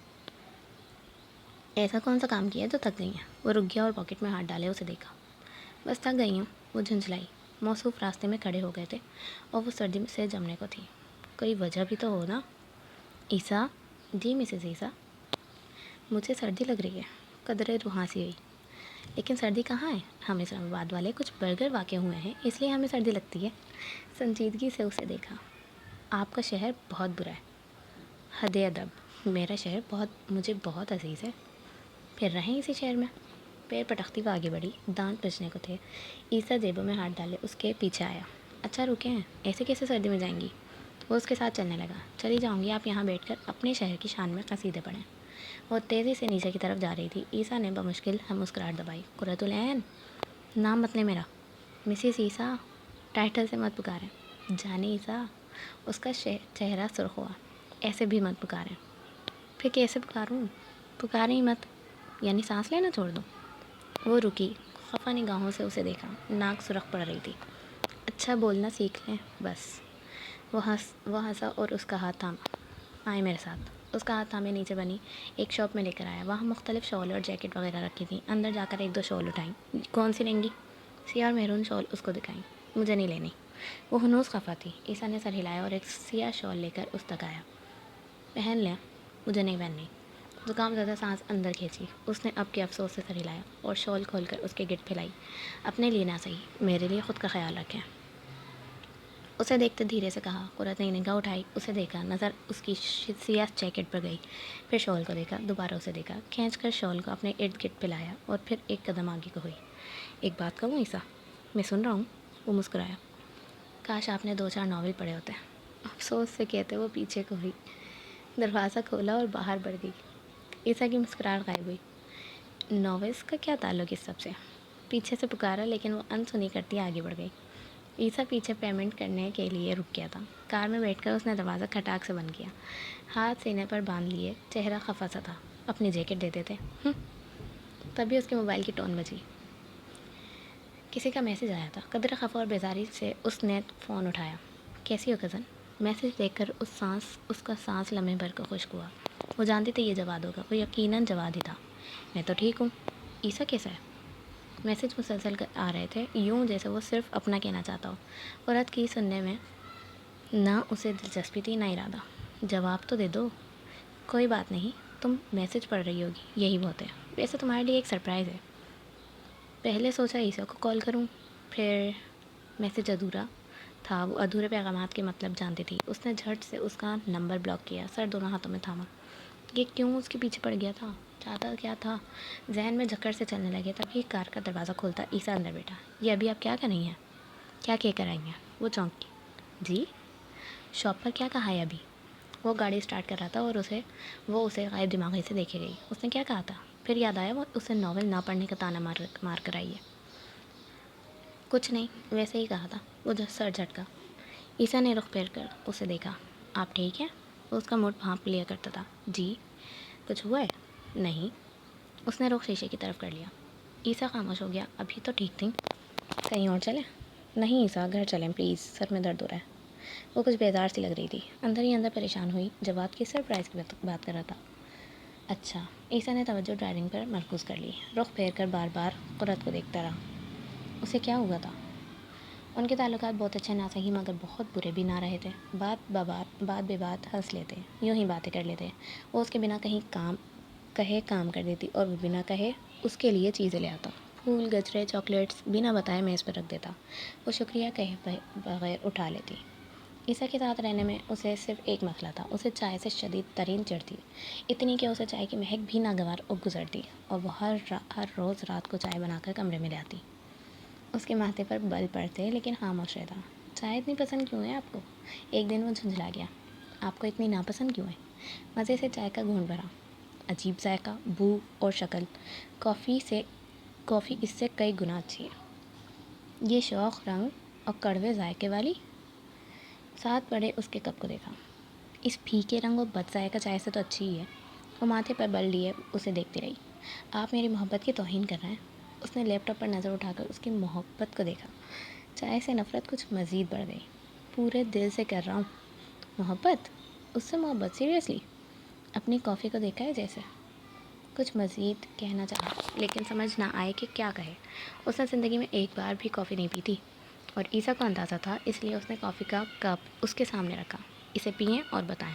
ایسا کون سا کام کیا جو تھک گئی ہیں؟ وہ رک گیا اور پاکٹ میں ہاتھ ڈالے اسے دیکھا۔ بس تھک گئی ہوں، وہ جھنجھلائی۔ موصوف راستے میں کھڑے ہو گئے تھے اور وہ سردی سے جمنے کو تھی۔ کوئی وجہ بھی تو ہو نا؟ عیسیٰ؟ جی مسز عیسیٰ؟ مجھے سردی لگ رہی ہے۔ قدرے روحانسی ہوئی۔ لیکن سردی کہاں ہے؟ ہم اسلام آباد والے کچھ برگر واقع ہوئے ہیں، اس لیے ہمیں سردی لگتی ہے۔ سنجیدگی سے اسے دیکھا۔ آپ کا شہر بہت برا ہے۔ حد ادب، میرا شہر مجھے بہت عزیز ہے۔ پھر رہیں اسی شہر میں۔ پیر پٹکتی وہ آگے بڑھی، دانت بچنے کو تھے۔ عیسیٰ جیبوں میں ہاتھ ڈالے اس کے پیچھے آیا۔ اچھا رکے ہیں، ایسے کیسے سردی میں جائیں گی؟ وہ اس کے ساتھ چلنے لگا۔ چلی جاؤں گی، آپ یہاں بیٹھ کر اپنے شہر کی شان میں قصیدے پڑھیں۔ وہ تیزی سے نیچے کی طرف جا رہی تھی۔ عیسیٰ نے بمشکل مسکراہٹ دبائی۔ قرۃ العین، نام مت لیں میرا۔ مسز عیسیٰ، ٹائٹل سے مت پکاریں۔ جانے عیسیٰ، اس کا چہرہ سرخ ہوا۔ ایسے بھی مت پکاریں۔ پھر کیسے پکاروں؟ پکاریں ہی مت، یعنی سانس لینا چھوڑ دوں؟ وہ رکی، خفا نگاہوں سے اسے دیکھا۔ ناک سرخ پڑ رہی تھی۔ اچھا بولنا سیکھ لیں بس۔ وہ ہنسا اور اس کا ہاتھ تھاما۔ آئے میرے ساتھ۔ اس کا ہاتھ تھامے نیچے بنی ایک شاپ میں لے کر آیا۔ وہاں مختلف شال اور جیکٹ وغیرہ رکھی تھیں۔ اندر جا کر ایک دو شال اٹھائیں۔ کون سی لیں گی؟ سیاہ اور میرون شال اس کو دکھائیں۔ مجھے نہیں لینی۔ وہ ہنوز خفا تھی۔ عیسیٰ نے سر ہلایا اور ایک سیاہ شال لے کر اس تک آیا۔ پہن لیں۔ مجھے نہیں پہننی۔ زکام زدہ سانس اندر کھینچی۔ اس نے اب کے افسوس سے سر ہلایا اور شال کھول کر اس کے گرد پھیلائی۔ اپنے لیے نہ صحیح، میرے لیے خود کا خیال رکھیں۔ اسے دیکھتے دھیرے سے کہا۔ قرۃ نے نگاہ اٹھائی، اسے دیکھا۔ نظر اس کی سیاہ جیکٹ پر گئی، پھر شال کو دیکھا، دوبارہ اسے دیکھا۔ کھینچ کر شال کو اپنے ارد گرد پھیلایا اور پھر ایک قدم آگے کو ہوئی۔ ایک بات کہوں عیسیٰ؟ میں سن رہا ہوں، وہ مسکرایا۔ کاش آپ نے 2-4 ناول پڑھے ہوتے۔ افسوس سے کہتے وہ پیچھے کو ہوئی۔ دروازہ کھولا اور باہر بڑھ گئی۔ عیسیٰ کی مسکراہٹ غائب ہوئی۔ ناولس کا کیا تعلق اس سب سے؟ پیچھے سے پکارا، لیکن وہ انسنی کرتی آگے بڑھ گئی۔ عیسیٰ پیچھے پیمنٹ کرنے کے لیے رک گیا تھا۔ کار میں بیٹھ کر اس نے دروازہ کھٹاک سے بند کیا۔ ہاتھ سینے پر باندھ لیے، چہرہ خفا سا تھا۔ اپنی جیکٹ دے دیتے۔ تبھی اس کے موبائل کی ٹون بجی۔ کسی کا میسج آیا تھا۔ قدرے خفا اور بیزاری سے اس نے فون اٹھایا۔ کیسی ہو کزن؟ میسج دیکھ کر اس کا سانس لمحے بھر کو خشک ہوا۔ وہ جانتی تھی یہ جواد ہوگا۔ وہ یقیناً جواد ہی تھا۔ میں تو ٹھیک ہوں۔ عیسیٰ کیسا ہے؟ میسج مسلسل آ رہے تھے، یوں جیسے وہ صرف اپنا کہنا چاہتا ہو۔ عورت کی سننے میں نہ اسے دلچسپی تھی نہ ارادہ۔ جواب تو دے دو۔ کوئی بات نہیں، تم میسج پڑھ رہی ہوگی، یہی بہت ہے۔ ویسے تمہارے لیے ایک سرپرائز ہے۔ پہلے سوچا عیسیٰ کو کال کروں، پھر میسج ادھورا تھا، وہ ادھورے پیغامات کے مطلب جانتی تھی۔ اس نے جھٹ سے اس کا نمبر بلاک کیا، سر دونوں ہاتھوں میں تھاما۔ یہ کیوں اس کے پیچھے پڑ گیا تھا؟ چاہتا کیا تھا؟ ذہن میں جھکڑ سے چلنے لگے، تبھی کار کا دروازہ کھولتا عیسیٰ اندر بیٹھا۔ یہ ابھی آپ کیا کر رہی ہیں؟ کیا کہہ کر آئی ہیں؟ وہ چونکی۔ جی؟ شاپ پر کیا کہا ہے ابھی؟ وہ گاڑی اسٹارٹ کر رہا تھا اور وہ اسے غائب دماغی سے دیکھے گئی۔ اس نے کیا کہا تھا؟ پھر یاد آیا وہ اسے ناول نہ پڑھنے کا طعنہ مار کر آئی ہے۔ کچھ نہیں، ویسے ہی کہا تھا۔ وہ سر جھٹکا۔ عیسیٰ نے رخ پھیر کر اسے دیکھا۔ آپ ٹھیک ہیں؟ وہ اس کا موڈ بھانپ لیا کرتا تھا۔ جی؟ کچھ ہوا ہے؟ نہیں۔ اس نے رخ شیشے کی طرف کر لیا۔ عیسیٰ خاموش ہو گیا۔ ابھی تو ٹھیک تھیں، کہیں اور چلیں؟ نہیں عیسیٰ، گھر چلیں پلیز، سر میں درد ہو رہا ہے۔ وہ کچھ بیزار سی لگ رہی تھی، اندر ہی اندر پریشان ہوئی۔ جواب کی سرپرائز کی بات کر رہا تھا۔ اچھا۔ عیسیٰ نے توجہ ڈرائیونگ پر مرکوز کر لی، رخ پھیر کر بار بار قرت کو دیکھتا رہا۔ اسے کیا ہوا تھا؟ ان کے تعلقات بہت اچھے نہ صحیح مگر بہت برے بھی نہ رہے تھے۔ بات بے بات ہنس لیتے، یوں ہی باتیں کر لیتے۔ وہ اس کے بنا کہے کام کر دیتی اور وہ بنا کہے اس کے لیے چیزیں لے آتا، پھول، گجرے، چاکلیٹس، بنا بتائے میز پر رکھ دیتا۔ وہ شکریہ کہے بغیر اٹھا لیتی۔ عیسیٰ کے ساتھ رہنے میں اسے صرف ایک مسئلہ تھا، اسے چائے سے شدید ترین چڑھتی، اتنی کہ اسے چائے کی مہک بھی ناگوار گزرتی، اور وہ ہر روز رات کو چائے بنا کر کمرے میں لے آتی۔ اس کے ماتھے پر بل پڑتے لیکن خاموش رہتا۔ چائے اتنی پسند کیوں ہے آپ کو؟ ایک دن وہ جھنجھلا گیا۔ آپ کو اتنی ناپسند کیوں ہے؟ مزے سے چائے کا گھونٹ بھرا۔ عجیب ذائقہ، بو اور شکل، کافی اس سے کئی گنا اچھی ہے۔ یہ شوخ رنگ اور کڑوے ذائقے والی؟ ساتھ بڑے اس کے کپ کو دیکھا۔ اس پھیکے رنگ اور بد ذائقہ چائے سے تو اچھی ہی ہے۔ وہ ماتھے پر بل لیے اسے دیکھتی رہی۔ آپ میری محبت کی توہین کر رہے ہیں؟ اس نے لیپ ٹاپ پر نظر اٹھا کر اس کی محبت کو دیکھا۔ چائے سے نفرت کچھ مزید بڑھ گئی۔ پورے دل سے کر رہا ہوں۔ محبت؟ اس سے محبت؟ سیریسلی؟ اپنی کافی کو دیکھا ہے جیسے؟ کچھ مزید کہنا چاہا لیکن سمجھ نہ آئے کہ کیا کہے۔ اس نے زندگی میں ایک بار بھی کافی نہیں پی تھی، اور عیسیٰ کو اندازہ تھا، اس لیے اس نے کافی کا کپ اس کے سامنے رکھا۔ اسے پئیں اور بتائیں۔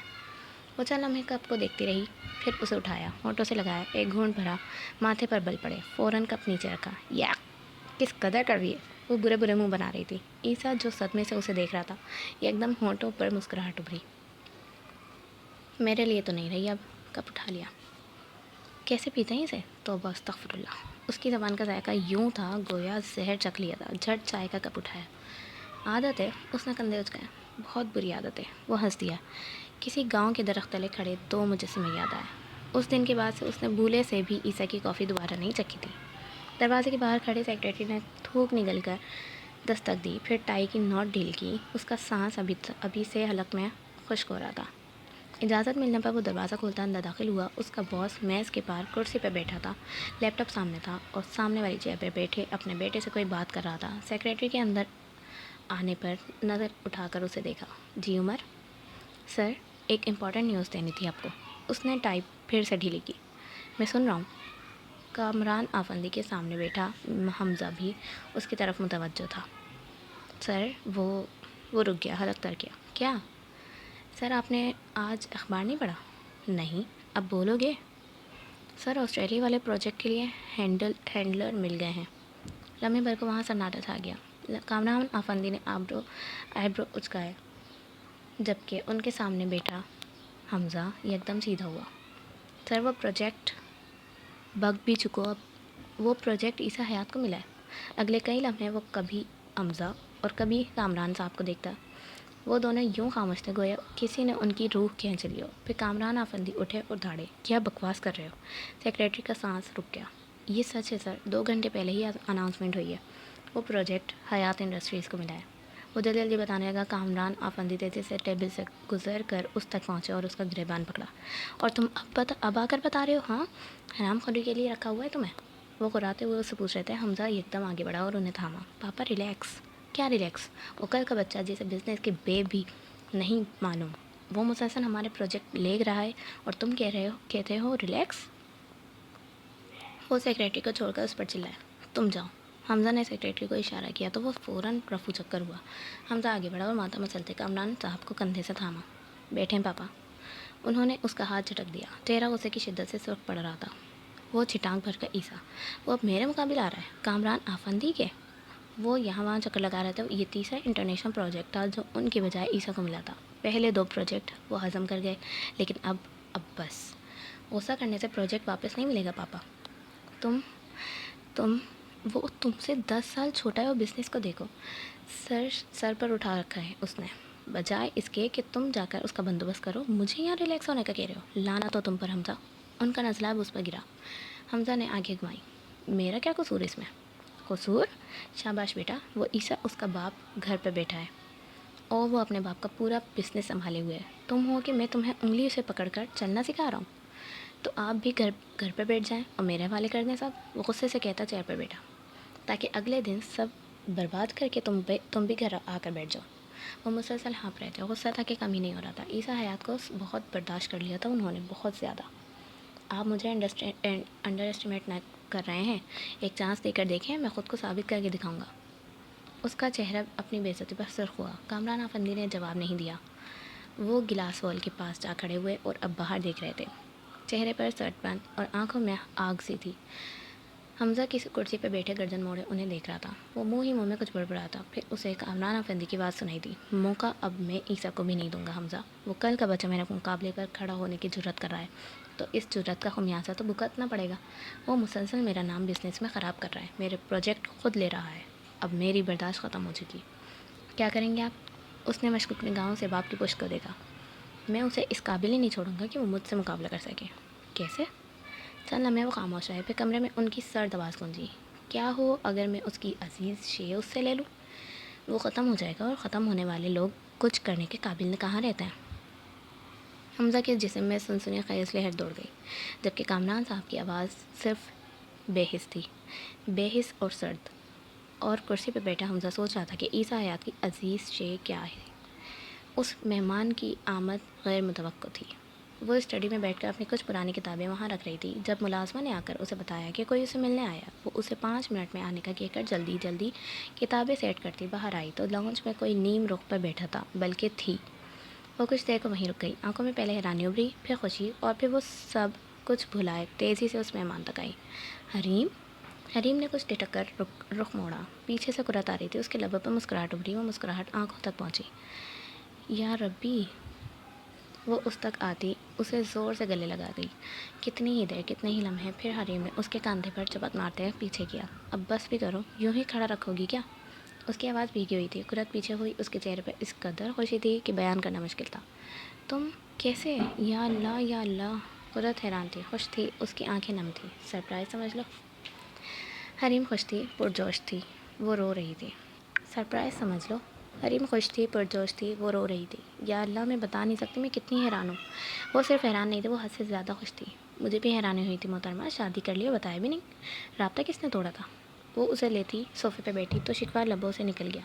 وہ چند لمحے کپ کو دیکھتی رہی، پھر اسے اٹھایا، ہونٹوں سے لگایا، ایک گھونٹ بھرا، ماتھے پر بل پڑے، فوراً کپ نیچے رکھا۔ یا کس قدر کر رہی ہے؟ وہ برے منہ بنا رہی تھی۔ عیسیٰ جو صدمے سے اسے دیکھ رہا تھا، ایک دم ہونٹوں پر مسکراہٹ ابھری۔ میرے لیے تو نہیں رہی اب۔ کپ اٹھا لیا۔ کیسے پیتے ہیں اسے؟ توبہ استغفر اللہ۔ اس کی زبان کا ذائقہ یوں تھا گویا زہر چکھ لیا تھا۔ جھٹ چائے کا کپ اٹھایا۔ عادت ہے، اس نے کندھے اچکائے۔ بہت بری عادت ہے۔ وہ ہنس دیا۔ کسی گاؤں کے درخت تلے کھڑے دو مجسمے یاد آئے۔ اس دن کے بعد سے اس نے بھولے سے بھی عیسیٰ کی کافی دوبارہ نہیں چکھی تھی۔ دروازے کے باہر کھڑے سیکریٹری نے تھوک نگل کر دستک دی، پھر ٹائی کی نوٹ ڈھیل کی۔ اس کا سانس ابھی سے حلق میں خشک ہو رہا تھا۔ اجازت ملنے پر وہ دروازہ کھولتا اندر داخل ہوا۔ اس کا باس میز کے پار کرسی پہ بیٹھا تھا، لیپ ٹاپ سامنے تھا، اور سامنے والی چیئر پہ بیٹھے اپنے بیٹے سے کوئی بات کر رہا تھا۔ سیکریٹری کے اندر آنے پر نظر اٹھا کر اسے دیکھا۔ جی عمر؟ سر، ایک امپورٹنٹ نیوز دینی تھی آپ کو۔ اس نے ٹائی پھر سے ڈھیلی کی۔ میں سن رہا ہوں۔ کامران آفندی کے سامنے بیٹھا حمزہ بھی اس کی طرف متوجہ تھا۔ سر، وہ رک گیا، حلق تر کیا۔ کیا؟ سر، آپ نے آج اخبار نہیں پڑھا؟ نہیں۔ اب بولو گے؟ سر، آسٹریلیا والے پروجیکٹ کے لیے ہینڈلر مل گئے ہیں۔ لمحے بھر کو وہاں سناٹا چھا گیا۔ کامران آفندی نے آئیبرو اچکائے، جبکہ ان کے سامنے بیٹھا حمزہ یکدم سیدھا ہوا۔ سر، وہ پروجیکٹ بگ بھی چکو اب۔ وہ پروجیکٹ عیسیٰ حیات کو ملا ہے۔ اگلے کئی لمحے وہ کبھی حمزہ اور کبھی کامران صاحب کو دیکھتا۔ وہ دونوں یوں خاموش تھے گویا کسی نے ان کی روح کھینچ لی ہو۔ پھر کامران آفندی اٹھے اور دھاڑے۔ کیا بکواس کر رہے ہو؟ سیکریٹری کا سانس رک گیا۔ یہ سچ ہے سر، 2 گھنٹے پہلے ہی اناؤنسمنٹ ہوئی ہے۔ وہ پروجیکٹ حیات انڈسٹریز کو ملا ہے۔ وہ جلدی بتانے لگا۔ کامران آفندی تیزی سے ٹیبل سے گزر کر اس تک پہنچے اور اس کا گریبان پکڑا۔ اور تم اب آ کر بتا رہے ہو؟ ہاں، حرام خوری کے لیے رکھا ہوا ہے تمہیں؟ وہ کراتے ہوئے اسے پوچھ رہے تھے۔ حمزہ یکدم آگے بڑھا اور انہیں تھاما۔ پاپا ریلیکس۔ کیا ریلیکس؟ اوکر کا بچہ جسے بزنس کے بے بھی نہیں معلوم، وہ مسلسل ہمارے پروجیکٹ لے رہا ہے اور تم کہتے ہو ریلیکس؟ وہ سیکریٹری کو چھوڑ کر اس پر چلایا۔ تم جاؤ۔ حمزہ نے سیکریٹری کو اشارہ کیا تو وہ فوراً رفو چکر ہوا۔ حمزہ آگے بڑھا اور ماتھا مسلتے کامران صاحب کو کندھے سے تھاما۔ بیٹھیں پاپا۔ انہوں نے اس کا ہاتھ جھٹک دیا۔ چہرہ غصے کی شدت سے سرخ پڑ رہا تھا۔ وہ چھٹانک بھر کر عیسیٰ، وہ اب میرے مقابل آ رہا ہے؟ کامران آفندی کے؟ وہ یہاں وہاں چکر لگا رہے تھے۔ یہ تیسرا انٹرنیشنل پروجیکٹ تھا جو ان کی بجائے عیسیٰ کو ملا تھا۔ پہلے 2 پروجیکٹ وہ ہضم کر گئے، لیکن اب بس۔ غصہ کرنے سے پروجیکٹ واپس نہیں ملے گا پاپا۔ وہ تم سے 10 سال چھوٹا ہے اور بزنس کو دیکھو۔ سر پر اٹھا رکھا ہے اس نے، بجائے اس کے کہ تم جا کر اس کا بندوبست کرو۔ مجھے یہاں ریلیکس ہونے کا کہہ رہے ہو؟ لعنت ہو تم پر حمزہ۔ ان کا نزلہ اب اس پر گرا۔ حمزہ نے آنکھیں گھمائی۔ میرا کیا قصور اس میں؟ قصور؟ شاباش بیٹا، وہ عیسیٰ اس کا باپ گھر پہ بیٹھا ہے اور وہ اپنے باپ کا پورا بزنس سنبھالے ہوئے ہے۔ تم ہو کہ میں تمہیں انگلی سے پکڑ کر چلنا سکھا رہا ہوں؟ تو آپ بھی گھر پہ بیٹھ جائیں اور میرے حوالے کر دیں سب۔ وہ غصے سے کہتا چیئر پر بیٹھا، تاکہ اگلے دن سب برباد کر کے تم بھی گھر آ کر بیٹھ جاؤ۔ وہ مسلسل ہانپ رہے تھے۔ غصہ تھا کہ کم ہی نہیں ہو رہا تھا۔ عیسیٰ حیات کو بہت برداشت کر لیا تھا انہوں نے، بہت زیادہ۔ آپ مجھے انڈر اسٹیمیٹ نہ کر رہے ہیں؟ ایک چانس دے کر دیکھیں، میں خود کو ثابت کر کے دکھاؤں گا۔ اس کا چہرہ اپنی بے عزتی پر سرخ ہوا۔ کامران آفندی نے جواب نہیں دیا۔ وہ گلاس وال کے پاس جا کھڑے ہوئے اور اب باہر دیکھ رہے تھے۔ چہرے پر سٹ بند اور آنکھوں میں آگ سی تھی۔ حمزہ کسی کرسی پہ بیٹھے گردن موڑے انہیں دیکھ رہا تھا۔ وہ منہ ہی منہ میں کچھ بڑبڑا تھا۔ پھر اسے کامران آفندی کی بات سنائی دی۔ موقع اب میں عیسیٰ کو بھی نہیں دوں گا حمزہ۔ وہ کل کا بچہ میرے مقابلے پر کھڑا ہونے کی جرات کر رہا ہے تو اس جرات کا خمیازہ تو بھگتنا پڑے گا۔ وہ مسلسل میرا نام بزنس میں خراب کر رہا ہے، میرے پروجیکٹ خود لے رہا ہے۔ اب میری برداشت ختم ہو چکی۔ کیا کریں گے آپ؟ اس نے مشکوک نگاہوں سے باپ کی پشت کو دیکھا۔ میں اسے اس قابل ہی نہیں چھوڑوں گا کہ وہ مجھ سے مقابلہ کر سکے۔ کیسے؟ چند لمحے وہ خاموش رہے، پھر کمرے میں ان کی سرد آواز گونجی۔ کیا ہو اگر میں اس کی عزیز شے اس سے لے لوں؟ وہ ختم ہو جائے گا، اور ختم ہونے والے لوگ کچھ کرنے کے قابل کہاں رہتے ہیں؟ حمزہ کے جسم میں سنسنی خیز لہر دوڑ گئی، جبکہ کامران صاحب کی آواز صرف بے حس تھی، بے حس اور سرد۔ اور کرسی پہ بیٹھا حمزہ سوچ رہا تھا کہ عیسیٰ حیات کی عزیز شے کیا ہے۔ اس مہمان کی آمد غیر متوقع تھی۔ وہ اسٹڈی میں بیٹھ کر اپنی کچھ پرانی کتابیں وہاں رکھ رہی تھی جب ملازمہ نے آ کر اسے بتایا کہ کوئی اسے ملنے آیا۔ وہ اسے 5 منٹ میں آنے کا کہہ کر جلدی کتابیں سیٹ کرتی باہر آئی تو لاؤنج میں کوئی نیم رخ پر بیٹھا تھا، بلکہ تھی۔ وہ کچھ دیر کو وہیں رک گئی، آنکھوں میں پہلے حیرانی ابھری، پھر خوشی، اور پھر وہ سب کچھ بھلائے تیزی سے اس مہمان تک آئی۔ حریم نے کچھ ٹھٹک کر رخ موڑا۔ پیچھے سے قرۃ آ رہی تھی، اس کے لبوں پر مسکراہٹ ابھری۔ وہ مسکراہٹ آنکھوں تک پہنچی۔ یا ربی! وہ اس تک آتی اسے زور سے گلے لگا گئی۔ کتنی ہی دیر، کتنے ہی لمحے، پھر حریم نے اس کے کاندھے پر چپت مارتے ہوئے پیچھے کیا۔ اب بس بھی کرو، یوں ہی کھڑا رکھو گی کیا؟ اس کی آواز بھیگی ہوئی تھی۔ قرۃ پیچھے ہوئی، اس کے چہرے پر اس قدر خوشی تھی کہ بیان کرنا مشکل تھا۔ تم کیسے؟ یا اللہ یا اللہ! قرۃ حیران تھی، خوش تھی، اس کی آنکھیں نم تھیں۔ سرپرائز سمجھ لو۔ حریم خوش تھی، پرجوش تھی، وہ رو رہی تھی۔ سرپرائز سمجھ لو۔ حریم خوش تھی، پرجوش تھی، وہ رو رہی تھی۔ یا اللہ، میں بتا نہیں سکتی میں کتنی حیران ہوں۔ وہ صرف حیران نہیں تھی، وہ حد سے زیادہ خوش تھی۔ مجھے بھی حیرانی ہوئی تھی محترمہ، شادی کر لی اور بتایا بھی نہیں۔ رابطہ کس نے توڑا تھا؟ وہ اسے لیتی صوفے پہ بیٹھی تو شکوہ لبوں سے نکل گیا۔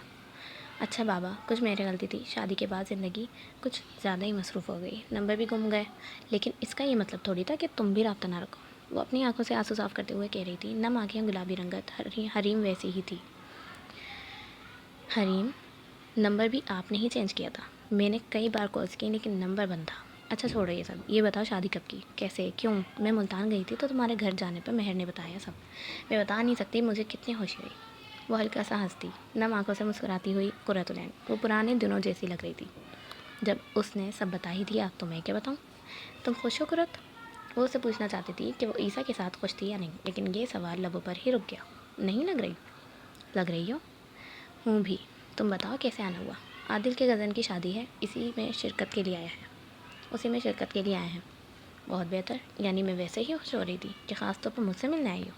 اچھا بابا، کچھ میری غلطی تھی۔ شادی کے بعد زندگی کچھ زیادہ ہی مصروف ہو گئی، نمبر بھی گم گئے، لیکن اس کا یہ مطلب تھوڑی تھا کہ تم بھی رابطہ نہ رکھو۔ وہ اپنی آنکھوں سے آنسو صاف کرتے ہوئے کہہ رہی تھی، نم آنکھیں، گلابی رنگت۔ حریم ویسی ہی تھی۔ حریم، نمبر بھی آپ نے ہی چینج کیا تھا۔ میں نے کئی بار کالز کی لیکن نمبر بند تھا۔ اچھا چھوڑو یہ سب، یہ بتاؤ شادی کب کی، کیسے، کیوں؟ میں ملتان گئی تھی تو تمہارے گھر جانے پر مہر نے بتایا سب۔ میں بتا نہیں سکتی مجھے کتنی خوشی ہوئی۔ وہ ہلکا سا ہنستی، نم آنکھوں سے مسکراتی ہوئی قرۃ العین۔ وہ پرانے دنوں جیسی لگ رہی تھی جب اس نے سب بتا ہی دیا تو میں کیا بتاؤں۔ تم خوش ہو قرۃ؟ وہ اسے پوچھنا چاہتی تھی کہ وہ عیسیٰ کے ساتھ خوش تھی یا نہیں، لیکن یہ سوال لبوں پر ہی رک گیا۔ نہیں لگ رہی؟ لگ رہی ہوں بھی۔ تم بتاؤ کیسے آنا ہوا؟ عادل کے کزن کی شادی ہے، اسی میں شرکت کے لیے آئے ہیں۔ بہت بہتر، یعنی میں ویسے ہی خوش ہو رہی تھی کہ خاص طور پر مجھ سے ملنے آئی ہو۔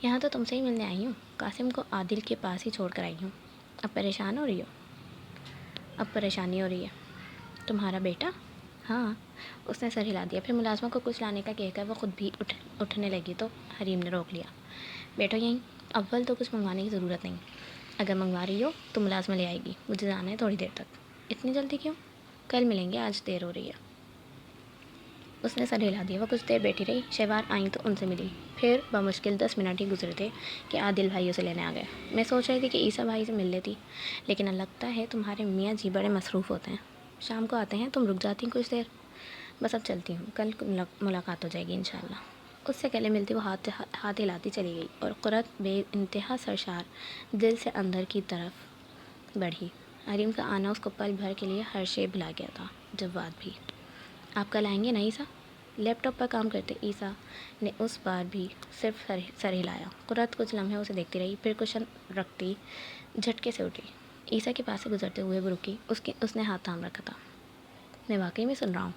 یہاں تو تم سے ہی ملنے آئی ہوں، قاسم کو عادل کے پاس ہی چھوڑ کر آئی ہوں۔ اب پریشانی ہو رہی ہے۔ تمہارا بیٹا؟ ہاں۔ اس نے سر ہلا دیا، پھر ملازمہ کو کچھ لانے کا کہہ کر وہ خود بھی اٹھنے لگی تو حریم نے روک لیا۔ بیٹھو یہیں، اول تو کچھ منگوانے کی ضرورت نہیں، اگر منگوا رہی ہو تو ملازمہ لے آئے گی، مجھے جانا ہے تھوڑی دیر تک۔ اتنی جلدی کیوں؟ کل ملیں گے، آج دیر ہو رہی ہے۔ اس نے سر ہلا دیا۔ وہ کچھ دیر بیٹھی رہی، شہوار آئیں تو ان سے ملی، پھر بمشکل 10 منٹ ہی گزرے تھے کہ عادل بھائی اسے لینے آ گئے۔ میں سوچ رہی تھی کہ عیسیٰ بھائی سے مل لیتی، لیکن لگتا ہے تمہارے میاں جی بڑے مصروف ہوتے ہیں، شام کو آتے ہیں، تم رک جاتی کچھ دیر۔ بس اب چلتی ہوں، کل ملاقات ہو جائے گی انشاءاللہ۔ اس سے گلے ملتی وہ ہاتھ ہلاتی چلی گئی اور قرۃ بے انتہا سرشار دل سے اندر کی طرف بڑھی۔ حریم کا آنا اس کو پل بھر کے لیے ہر شے بھلا گیا تھا، جواد بھی۔ آپ کل آئیں گے نا عیسیٰ؟ لیپ ٹاپ پر کام کرتے عیسیٰ نے اس بار بھی صرف سر ہلایا۔ قرۃ کچھ لمحے اسے دیکھتی رہی، پھر کشن رکھتی جھٹکے سے اٹھی۔ عیسیٰ کے پاس سے گزرتے ہوئے وہ رکی۔ اس نے ہاتھ تھام رکھا تھا۔ میں واقعی میں سن رہا ہوں۔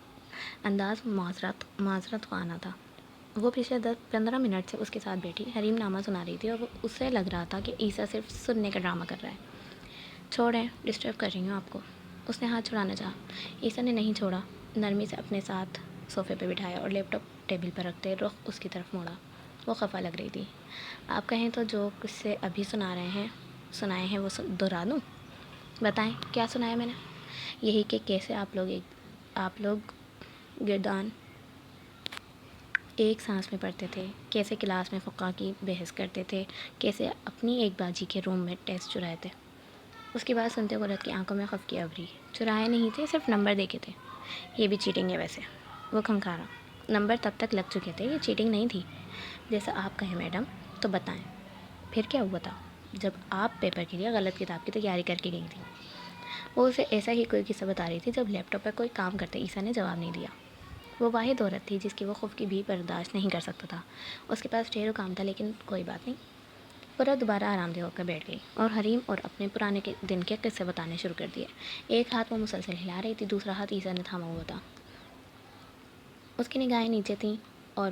انداز معذرت خوانا تھا۔ وہ پچھلے 10-15 منٹ سے اس کے ساتھ بیٹھی حریم نامہ سنا رہی تھی اور اسے لگ رہا تھا کہ عیسیٰ صرف سننے کا ڈرامہ کر رہا ہے۔ چھوڑیں، ڈسٹرب کر رہی ہوں آپ کو۔ اس نے ہاتھ چھڑانا چاہا۔ عیسیٰ نے نہیں چھوڑا، نرمی سے اپنے ساتھ صوفے پہ بٹھایا اور لیپ ٹاپ ٹیبل پر رکھتے رخ اس کی طرف موڑا۔ وہ خفا لگ رہی تھی۔ آپ کہیں تو جو قصے ابھی سنائے ہیں وہ دہرا دوں؟ بتائیں کیا سنایا میں نے؟ یہی کہ کیسے آپ لوگ گردان ایک سانس میں پڑھتے تھے، کیسے کلاس میں فقہ کی بحث کرتے تھے، کیسے اپنی ایک باجی کے روم میں ٹیسٹ چرائے تھے۔ اس کی بات سنتے قرۃ کی آنکھوں میں خف کی ابری۔ چرائے نہیں تھے، صرف نمبر دیکھے تھے۔ یہ بھی چیٹنگ ہے ویسے، وہ کھنکھارا۔ نمبر تب تک لگ چکے تھے، یہ چیٹنگ نہیں تھی۔ جیسا آپ کہیں میڈم، تو بتائیں پھر کیا ہوا تھا جب آپ پیپر کے لیے غلط کتاب کی تیاری کر کے گئی تھی؟ وہ اسے ایسا ہی کوئی قصہ بتا رہی تھی جب لیپ ٹاپ پر کوئی کام کرتے عیسیٰ نے جواب نہیں دیا۔ وہ واحد عورت تھی جس کی وہ خفکی بھی برداشت نہیں کر سکتا تھا۔ اس کے پاس ڈھیروں کام تھا، لیکن کوئی بات نہیں۔ قرۃ دوبارہ آرام دہ ہو کر بیٹھ گئی اور حریم اور اپنے پرانے دن کے قصے بتانے شروع کر دیے۔ ایک ہاتھ وہ مسلسل ہلا رہی تھی، دوسرا ہاتھ عیسیٰ نے تھاما ہوا تھا۔ اس کی نگاہیں نیچے تھیں اور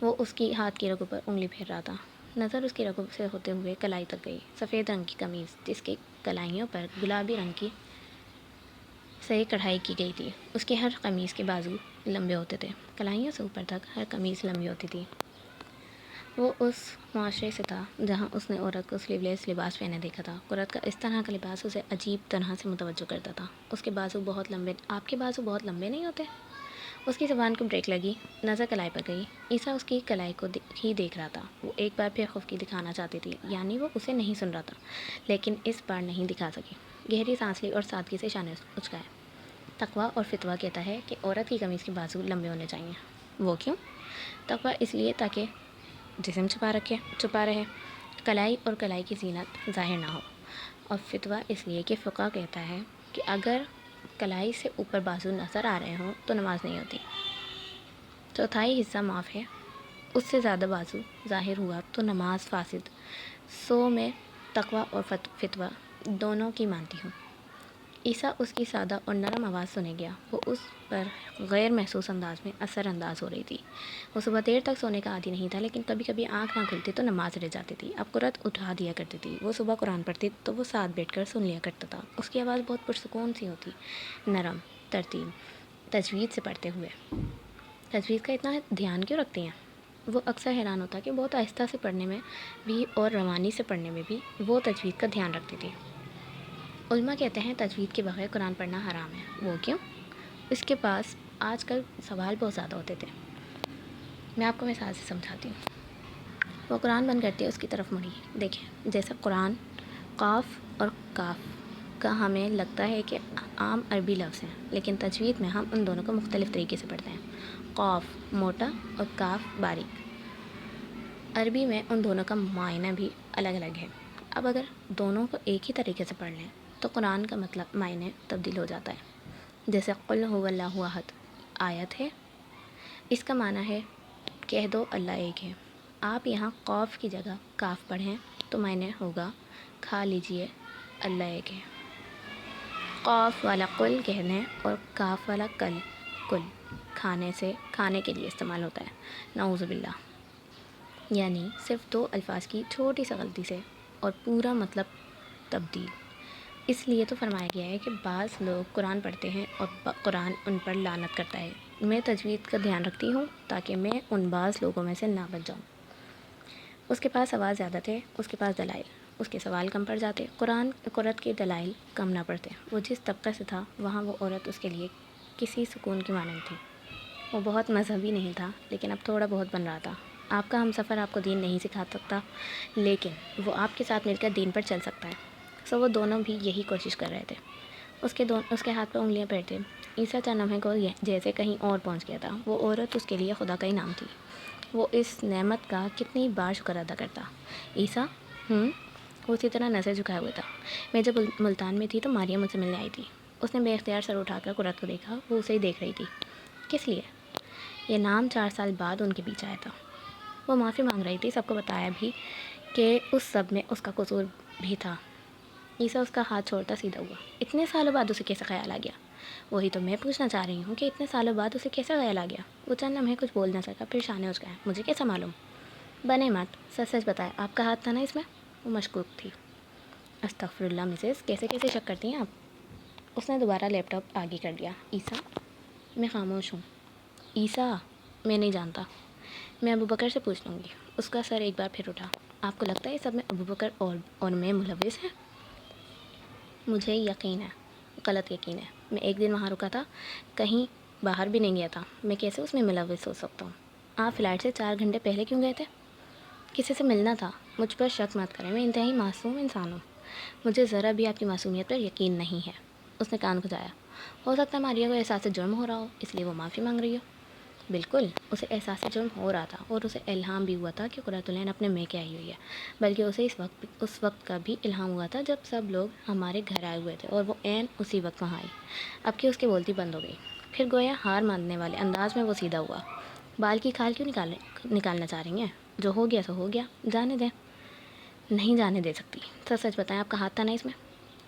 وہ اس کی ہاتھ کی رگوں پر انگلی پھیر رہا تھا۔ نظر اس کی رگوں سے ہوتے ہوئے کلائی تک گئی۔ سفید رنگ کی قمیض جس کی کلائیوں پر گلابی رنگ کی سے کڑھائی کی گئی تھی۔ اس کی ہر قمیض کے بازو لمبے ہوتے تھے، کلائیوں سے اوپر تک ہر قمیض لمبی ہوتی تھی۔ وہ اس معاشرے سے تھا جہاں اس نے عورت کو سلیولیس لباس پہنے دیکھا تھا۔ قرۃ کا اس طرح کا لباس اسے عجیب طرح سے متوجہ کرتا تھا۔ اس کے بازو بہت لمبے، آپ کے بازو بہت لمبے نہیں ہوتے؟ اس کی زبان کو بریک لگی، نظر کلائی پر گئی۔ عیسیٰ اس کی کلائی کو ہی دیکھ رہا تھا۔ وہ ایک بار پھر خفکی دکھانا چاہتی تھی، یعنی وہ اسے نہیں سن رہا تھا، لیکن اس بار نہیں دکھا سکی۔ گہری سانس لی اور سادگی سے شانے اچکائے۔ تقویٰ اور فتویٰ کہتا ہے کہ عورت کی قمیض کے بازو لمبے ہونے چاہیے۔ وہ کیوں؟ تقویٰ اس لیے تاکہ جسم چھپا رہے، کلائی اور کلائی کی زینت ظاہر نہ ہو، اور فتویٰ اس لیے کہ فقہ کہتا ہے کہ اگر کلائی سے اوپر بازو نظر آ رہے ہوں تو نماز نہیں ہوتی۔ چوتھائی حصہ معاف ہے، اس سے زیادہ بازو ظاہر ہوا تو نماز فاسد۔ سو میں تقویٰ اور فتویٰ دونوں کی مانتی ہوں۔ عیسیٰ اس کی سادہ اور نرم آواز سنے گیا۔ وہ اس پر غیر محسوس انداز میں اثر انداز ہو رہی تھی۔ وہ صبح دیر تک سونے کا عادی نہیں تھا، لیکن کبھی کبھی آنکھ نہ کھلتی تو نماز رہ جاتی تھی۔ اب قرۃ اٹھا دیا کرتی تھی۔ وہ صبح قرآن پڑھتی تو وہ ساتھ بیٹھ کر سن لیا کرتا تھا۔ اس کی آواز بہت پرسکون سی ہوتی، نرم، ترتیل، تجوید سے پڑھتے ہوئے۔ تجوید کا اتنا دھیان کیوں رکھتی ہیں؟ وہ اکثر حیران ہوتا کہ بہت آہستہ سے پڑھنے میں بھی اور روانی سے پڑھنے میں بھی وہ تجوید کا دھیان رکھتی تھی۔ علماء کہتے ہیں تجوید کے بغیر قرآن پڑھنا حرام ہے۔ وہ کیوں؟ اس کے پاس آج کل سوال بہت زیادہ ہوتے تھے۔ میں آپ کو مثال سے سمجھاتی ہوں۔ وہ قرآن بند کرتی، اس کی طرف مڑی۔ دیکھیں، جیسا قرآن قاف اور کاف کا ہمیں لگتا ہے کہ عام عربی لفظ ہیں، لیکن تجوید میں ہم ان دونوں کو مختلف طریقے سے پڑھتے ہیں۔ قاف موٹا اور کاف باریک۔ عربی میں ان دونوں کا معنی بھی الگ الگ ہے۔ اب اگر دونوں کو ایک ہی طریقے سے پڑھ لیں تو قرآن کا معنی تبدیل ہو جاتا ہے۔ جیسے قل هو اللہ احد آیت ہے، اس کا معنی ہے کہہ دو اللہ ایک ہے۔ آپ یہاں قاف کی جگہ کاف پڑھیں تو معنی ہوگا کھا لیجئے اللہ ایک ہے۔ قاف والا قل کہنے اور کاف والا کل کھانے کے لیے استعمال ہوتا ہے، نعوذ باللہ۔ یعنی صرف دو الفاظ کی چھوٹی سی غلطی سے اور پورا مطلب تبدیل۔ اس لیے تو فرمایا گیا ہے کہ بعض لوگ قرآن پڑھتے ہیں اور قرآن ان پر لعنت کرتا ہے۔ میں تجوید کا دھیان رکھتی ہوں تاکہ میں ان بعض لوگوں میں سے نہ بچ جاؤں۔ اس کے پاس سوال زیادہ تھے، اس کے پاس دلائل، اس کے سوال کم پڑ جاتے، قرآت کے دلائل کم نہ پڑتے۔ وہ جس طبقے سے تھا وہاں وہ عورت اس کے لیے کسی سکون کی مانند تھی۔ وہ بہت مذہبی نہیں تھا، لیکن اب تھوڑا بہت بن رہا تھا۔ آپ کا ہم سفر آپ کو دین نہیں سکھا سکتا، لیکن وہ آپ کے ساتھ مل کر دین پر چل سکتا ہے۔ سو وہ دونوں بھی یہی کوشش کر رہے تھے۔ اس کے ہاتھ پہ انگلیاں پھیرتے عیسیٰ چند لمحے کو جیسے کہیں اور پہنچ گیا تھا۔ وہ عورت اس کے لیے خدا کا انعام تھی۔ وہ اس نعمت کا کتنی بار شکر ادا کرتا۔ عیسیٰ وہ اسی طرح نظر جھکائے ہوئے تھا۔ میں جب ملتان میں تھی تو ماریا مجھ سے ملنے آئی تھی۔ اس نے بے اختیار سر اٹھا کر قرت کو دیکھا۔ وہ اسے ہی دیکھ رہی تھی۔ کس لیے؟ یہ نام 4 سال بعد ان کے بیچ آیا تھا۔ وہ معافی مانگ رہی تھی، سب کو بتایا بھی کہ اس سب میں اس کا قصور بھی تھا۔ عیسیٰ اس کا ہاتھ چھوڑتا سیدھا ہوا۔ اتنے سالوں بعد اسے کیسے خیال آ گیا؟ وہی تو میں پوچھنا چاہ رہی ہوں کہ اتنے سالوں بعد اسے کیسے خیال آ گیا؟ وہ چند لمحے کچھ بول نہ سکا، پھر شانے اچھ گیا۔ مجھے کیسا معلوم؟ بنے مت، سچ بتائے، آپ کا ہاتھ تھا نا اس میں؟ وہ مشکوک تھی۔ استغفر اللہ مسز، کیسے شک کرتی ہیں آپ؟ اس نے دوبارہ لیپ ٹاپ آگے کر دیا۔ عیسیٰ، میں خاموش ہوں۔ عیسیٰ، میں نہیں جانتا، میں ابو بکر سے پوچھ لوں گی۔ اس کا سر ایک بار پھر اٹھا۔ آپ کو لگتا ہے یہ سب میں ابو بکر اور میں ملوث ہیں؟ مجھے یقین ہے، غلط یقین ہے۔ میں ایک دن وہاں رکا تھا، کہیں باہر بھی نہیں گیا تھا۔ میں کیسے اس میں ملوث ہو سکتا ہوں؟ آپ فلائٹ سے 4 گھنٹے پہلے کیوں گئے تھے؟ کسی سے ملنا تھا۔ مجھ پر شک مت کریں، میں انتہائی معصوم انسان ہوں۔ مجھے ذرا بھی آپ کی معصومیت پر یقین نہیں ہے۔ اس نے کان کھجایا۔ ہو سکتا ہے ماریا کو احساس جرم ہو رہا ہو، اس لیے وہ معافی مانگ رہی ہو۔ بالکل، اسے احساس جرم ہو رہا تھا، اور اسے الہام بھی ہوا تھا کہ قرۃ العین اپنے میں کے آئی ہوئی ہے۔ بلکہ اسے اس وقت کا بھی الہام ہوا تھا جب سب لوگ ہمارے گھر آئے ہوئے تھے اور وہ عین اسی وقت وہاں آئی۔ اب کہ اس کی بولتی بند ہو گئی، پھر گویا ہار ماننے والے انداز میں وہ سیدھا ہوا۔ بال کی کھال کیوں نکالنا چاہ رہی ہیں؟ جو ہو گیا سو ہو گیا، جانے دیں۔ نہیں جانے دے سکتی۔ سچ بتائیں، آپ کا ہاتھ تھا نا اس میں؟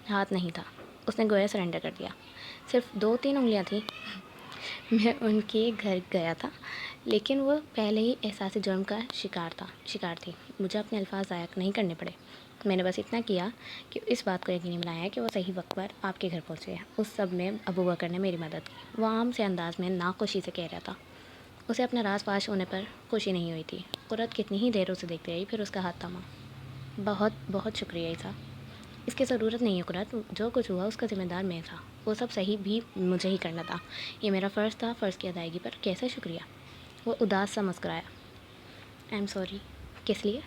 ہاتھ نہیں تھا، اس نے گویا سرنڈر کر دیا۔ صرف 2-3 انگلیاں تھیں۔ میں ان کے گھر گیا تھا، لیکن وہ پہلے ہی احساس جرم کا شکار تھی۔ مجھے اپنے الفاظ ضائع نہیں کرنے پڑے۔ میں نے بس اتنا کیا کہ اس بات کو یقینی بنایا کہ وہ صحیح وقت پر آپ کے گھر پہنچے۔ اس سب میں ابو بکر نے میری مدد کی۔ وہ عام سے انداز میں ناخوشی سے کہہ رہا تھا۔ اسے اپنا راز فاش ہونے پر خوشی نہیں ہوئی تھی۔ قرۃ کتنی ہی دیر اسے دیکھتی رہی، پھر اس کا ہاتھ تھاما۔ بہت شکریہ عیسیٰ۔ اس کی ضرورت نہیں ہے قرۃ، جو کچھ ہوا اس کا ذمہ دار میں تھا۔ وہ سب صحیح بھی مجھے ہی کرنا تھا۔ یہ میرا فرض تھا، فرض کی ادائیگی پر کیسا شکریہ؟ وہ اداس سا مسکرایا۔ I am sorry. کس لیے؟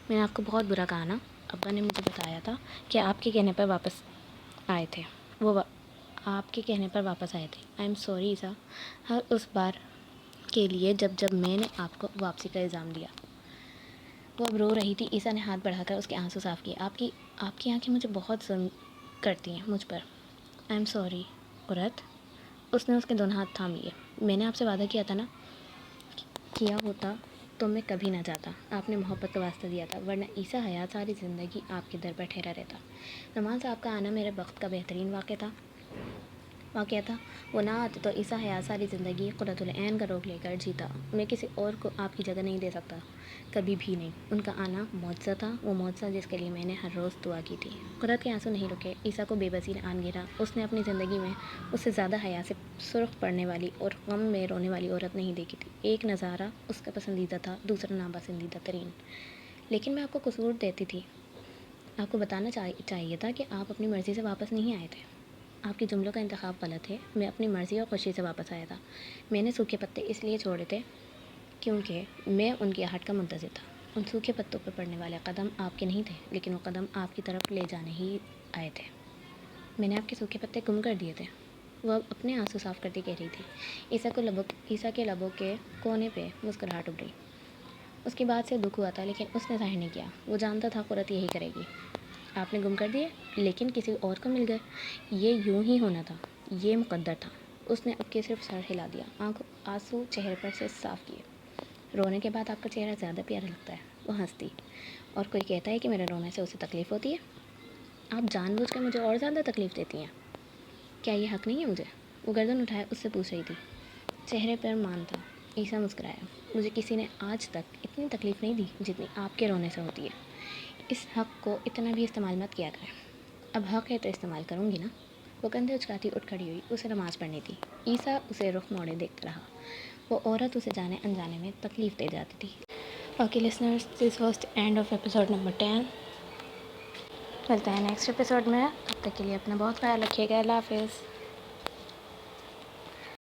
میں نے آپ کو بہت برا کہا نا؟ ابا نے مجھے بتایا تھا کہ آپ کے کہنے پر واپس آئے تھے۔ آپ کے کہنے پر واپس آئے تھے۔ آئی ایم سوری عیسیٰ، ہر اس بار کے لیے جب میں نے آپ کو واپسی کا الزام دیا۔ وہ اب رو رہی تھی۔ عیسیٰ نے ہاتھ بڑھا کر اس کے آنسو صاف کیے۔ آپ کی آنکھیں مجھے بہت ظلم کرتی ہیں مجھ پر۔ آئی ایم سوری قرۃ۔ اس نے اس کے دونوں ہاتھ تھام لیے۔ میں نے آپ سے وعدہ کیا تھا نا، کیا ہوتا تو میں کبھی نہ جاتا۔ آپ نے محبت کا واسطہ دیا تھا، ورنہ عیسیٰ حیات ساری زندگی آپ کے در پر ٹھہرا رہتا۔ نماز آپ کا آنا میرے وقت کا بہترین واقعہ تھا۔ وہ نہ آتے تو عیسیٰ حیات ساری زندگی قرۃ العین کا روگ لے کر جیتا۔ میں کسی اور کو آپ کی جگہ نہیں دے سکتا، کبھی بھی نہیں۔ ان کا آنا معجزہ تھا، وہ معجزہ جس کے لیے میں نے ہر روز دعا کی تھی۔ قرۃ کے آنسو نہیں رکے۔ عیسیٰ کو بے بسی نے آن گھیرا۔ اس نے اپنی زندگی میں اس سے زیادہ حیا سے سرخ پڑنے والی اور غم میں رونے والی عورت نہیں دیکھی تھی۔ ایک نظارہ اس کا پسندیدہ تھا، دوسرا ناپسندیدہ ترین۔ لیکن میں آپ کو قصور دیتی تھی۔ آپ کو بتانا چاہیے تھا کہ آپ اپنی مرضی سے واپس نہیں آئے تھے۔ آپ کے جملوں کا انتخاب غلط ہے۔ میں اپنی مرضی اور خوشی سے واپس آیا تھا۔ میں نے سوکھے پتے اس لیے چھوڑے تھے کیونکہ میں ان کی آہٹ کا منتظر تھا۔ ان سوکھے پتوں پر پڑنے والے قدم آپ کے نہیں تھے، لیکن وہ قدم آپ کی طرف لے جانے ہی آئے تھے۔ میں نے آپ کے سوکھے پتے گم کر دیے تھے۔ وہ اب اپنے آنسو صاف کرتی کہہ رہی تھی۔ عیسیٰ کے لبوں کے کونے پہ مسکراہٹ ابھری۔ اس کی بات سے دکھ ہوا تھا، لیکن اس نے ظاہر نہیں کیا۔ وہ جانتا تھا قرۃ یہی کرے گی۔ آپ نے گم کر دیے، لیکن کسی اور کو مل گئے۔ یہ یوں ہی ہونا تھا، یہ مقدر تھا۔ اس نے اب کے صرف سر ہلا دیا، آنسو چہرے پر سے صاف کیے۔ رونے کے بعد آپ کا چہرہ زیادہ پیارا لگتا ہے۔ وہ ہنستی۔ اور کوئی کہتا ہے کہ میرے رونے سے اسے تکلیف ہوتی ہے؟ آپ جان بوجھ کر مجھے اور زیادہ تکلیف دیتی ہیں۔ کیا یہ حق نہیں ہے مجھے؟ وہ گردن اٹھائے اس سے پوچھ رہی تھی۔ چہرے پر مان تھا۔ عیسیٰ مسکرایا۔ مجھے کسی نے آج تک اتنی تکلیف نہیں دی جتنی آپ کے رونے سے ہوتی ہے۔ اس حق کو اتنا بھی استعمال مت کیا کریں۔ اب حق ہے تو استعمال کروں گی نا۔ وہ کندھے اچکاتی اٹھ کھڑی ہوئی۔ اسے نماز پڑھنی تھی۔ عیسیٰ اسے رخ موڑے دیکھتا رہا۔ وہ عورت اسے جانے انجانے میں تکلیف دے جاتی تھی۔ Okay listeners, this was the end of episode number 10۔ ملتے ہیں نیکسٹ ایپیسوڈ میں۔ تب تک کے لیے اپنا بہت خیال رکھیے گا۔ اللہ حافظ۔